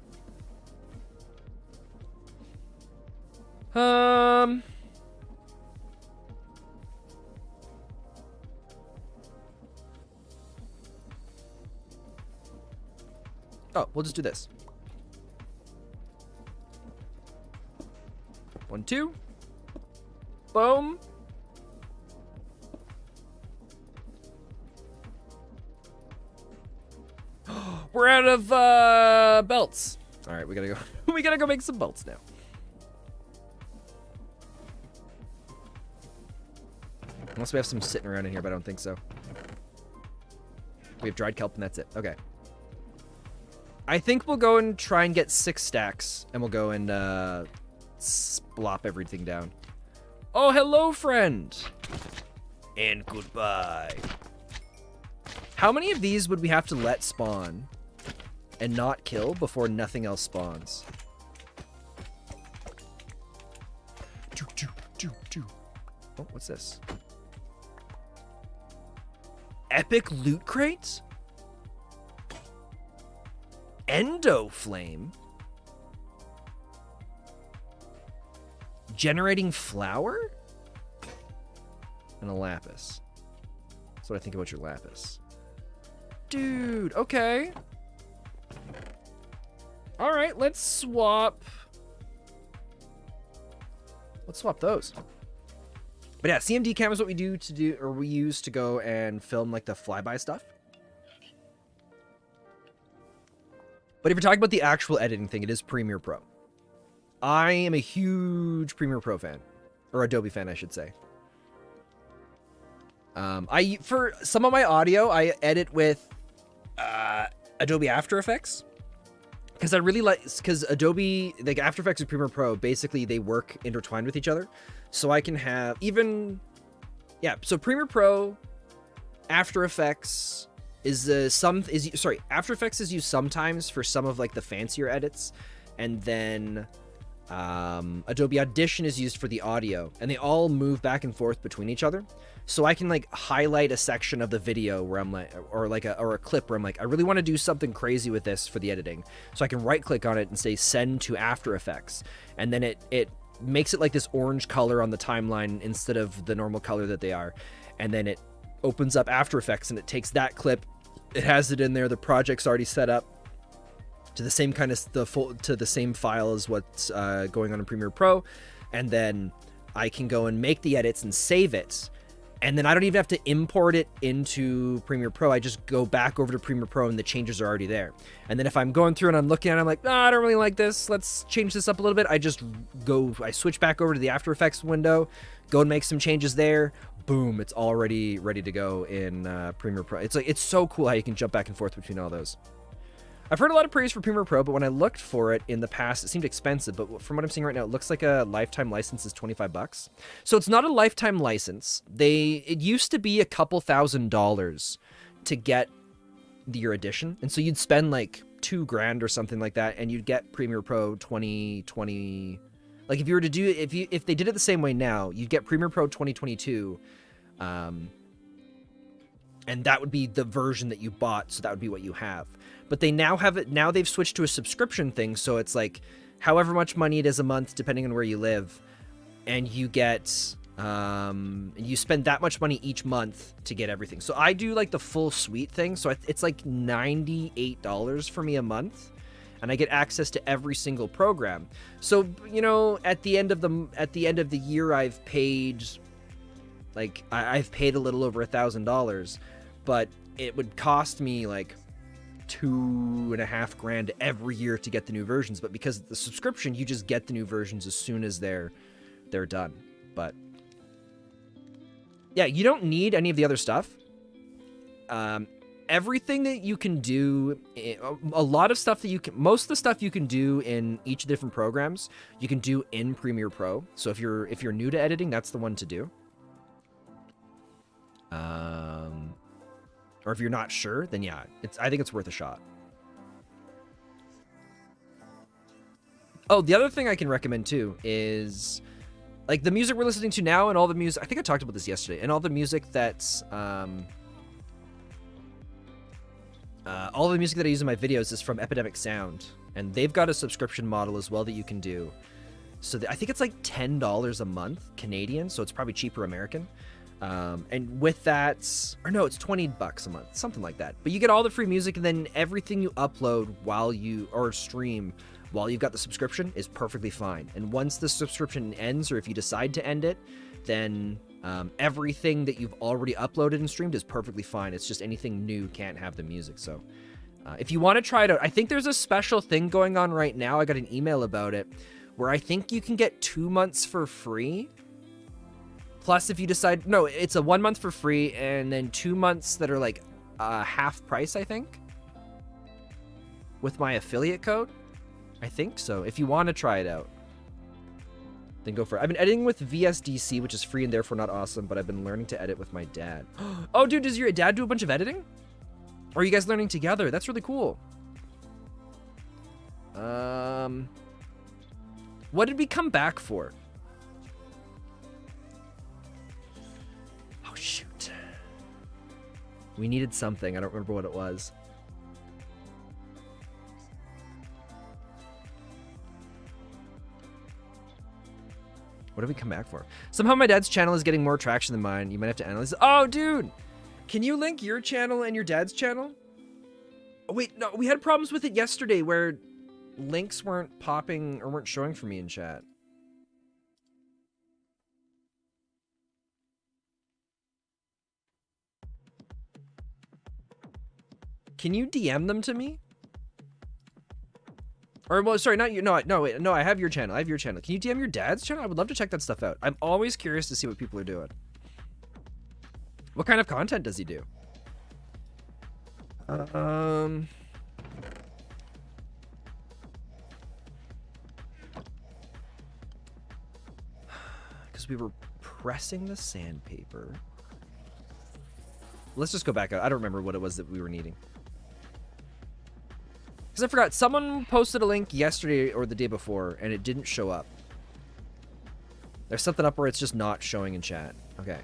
Oh, we'll just do this. 1, 2. Boom. We're out of belts. All right, we gotta go. We gotta go make some belts now. Unless we have some sitting around in here, but I don't think so. We have dried kelp and that's it. Okay. I think we'll go and try and get 6 stacks, and we'll go and splop everything down. Oh, hello, friend. And goodbye. How many of these would we have to let spawn and not kill before nothing else spawns? Oh, what's this? Epic loot crates? Endo flame? Generating flour? And a lapis. That's what I think about your lapis. Dude, okay. Alright, let's swap. Let's swap those. But yeah, CMD cam is what we use to go and film like the flyby stuff. But if you're talking about the actual editing thing, it is Premiere Pro. I am a huge Premiere Pro fan. Or Adobe fan, I should say. For some of my audio, I edit with Adobe After Effects. Because I really like... Because Adobe... Like, After Effects and Premiere Pro, basically, they work intertwined with each other. So I can have... Even... Yeah, so Premiere Pro, After Effects... After Effects is used sometimes for some of like the fancier edits, and then Adobe Audition is used for the audio, and they all move back and forth between each other. So I can like highlight a section of the video where I'm like, or a clip where I'm like, I really want to do something crazy with this for the editing. So I can right click on it and say send to After Effects, and then it makes it like this orange color on the timeline instead of the normal color that they are, and then it opens up After Effects and it takes that clip, it has it in there, the project's already set up to the same kind of to the same file as what's going on in Premiere Pro, and then I can go and make the edits and save it, and then I don't even have to import it into Premiere Pro. I just go back over to Premiere Pro and the changes are already there. And then if I'm going through and I'm looking at it, I'm like, I don't really like this, let's change this up a little bit, I switch back over to the After Effects window, go and make some changes there. Boom, it's already ready to go in Premiere Pro. It's so cool how you can jump back and forth between all those. I've heard a lot of praise for Premiere Pro, but when I looked for it in the past, it seemed expensive. But from what I'm seeing right now, it looks like a lifetime license is $25. So it's not a lifetime license. It used to be a couple $1,000s to get your edition, and so you'd spend like $2,000 or something like that, and you'd get Premiere Pro 2020. Like if you were to do if they did it the same way now, you'd get Premiere Pro 2022. And that would be the version that you bought, so that would be what you have. But they now have it, now they've switched to a subscription thing, so it's like however much money it is a month, depending on where you live, and you get, you spend that much money each month to get everything. So I do like the full suite thing, so it's like $98 for me a month, and I get access to every single program. So, you know, at the end of the year, I've paid, like, I've paid a little over $1,000, but it would cost me like $2,500 every year to get the new versions. But because of the subscription, you just get the new versions as soon as they're done. But yeah, you don't need any of the other stuff. Everything that you can do, a lot of stuff that you can, most of the stuff you can do in each of the different programs, you can do in Premiere Pro. So if you're new to editing, that's the one to do. Or if you're not sure, then yeah, I think it's worth a shot. Oh, the other thing I can recommend too is like the music we're listening to now, and all the music, I think I talked about this yesterday, and all the music that's all the music that I use in my videos is from Epidemic Sound, and they've got a subscription model as well that you can do. So I think it's like $10 a month Canadian, so it's probably cheaper American. And with that, or no, it's $20 a month, something like that. But you get all the free music, and then everything you upload or stream while you've got the subscription is perfectly fine. And once the subscription ends, or if you decide to end it, then everything that you've already uploaded and streamed is perfectly fine. It's just anything new can't have the music. So if you want to try it out, I think there's a special thing going on right now. I got an email about it where I think you can get 2 months for free. Plus, if you decide, no, it's a 1 month for free, and then 2 months that are like half price, I think, with my affiliate code. I think so. If you want to try it out, then go for it. I've been editing with VSDC, which is free and therefore not awesome, but I've been learning to edit with my dad. Oh, dude, does your dad do a bunch of editing? Or are you guys learning together? That's really cool. What did we come back for? Oh, shoot. We needed something. I don't remember what it was. What did we come back for? Somehow my dad's channel is getting more traction than mine. You might have to analyze it. Oh, dude. Can you link your channel and your dad's channel? Oh, wait, no. We had problems with it yesterday where links weren't popping or weren't showing for me in chat. Can you DM them to me? Or, well, sorry, not you. No, wait, no, I have your channel. I have your channel. Can you DM your dad's channel? I would love to check that stuff out. I'm always curious to see what people are doing. What kind of content does he do? Because we were pressing the sandpaper. Let's just go back out. I don't remember what it was that we were needing. Because I forgot, someone posted a link yesterday or the day before, and it didn't show up. There's something up where it's just not showing in chat. Okay.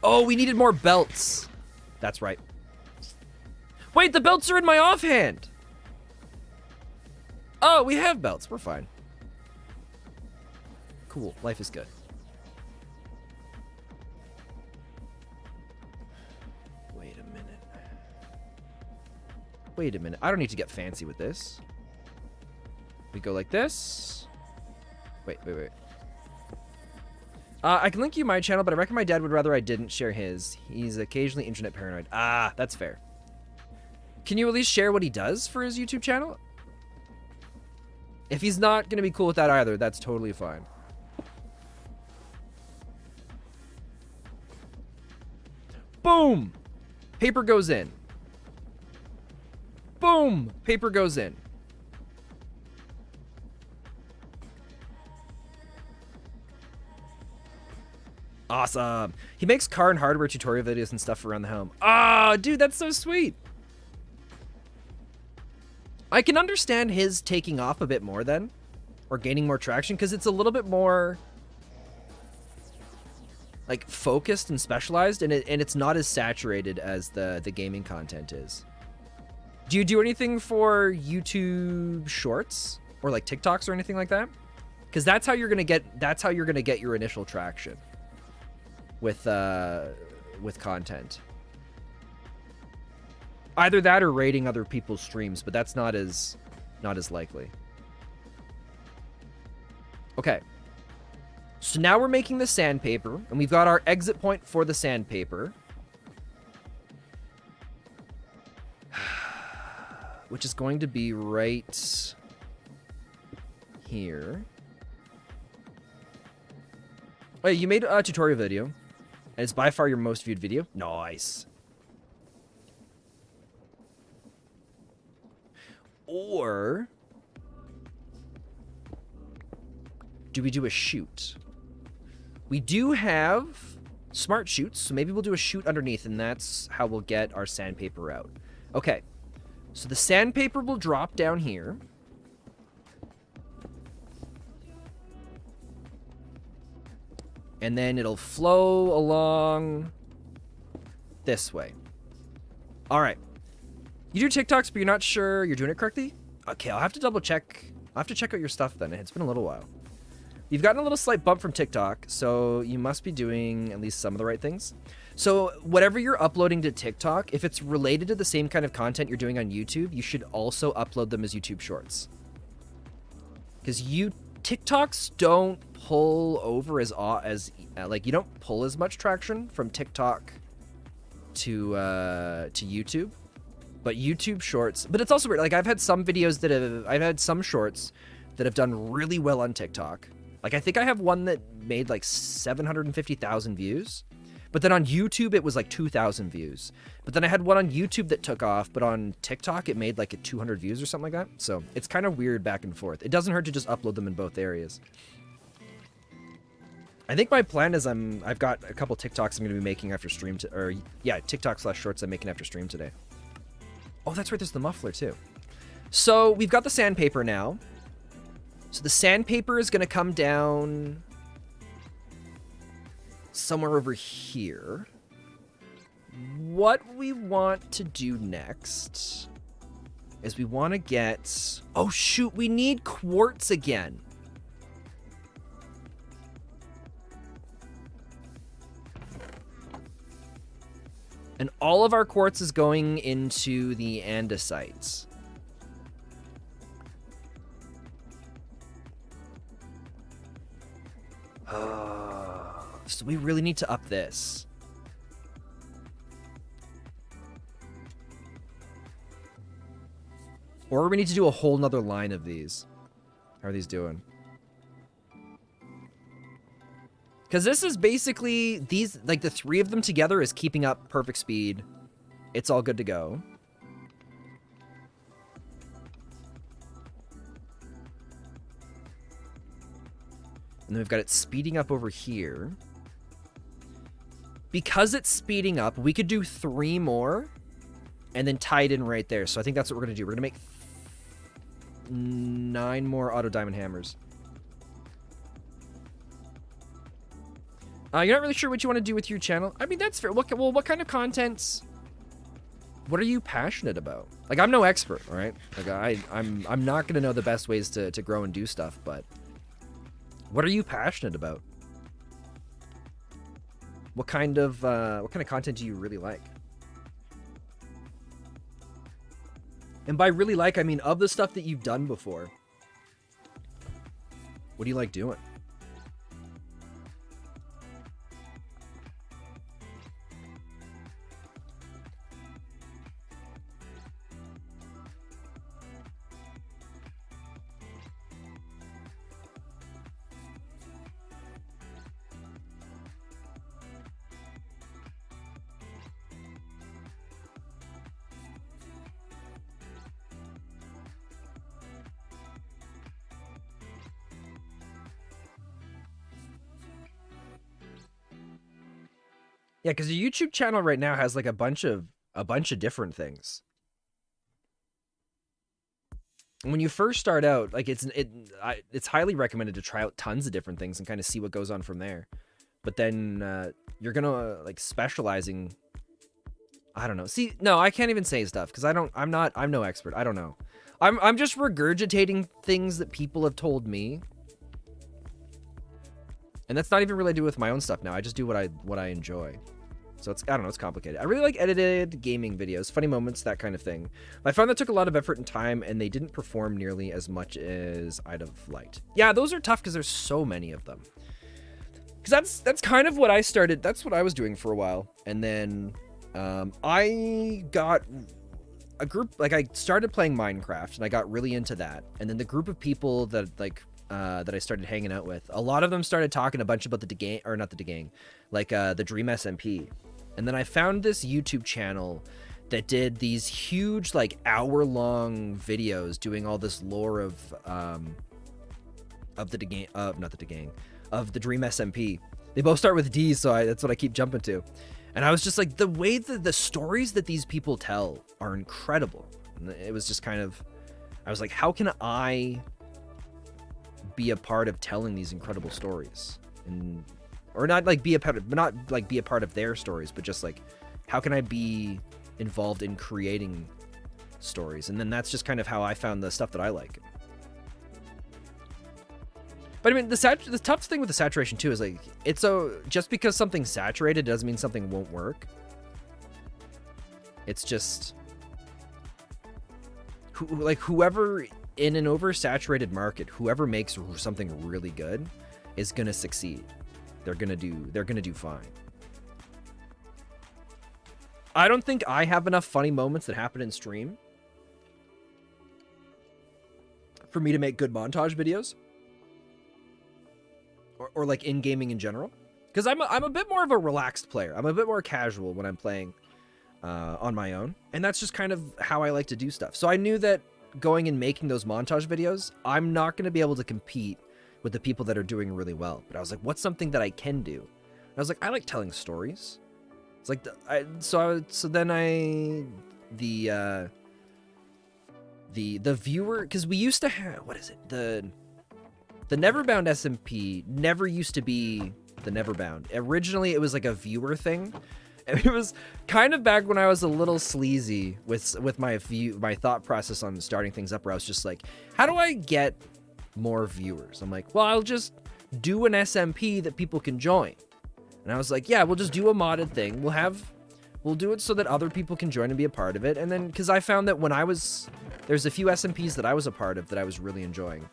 Oh, we needed more belts. That's right. Wait, the belts are in my offhand. Oh, we have belts. We're fine. Cool. Life is good. Wait a minute. I don't need to get fancy with this. We go like this. Wait. I can link you my channel, but I reckon my dad would rather I didn't share his. He's occasionally internet paranoid. Ah, that's fair. Can you at least share what he does for his YouTube channel? If he's not going to be cool with that either, that's totally fine. Boom! Paper goes in. Boom! Paper goes in. Awesome. He makes car and hardware tutorial videos and stuff around the home. Ah, dude, that's so sweet. I can understand his taking off a bit more then, or gaining more traction, because it's a little bit more like focused and specialized, and it's not as saturated as the gaming content is. Do you do anything for YouTube Shorts or like TikToks or anything like that? Because that's how you're gonna get your initial traction with content. Either that or rating other people's streams, but that's not as likely. Okay. So now we're making the sandpaper, and we've got our exit point for the sandpaper. Which is going to be right here. Oh, you made a tutorial video, and it's by far your most viewed video. Nice. Or do we do a shoot? We do have smart shoots, so maybe we'll do a shoot underneath, and that's how we'll get our sandpaper out. Okay, so the sandpaper will drop down here. And then it'll flow along this way. All right. You do TikToks, but you're not sure you're doing it correctly? Okay, I'll have to double check. I'll have to check out your stuff then. It's been a little while. You've gotten a little slight bump from TikTok, so you must be doing at least some of the right things. So whatever you're uploading to TikTok, if it's related to the same kind of content you're doing on YouTube, you should also upload them as YouTube Shorts. Because TikToks don't pull over as like, you don't pull as much traction from TikTok to YouTube. But YouTube Shorts, but it's also weird. Like, I've had some shorts that have done really well on TikTok. Like, I think I have one that made like 750,000 views, but then on YouTube it was like 2,000 views. But then I had one on YouTube that took off, but on TikTok it made like 200 views or something like that. So it's kind of weird back and forth. It doesn't hurt to just upload them in both areas. I think my plan is I've got a couple TikToks I'm going to be making after stream, TikTok/shorts I'm making after stream today. Oh, that's right, there's the muffler too. So we've got the sandpaper now. So the sandpaper is going to come down somewhere over here. What we want to do next is we want to get... Oh, shoot, we need quartz again. And all of our quartz is going into the andesites. So we really need to up this. Or we need to do a whole nother line of these. How are these doing? Because this is basically, these, like the three of them together is keeping up perfect speed. It's all good to go. And then we've got it speeding up over here. Because it's speeding up, we could do 3 more and then tie it in right there. So I think that's what we're going to do. We're going to make 9 more auto diamond hammers. You're not really sure what you want to do with your channel? I mean, that's fair. What kind of contents? What are you passionate about? Like, I'm no expert, all right? Like, I'm not going to know the best ways to grow and do stuff, but what are you passionate about? What kind of content do you really like? And by really like, I mean of the stuff that you've done before. What do you like doing? Yeah, because your YouTube channel right now has like a bunch of different things. When you first start out, like it's highly recommended to try out tons of different things and kind of see what goes on from there. But then you're gonna like specializing. I don't know. See, no, I can't even say stuff because I'm no expert. I don't know. I'm just regurgitating things that people have told me. And that's not even really to do with my own stuff now. I just do what I enjoy. So I don't know, it's complicated. I really like edited gaming videos, funny moments, that kind of thing. I found that took a lot of effort and time, and they didn't perform nearly as much as I'd have liked. Yeah, those are tough because there's so many of them. Because that's kind of what I started. That's what I was doing for a while, and then I got a group. Like I started playing Minecraft, and I got really into that. And then the group of people that that I started hanging out with, a lot of them started talking a bunch about the gang, or not the gang, like the Dream SMP. And then I found this YouTube channel that did these huge, like, hour-long videos doing all this lore of the gang, of the Dream SMP. They both start with D, so that's what I keep jumping to. And I was just like, the way that the stories that these people tell are incredible. And it was just kind of, I was like, how can I be a part of telling these incredible stories? And or not like be a part of, but not like be a part of their stories, but just like, how can I be involved in creating stories? And then that's just kind of how I found the stuff that I like. But I mean, the tough thing with the saturation too is like, it's so, just because something's saturated doesn't mean something won't work. It's just whoever in an oversaturated market, whoever makes something really good is gonna succeed. They're gonna do fine. I don't think I have enough funny moments that happen in stream for me to make good montage videos, or like in gaming in general. Because I'm a bit more of a relaxed player. I'm a bit more casual when I'm playing on my own, and that's just kind of how I like to do stuff. So I knew that going and making those montage videos, I'm not going to be able to compete with the people that are doing really well. But I was like, what's something that I can do? And I was like, I like telling stories. It's like the viewer, because we used to have, what is it, the NeverBound SMP never used to be the NeverBound. Originally it was like a viewer thing. It was kind of back when I was a little sleazy with my thought process on starting things up, where I was just like, how do I get more viewers? I'm like, well, I'll just do an SMP that people can join. And I was like, yeah, we'll just do a modded thing. We'll do it so that other people can join and be a part of it. And then, because I found that when there's a few SMPs that I was a part of that I was really enjoying.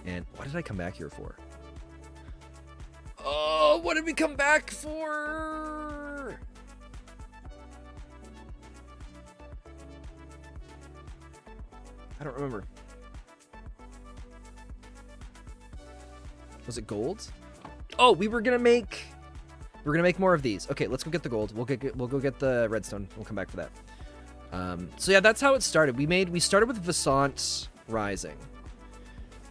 And what did I come back here for? Oh, what did we come back for? I don't remember. Was it gold? Oh, we were gonna make more of these. Okay, let's go get the gold. We'll go get the redstone. We'll come back for that. So yeah, that's how it started. We started with Vasant Rising.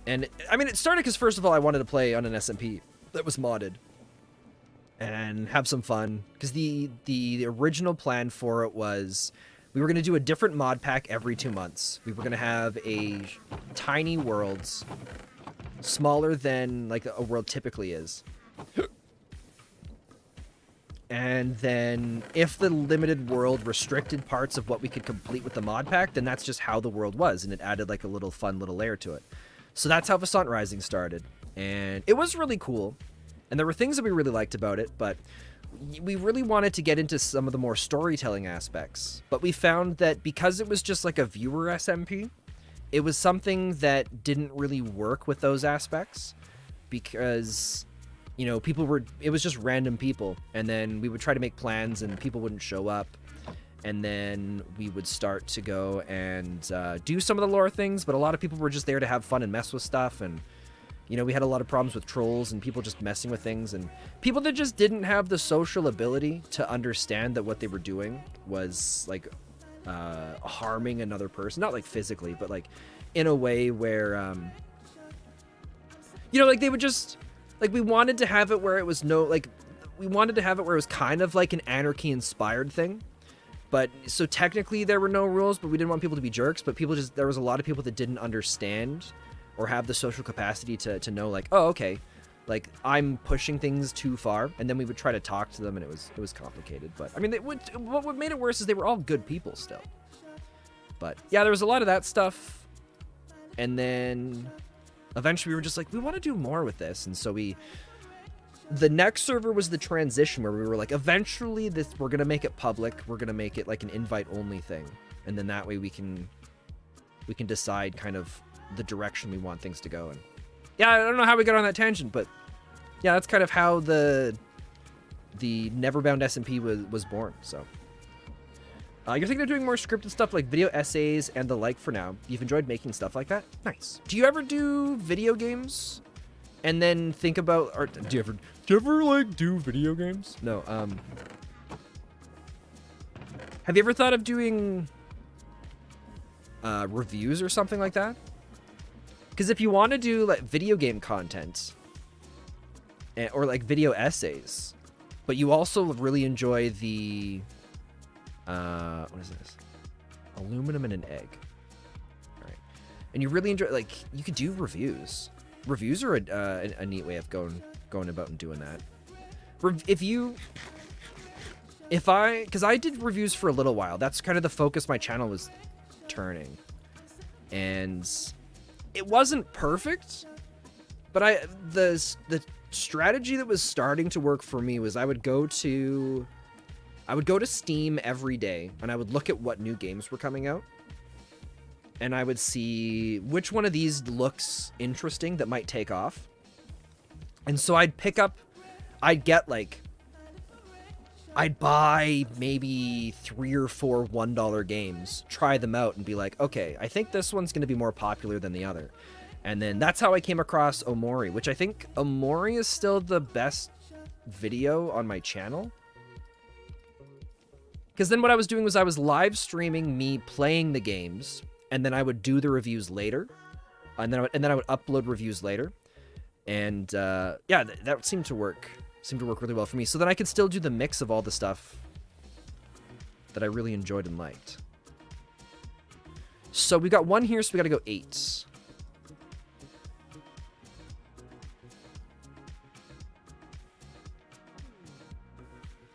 And I mean, it started because first of all, I wanted to play on an SMP that was modded and have some fun, because the original plan for it was we were going to do a different mod pack every 2 months. We were going to have a tiny worlds, smaller than like a world typically is. And then if the limited world restricted parts of what we could complete with the mod pack, then that's just how the world was, and it added like a little fun little layer to it. So that's how Vasant Rising started, and it was really cool, and there were things that we really liked about it, but we really wanted to get into some of the more storytelling aspects. But we found that because it was just like a viewer SMP, it was something that didn't really work with those aspects, because, you know, it was just random people, and then we would try to make plans and people wouldn't show up. And then we would start to go and do some of the lore things, but a lot of people were just there to have fun and mess with stuff. And, you know, we had a lot of problems with trolls and people just messing with things, and people that just didn't have the social ability to understand that what they were doing was like harming another person. Not like physically, but like in a way where, you know, like they would just, like, we wanted to have it where it was no, like, we wanted to have it where it was kind of like an anarchy-inspired thing. But so technically there were no rules, but we didn't want people to be jerks. But there was a lot of people that didn't understand or have the social capacity to know, like, oh, okay, like I'm pushing things too far, and then we would try to talk to them, and it was complicated. But I mean, what made it worse is they were all good people still. But yeah, there was a lot of that stuff, and then eventually we were just like, we want to do more with this, and so the next server was the transition where we were like, eventually we're going to make it public. We're going to make it like an invite only thing. And then that way we can decide kind of the direction we want things to go in. Yeah, I don't know how we got on that tangent, but yeah, that's kind of how the NeverBound SMP was born. So you're thinking of doing more scripted stuff like video essays and the like for now. You've enjoyed making stuff like that? Nice. Do you ever do video games? And then think about, or do you ever like do video games? No. Have you ever thought of doing reviews or something like that? Because if you want to do like video game content or like video essays, but you also really enjoy the what is this? Aluminum and an egg. All right, and you really enjoy, like, you could do reviews. Reviews are a neat way of going about and doing that. Because I did reviews for a little while. That's kind of the focus my channel was turning. And it wasn't perfect, but the strategy that was starting to work for me was I would go to Steam every day, and I would look at what new games were coming out. And I would see which one of these looks interesting that might take off. And so I'd buy maybe 3 or 4 $1 games, try them out, and be like, okay, I think this one's going to be more popular than the other. And then that's how I came across Omori, which I think Omori is still the best video on my channel. Because then what I was doing was I was live streaming me playing the games, and then I would do the reviews later, and then I would upload reviews later, and yeah, that seemed to work really well for me. So then I could still do the mix of all the stuff that I really enjoyed and liked. So we got 1 here, so we got to go 8.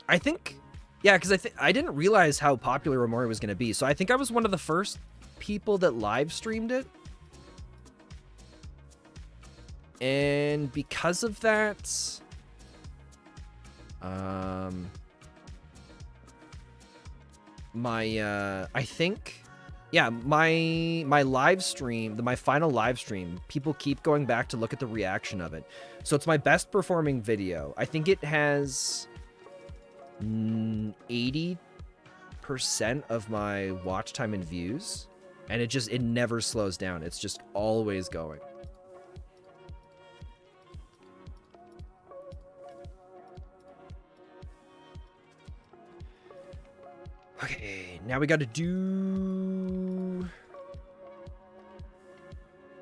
I think, yeah, because I didn't realize how popular Omori was going to be, so I think I was one of the first people that live streamed it, and because of that, I think, yeah, my live stream, my final live stream, people keep going back to look at the reaction of it, so it's my best performing video. I think it has 80% of my watch time and views. And it never slows down. It's just always going. Okay, now we got to do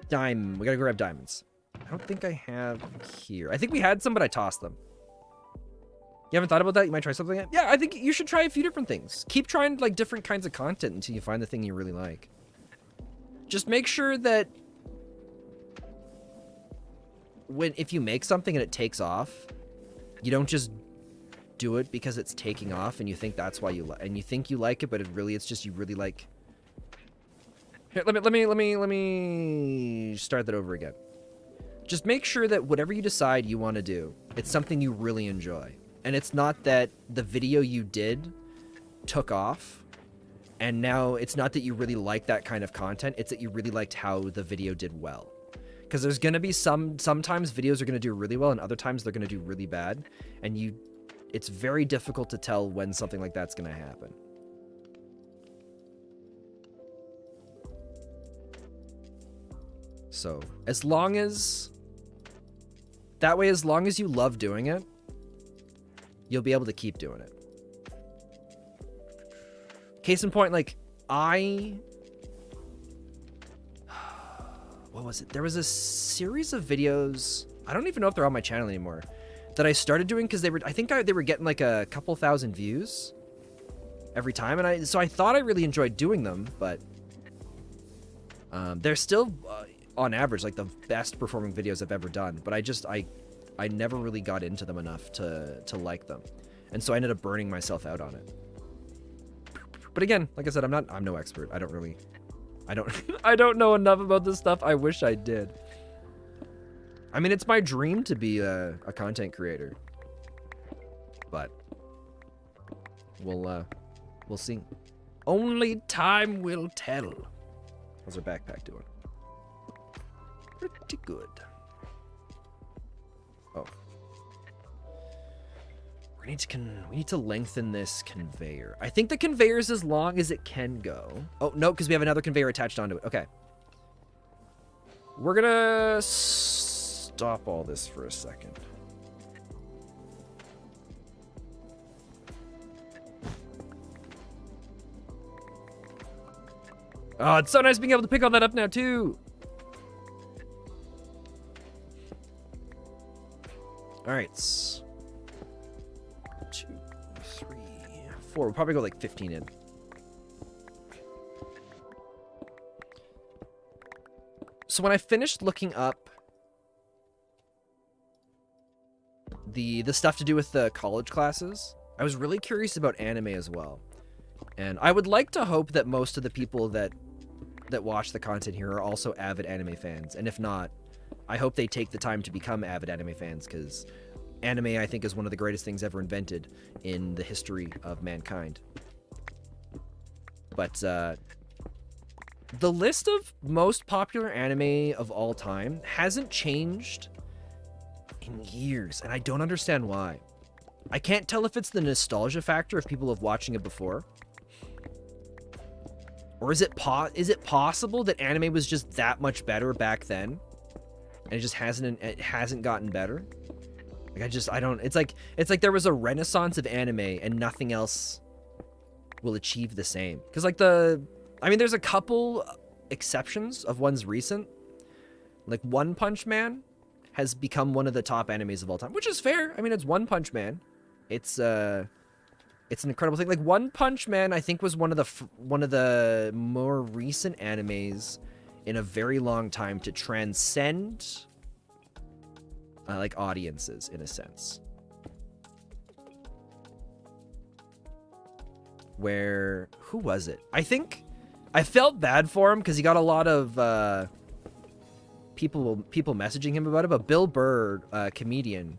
diamond. We got to grab diamonds. I don't think I have here. I think we had some, but I tossed them. You haven't thought about that? You might try something like that? Yeah, I think you should try a few different things. Keep trying like different kinds of content until you find the thing you really like. Just make sure that if you make something and it takes off, you don't just do it because it's taking off and you think that's why you and you think you like it, but it's just you really like. Here, let me start that over again. Just make sure that whatever you decide you want to do, it's something you really enjoy. And it's not that the video you did took off, and now it's not that you really like that kind of content, it's that you really liked how the video did well. Because there's going to be sometimes videos are going to do really well, and other times they're going to do really bad, and it's very difficult to tell when something like that's going to happen. So, as long as you love doing it, you'll be able to keep doing it. Case in point, like, what was it? There was a series of videos, I don't even know if they're on my channel anymore, that I started doing because I think they were getting like a couple thousand views every time, and so I thought I really enjoyed doing them, but they're still on average like the best performing videos I've ever done. But I never really got into them enough to like them, and so I ended up burning myself out on it. But again, like I said, I'm no expert. I don't know enough about this stuff. I wish I did. I mean, it's my dream to be a content creator, but we'll see. Only time will tell. How's our backpack doing? Pretty good. Oh. We need to lengthen this conveyor. I think the conveyor is as long as it can go. Oh, no, because we have another conveyor attached onto it. Okay. We're gonna stop all this for a second. Oh, it's so nice being able to pick all that up now, too. All right. 2, 3, 4. We'll probably go like 15 in. So when I finished looking up the stuff to do with the college classes, I was really curious about anime as well. And I would like to hope that most of the people that watch the content here are also avid anime fans. And if not, I hope they take the time to become avid anime fans, because anime, I think, is one of the greatest things ever invented in the history of mankind. But the list of most popular anime of all time hasn't changed in years, and I don't understand why. I can't tell if it's the nostalgia factor of people of watching it before. Or is it possible that anime was just that much better back then, and it just hasn't gotten better? Like I don't. It's like there was a renaissance of anime and nothing else will achieve the same. Because like there's a couple exceptions of ones recent. Like One Punch Man has become one of the top animes of all time, which is fair. I mean, it's One Punch Man. It's an incredible thing. Like One Punch Man, I think, was one of the more recent animes in a very long time to transcend like audiences in a sense. Where who was it? I think I felt bad for him because he got a lot of people messaging him about it. But Bill Burr, comedian,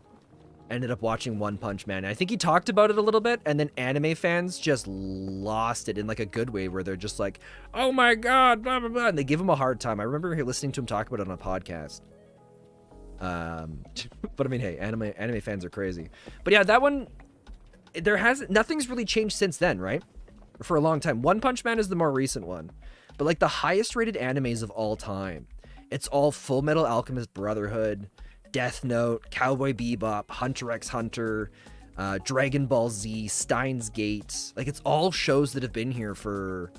ended up watching One Punch Man. And I think he talked about it a little bit, and then anime fans just lost it in like a good way, where they're just like, "Oh my god, blah blah blah," and they give him a hard time. I remember listening to him talk about it on a podcast. But I mean, hey, anime fans are crazy. But yeah, that one, nothing's really changed since then, right? For a long time. One Punch Man is the more recent one, but like the highest rated animes of all time, it's all Full Metal Alchemist Brotherhood, Death Note, Cowboy Bebop, Hunter x Hunter, Dragon Ball Z, Steins Gate. Like it's all shows that have been here for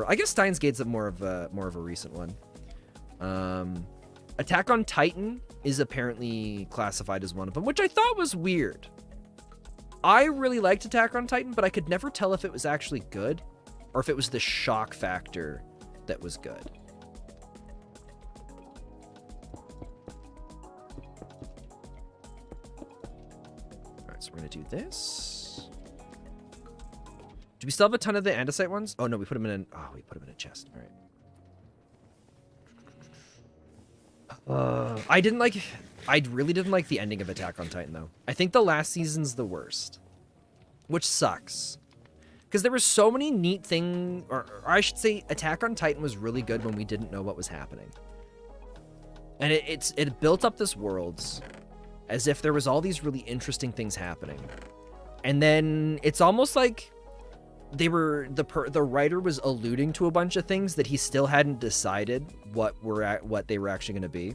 I guess Steins Gate's more of a recent one. Attack on Titan is apparently classified as one of them, which I thought was weird. I really liked Attack on Titan, but I could never tell if it was actually good or if it was the shock factor that was good. Alright, so we're going to do this. Do we still have a ton of the andesite ones? Oh, no, we put them in we put them in a chest. All right. I really didn't like the ending of Attack on Titan, though. I think the last season's the worst, which sucks. Because there were so many neat things, or I should say Attack on Titan was really good when we didn't know what was happening. And it built up this world as if there was all these really interesting things happening. And then it's almost like the writer was alluding to a bunch of things that he still hadn't decided what they were actually going to be.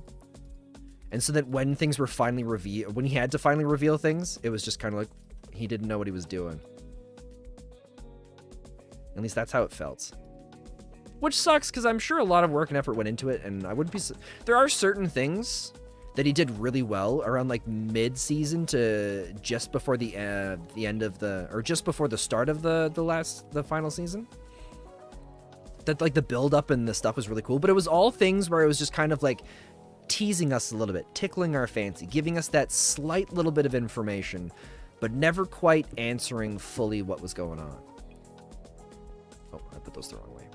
And so that when things were finally revealed, when he had to finally reveal things, it was just kind of like he didn't know what he was doing. At least that's how it felt. Which sucks, because I'm sure a lot of work and effort went into it, and I wouldn't be... There are certain things that he did really well around like mid-season to just before the end of the, or just before the start of the final season. That like the build up and the stuff was really cool, but it was all things where it was just kind of like teasing us a little bit, tickling our fancy, giving us that slight little bit of information, but never quite answering fully what was going on. Oh, I put those the wrong way.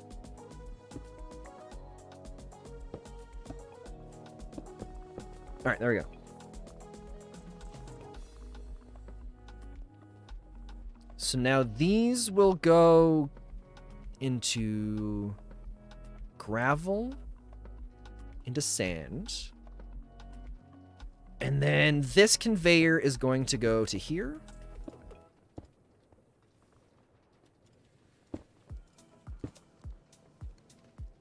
All right, there we go. So now these will go into gravel, into sand, and then this conveyor is going to go to here.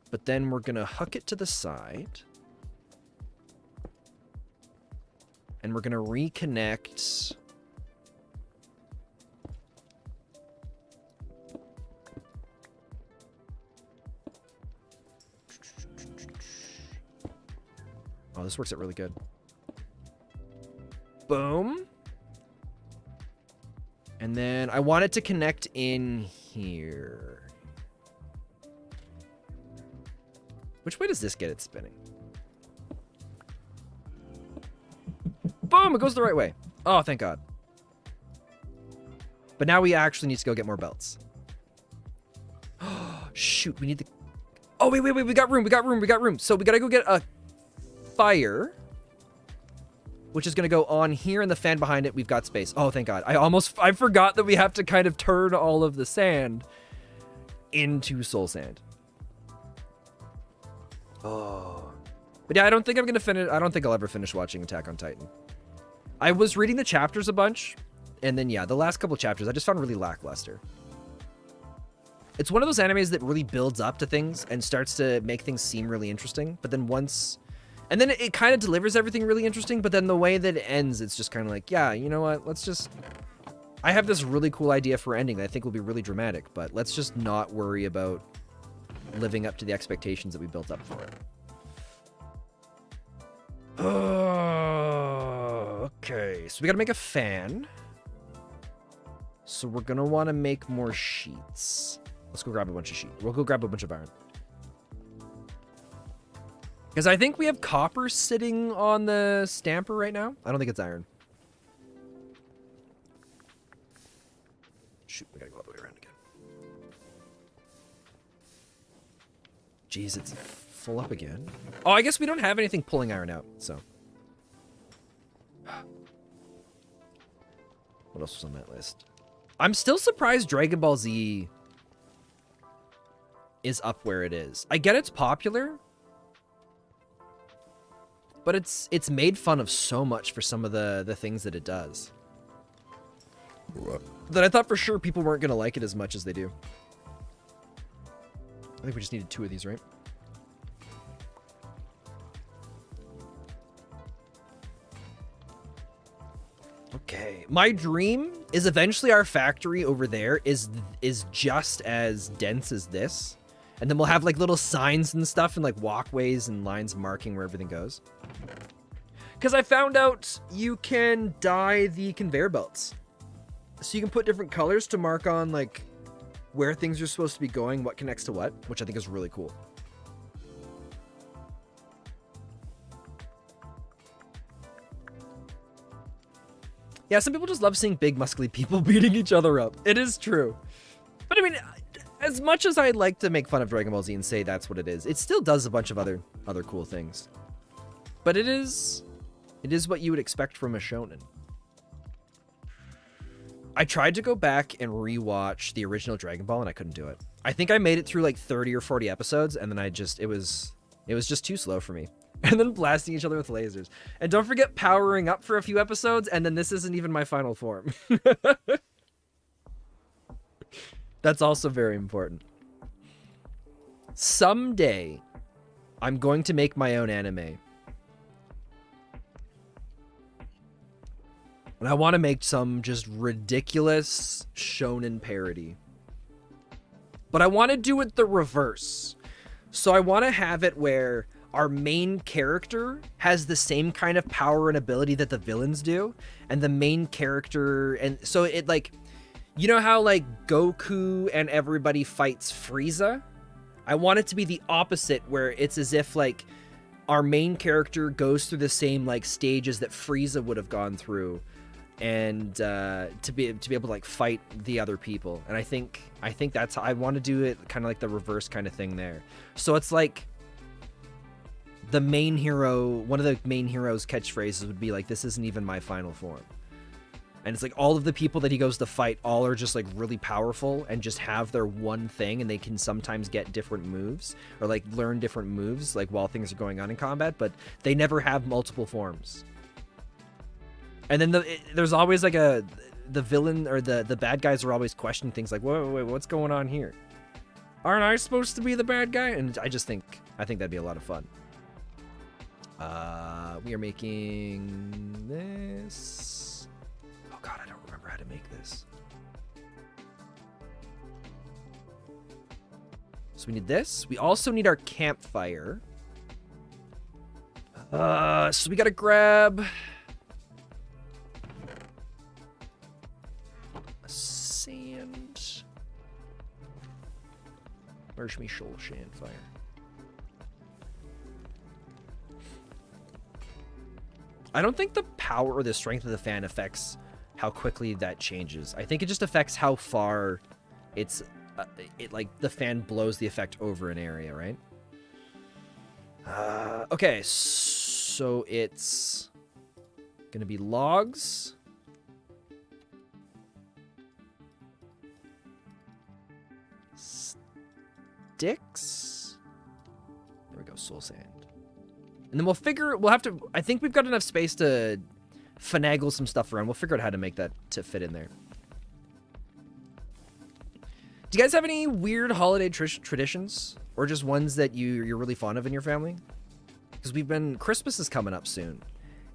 But then we're gonna hook it to the side, and we're gonna reconnect oh, this works out really good. Boom. And then I want it to connect in here. Which way does this get it spinning? Boom! It goes the right way. Oh, thank God. But now we actually need to go get more belts. Shoot, we need the... Oh, wait, we got room. So we gotta go get a fire, which is gonna go on here, and the fan behind it, we've got space. Oh, thank God. I forgot that we have to kind of turn all of the sand into soul sand. Oh. But yeah, I don't think I'm gonna finish. I don't think I'll ever finish watching Attack on Titan. I was reading the chapters a bunch, and then yeah, the last couple chapters I just found really lackluster. It's one of those animes that really builds up to things and starts to make things seem really interesting, but then and then it kind of delivers everything really interesting, but then the way that it ends, it's just kind of like, yeah, you know what, I have this really cool idea for ending that I think will be really dramatic, but let's just not worry about living up to the expectations that we built up for it. Okay, so we gotta make a fan. So we're gonna want to make more sheets. Let's go grab a bunch of sheets. We'll go grab a bunch of iron. Because I think we have copper sitting on the stamper right now. I don't think it's iron. Shoot, we gotta go all the way around again. Jeez, it's full up again. Oh, I guess we don't have anything pulling iron out, so. What else was on that list? I'm still surprised Dragon Ball Z is up where it is. I get it's popular, but it's made fun of so much for some of the things that it does that I thought for sure people weren't going to like it as much as they do. I think we just needed 2 of these, right? Okay. My dream is eventually our factory over there is just as dense as this. And then we'll have like little signs and stuff and like walkways and lines marking where everything goes. Because I found out you can dye the conveyor belts. So you can put different colors to mark on like where things are supposed to be going, what connects to what, which I think is really cool. Yeah, some people just love seeing big, muscly people beating each other up. It is true. But I mean, as much as I'd like to make fun of Dragon Ball Z and say that's what it still does a bunch of other cool things. But it is what you would expect from a shonen. I tried to go back and rewatch the original Dragon Ball and I couldn't do it. I think I made it through like 30 or 40 episodes and then it was just too slow for me. And then blasting each other with lasers. And don't forget powering up for a few episodes, and then this isn't even my final form. That's also very important. Someday, I'm going to make my own anime. And I want to make some just ridiculous shonen parody. But I want to do it the reverse. So I want to have it where our main character has the same kind of power and ability that the villains do, and the main character, and so it like, you know how like Goku and everybody fights Frieza? I want it to be the opposite, where it's as if like our main character goes through the same like stages that Frieza would have gone through, and to be able to like fight the other people. And I think that's how I want to do it, kind of like the reverse kind of thing there. So it's like the main hero, one of the main hero's catchphrases would be like, "This isn't even my final form." And it's like all of the people that he goes to fight all are just like really powerful and just have their one thing, and they can sometimes get different moves or like learn different moves like while things are going on in combat, but they never have multiple forms. And then there's always like the villain or the bad guys are always questioning things like, wait, what's going on here? Aren't I supposed to be the bad guy? And I think that'd be a lot of fun. We are making this. Oh god, I don't remember how to make this. So we need this. We also need our campfire. So we gotta grab a sand. Where's me shoal sand fire? I don't think the power or the strength of the fan affects how quickly that changes. I think it just affects how far it's it like the fan blows the effect over an area, right? Okay, so it's gonna be logs, sticks. There we go, soul sand. And then we'll have to, I think we've got enough space to finagle some stuff around. We'll figure out how to make that to fit in there. Do you guys have any weird holiday traditions? Or just ones that you're really fond of in your family? Because Christmas is coming up soon.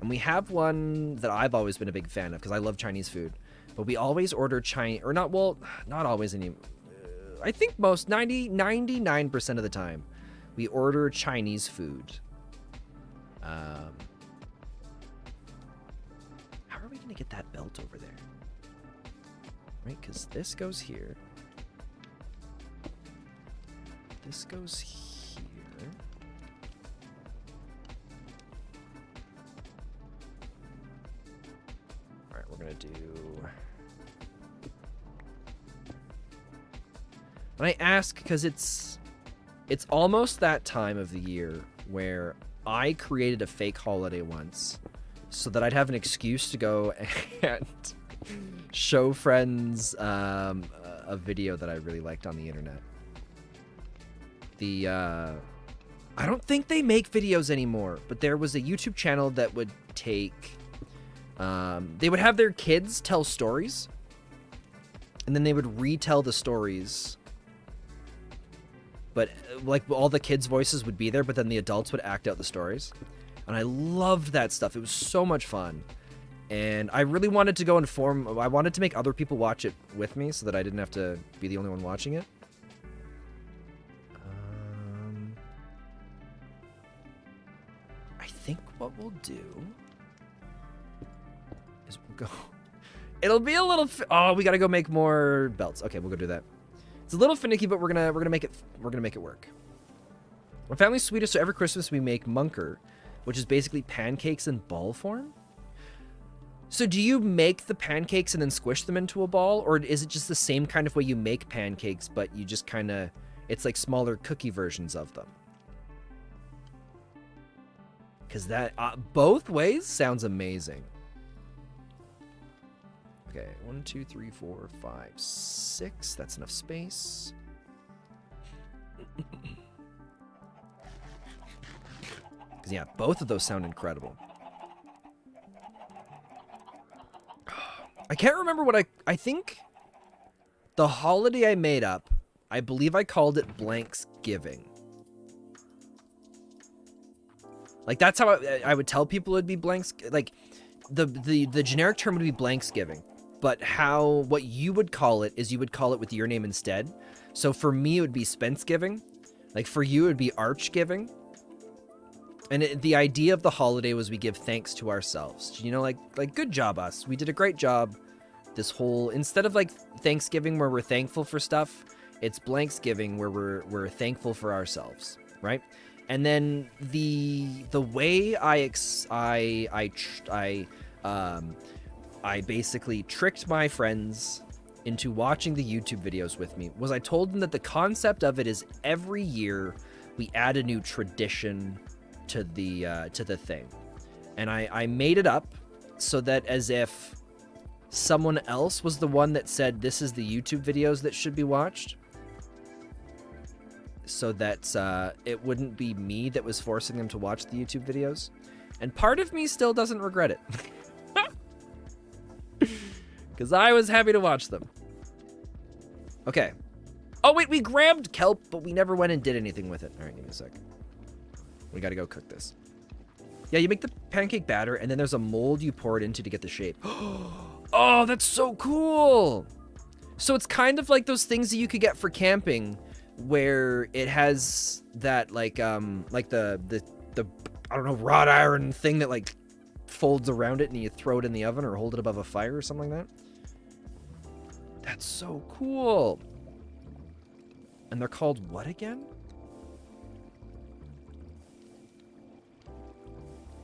And we have one that I've always been a big fan of because I love Chinese food. But we always order Chinese, or not, well, not always any. I think 99% of the time, we order Chinese food. How are we going to get that belt over there? Right, because this goes here. This goes here. All right, we're going to do... And I ask because it's almost that time of the year where I created a fake holiday once so that I'd have an excuse to go and show friends a video that I really liked on the internet. I don't think they make videos anymore, but there was a YouTube channel that would take, they would have their kids tell stories, and then they would retell the stories. But like all the kids' voices would be there, but then the adults would act out the stories. And I loved that stuff. It was so much fun. And I really wanted to go I wanted to make other people watch it with me so that I didn't have to be the only one watching it. I think what we'll do is we'll go... It'll be a little... Oh, we gotta go make more belts. Okay, we'll go do that. It's a little finicky, but we're gonna make it work. My family's Swedish, so every Christmas we make munker, which is basically pancakes in ball form. So do you make the pancakes and then squish them into a ball, or is it just the same kind of way you make pancakes, but you just kind of, it's like smaller cookie versions of them? Because that both ways sounds amazing. Okay, 1, 2, 3, 4, 5, 6. That's enough space. Because, yeah, both of those sound incredible. I can't remember what I think the holiday I made up, I believe I called it Blanksgiving. Like, that's how I would tell people it'd be blanks. Like, the generic term would be Blanksgiving. But what you would call it is you would call it with your name instead. So for me, it would be Spencegiving. Like for you, it would be Archgiving. And the idea of the holiday was we give thanks to ourselves. You know, like good job us. We did a great job. This whole, instead of like Thanksgiving where we're thankful for stuff, it's Blanksgiving where we're thankful for ourselves, right? And then the way I basically tricked my friends into watching the YouTube videos with me was I told them that the concept of it is every year we add a new tradition to the thing. And I made it up so that as if someone else was the one that said this is the YouTube videos that should be watched, so that it wouldn't be me that was forcing them to watch the YouTube videos. And part of me still doesn't regret it. Because I was happy to watch them. Okay. Oh, wait, we grabbed kelp, but we never went and did anything with it. All right, give me a sec. We got to go cook this. Yeah, you make the pancake batter, and then there's a mold you pour it into to get the shape. Oh, that's so cool. So it's kind of like those things that you could get for camping where it has that, like the I don't know, wrought iron thing that, like, folds around it and you throw it in the oven or hold it above a fire or something like that. That's so cool. And they're called what again?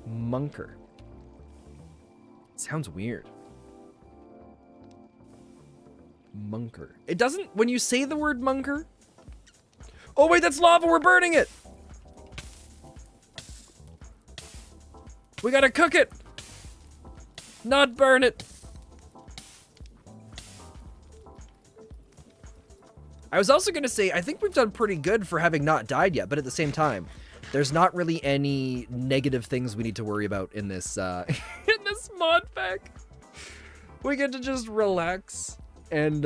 Munker. Sounds weird. Munker. It doesn't, when you say the word munker. Oh wait, that's lava, we're burning it. We gotta cook it. Not burn it. I was also gonna say, I think we've done pretty good for having not died yet, but at the same time, there's not really any negative things we need to worry about in this in this mod pack. We get to just relax and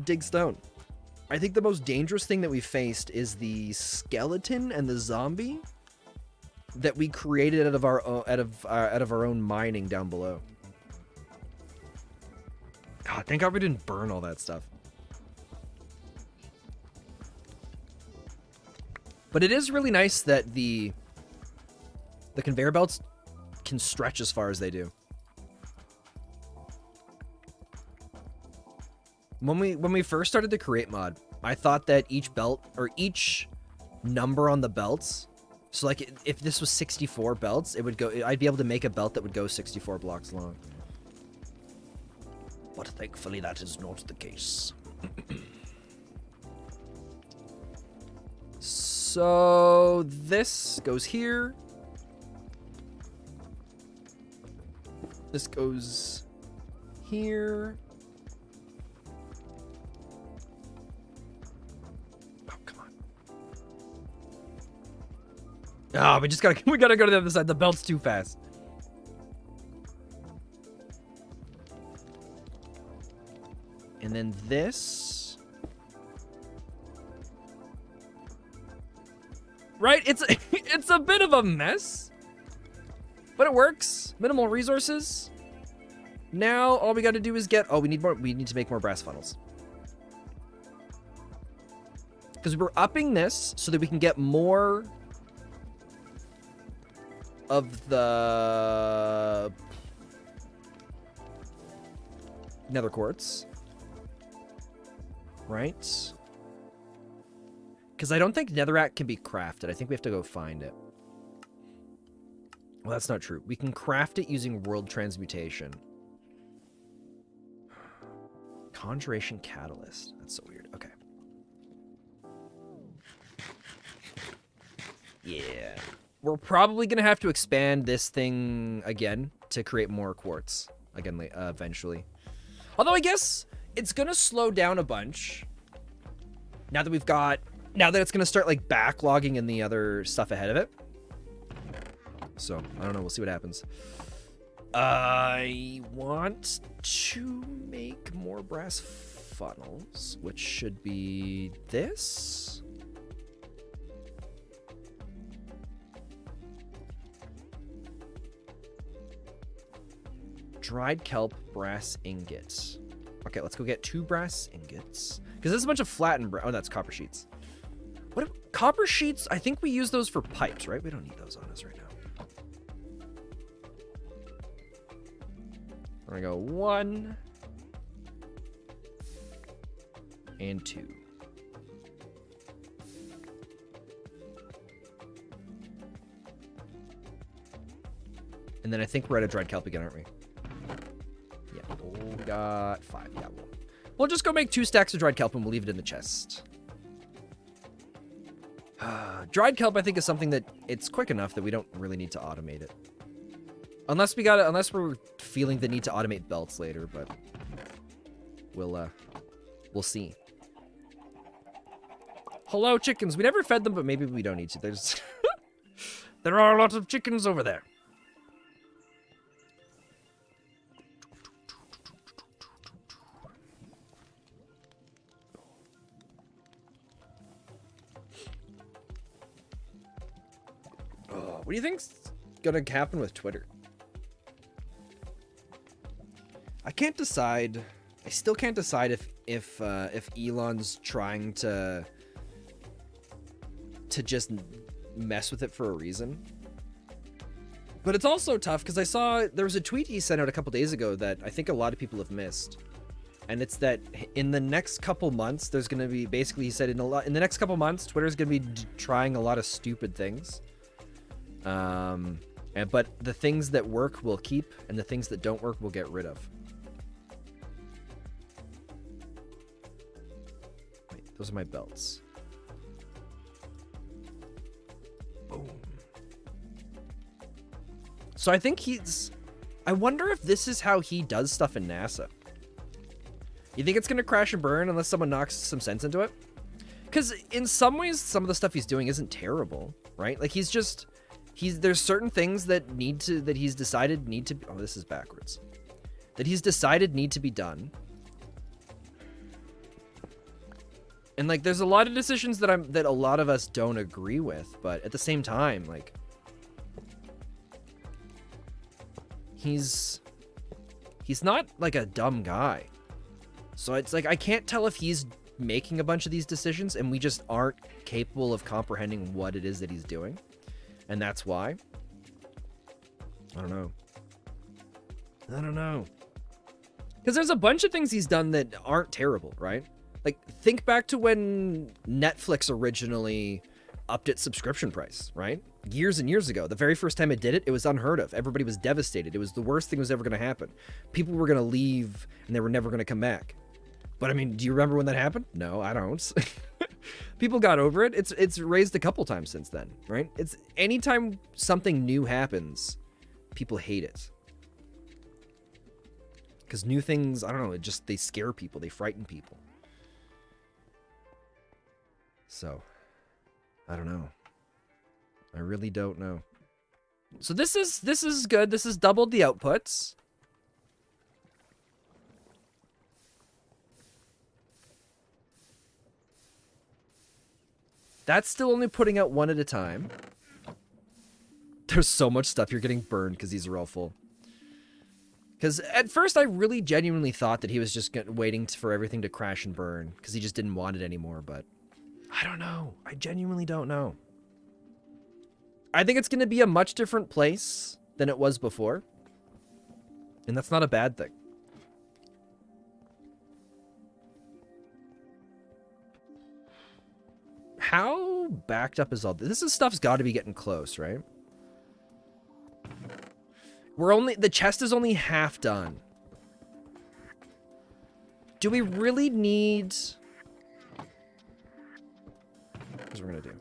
dig stone. I think the most dangerous thing that we faced is the skeleton and the zombie that we created out of our own mining down below. God, thank God we didn't burn all that stuff. But it is really nice that the conveyor belts can stretch as far as they do. When we first started the create mod, I thought that each belt or each number on the belts, so like if this was 64 belts, it would go, I'd be able to make a belt that would go 64 blocks long. But thankfully that is not the case. So this goes here. This goes here. Oh, come on. Ah, we gotta go to the other side. The belt's too fast. And then this. Right? It's a bit of a mess, but it works. Minimal resources. Now all we got to do is get, we need to make more brass funnels. Because we're upping this so that we can get more of the nether quartz. Right? Because I don't think netherrack can be crafted. I think we have to go find it. Well, that's not true. We can craft it using world transmutation. Conjuration catalyst. That's so weird. Okay. Yeah. We're probably going to have to expand this thing again to create more quartz. Again, eventually. Although I guess it's going to slow down a bunch. Now that it's going to start like backlogging in the other stuff ahead of it. So, I don't know. We'll see what happens. I want to make more brass funnels, which should be this. Dried kelp, brass ingots. Okay, let's go get 2 brass ingots. Because there's a bunch of flattened oh, that's copper sheets. Copper sheets, I think we use those for pipes, right? We don't need those on us right now. We're gonna go 1 and 2. And then I think we're at a dried kelp again, aren't we? Yeah, we got 5. Yeah, we'll just go make 2 stacks of dried kelp and we'll leave it in the chest. Dried kelp, I think, is something that it's quick enough that we don't really need to automate it. Unless we're feeling the need to automate belts later, but we'll see. Hello, chickens. We never fed them, but maybe we don't need to. There's there are a lot of chickens over there. What do you think's gonna happen with Twitter? I can't decide. I still can't decide if Elon's trying to just mess with it for a reason. But it's also tough because I saw there was a tweet he sent out a couple days ago that I think a lot of people have missed. And it's that in the next couple months, there's going to be, basically he said in the next couple months, Twitter's going to be trying a lot of stupid things. But the things that work we'll keep, and the things that don't work we'll get rid of. Wait, those are my belts. Boom. So I think I wonder if this is how he does stuff in NASA. You think it's going to crash and burn unless someone knocks some sense into it? Because in some ways, some of the stuff he's doing isn't terrible, right? Like there's certain things that he's decided need to be, oh, this is backwards. That he's decided need to be done. And like there's a lot of decisions that a lot of us don't agree with, but at the same time, like he's not like a dumb guy. So it's like I can't tell if he's making a bunch of these decisions and we just aren't capable of comprehending what it is that he's doing. And that's why. I don't know. Because there's a bunch of things he's done that aren't terrible, right? Like, think back to when Netflix originally upped its subscription price, right? Years and years ago. The very first time it did it, it was unheard of. Everybody was devastated. It was the worst thing that was ever going to happen. People were going to leave and they were never going to come back. But I mean, do you remember when that happened? No, I don't. People got over it. It's raised a couple times since then, right? It's anytime something new happens, people hate it. Because new things, I don't know, they scare people. They frighten people. So, I don't know. I really don't know. So this is good. This has doubled the outputs. That's still only putting out one at a time. There's so much stuff you're getting burned because these are all full. Because at first I really genuinely thought that he was just waiting for everything to crash and burn because he just didn't want it anymore, but I don't know. I genuinely don't know. I think it's going to be a much different place than it was before. And that's not a bad thing. How backed up is all this? This stuff's got to be getting close, right? The chest is only half done. Do we really need... Here's what we're gonna do.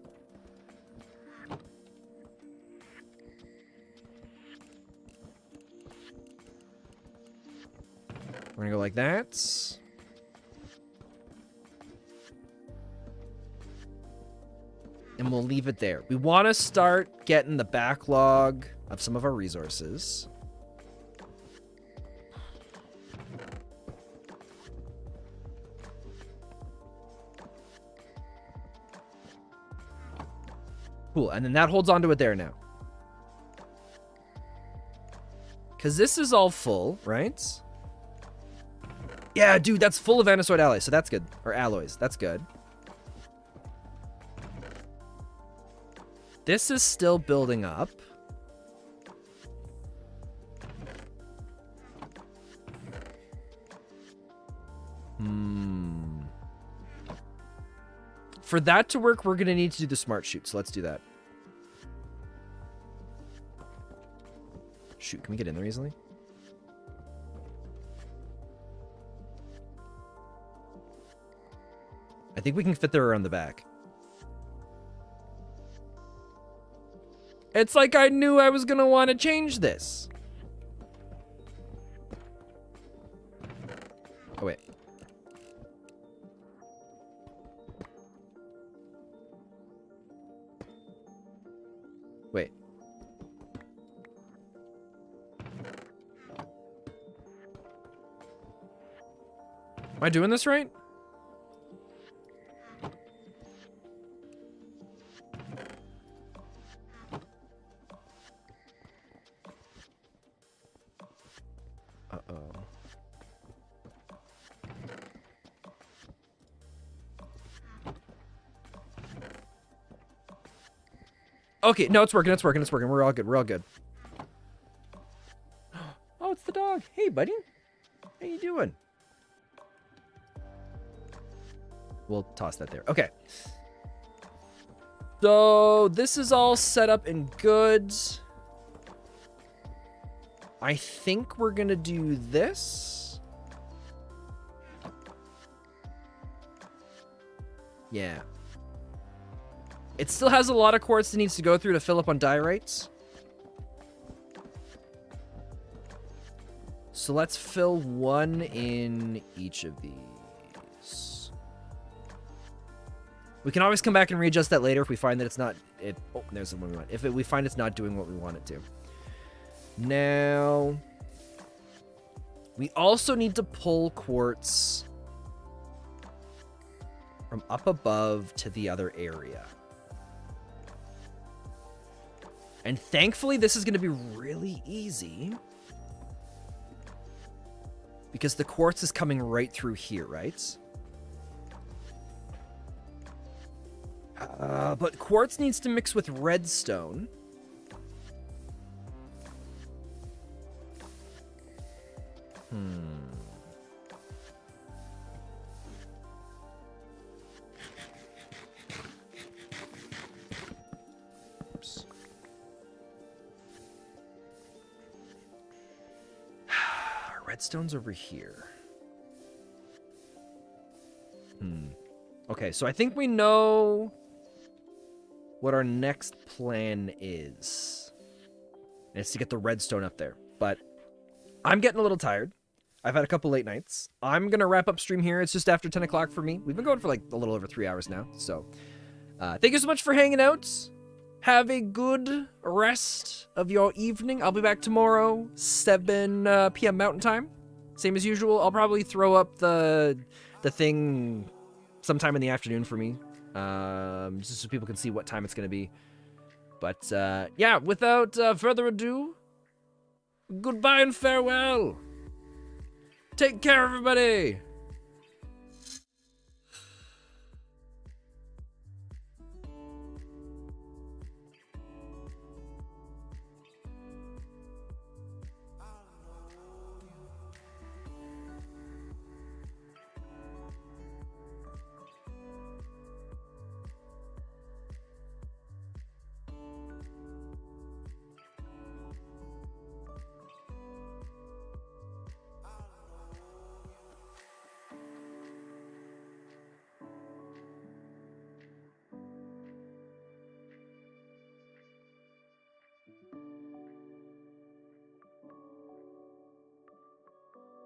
We're gonna go like that. And we'll leave it there. We want to start getting the backlog of some of our resources. Cool, and then that holds on to it there now. Because this is all full, right? Yeah, dude, that's full of anesoid alloys, so that's good. Or alloys, that's good. This is still building up. For that to work, we're going to need to do the smart shoot, so let's do that. Shoot, can we get in there easily? I think we can fit there around the back. It's like I knew I was going to want to change this. Oh, wait. Wait. Am I doing this right? Uh-oh. Okay, no, it's working, it's working, it's working. We're all good, we're all good. Oh, it's the dog. Hey, buddy. How you doing? We'll toss that there. Okay. So, this is all set up and good. I think we're gonna do this. Yeah. It still has a lot of quartz it needs to go through to fill up on diorites. So let's fill one in each of these. We can always come back and readjust that later if we find that it's not... oh, there's the one we want. If we find it's not doing what we want it to. Now... we also need to pull quartz from up above to the other area. And thankfully, this is going to be really easy. Because the quartz is coming right through here, right? But quartz needs to mix with redstone. Oops. Redstone's over here. Okay, so I think we know what our next plan is. And it's to get the redstone up there. But I'm getting a little tired. I've had a couple late nights. I'm going to wrap up stream here. It's just after 10 o'clock for me. We've been going for like a little over 3 hours now. So thank you so much for hanging out. Have a good rest of your evening. I'll be back tomorrow, 7 p.m. Mountain Time. Same as usual. I'll probably throw up the thing sometime in the afternoon for me. Just so people can see what time it's going to be. But yeah, without further ado, goodbye and farewell. Take care, everybody.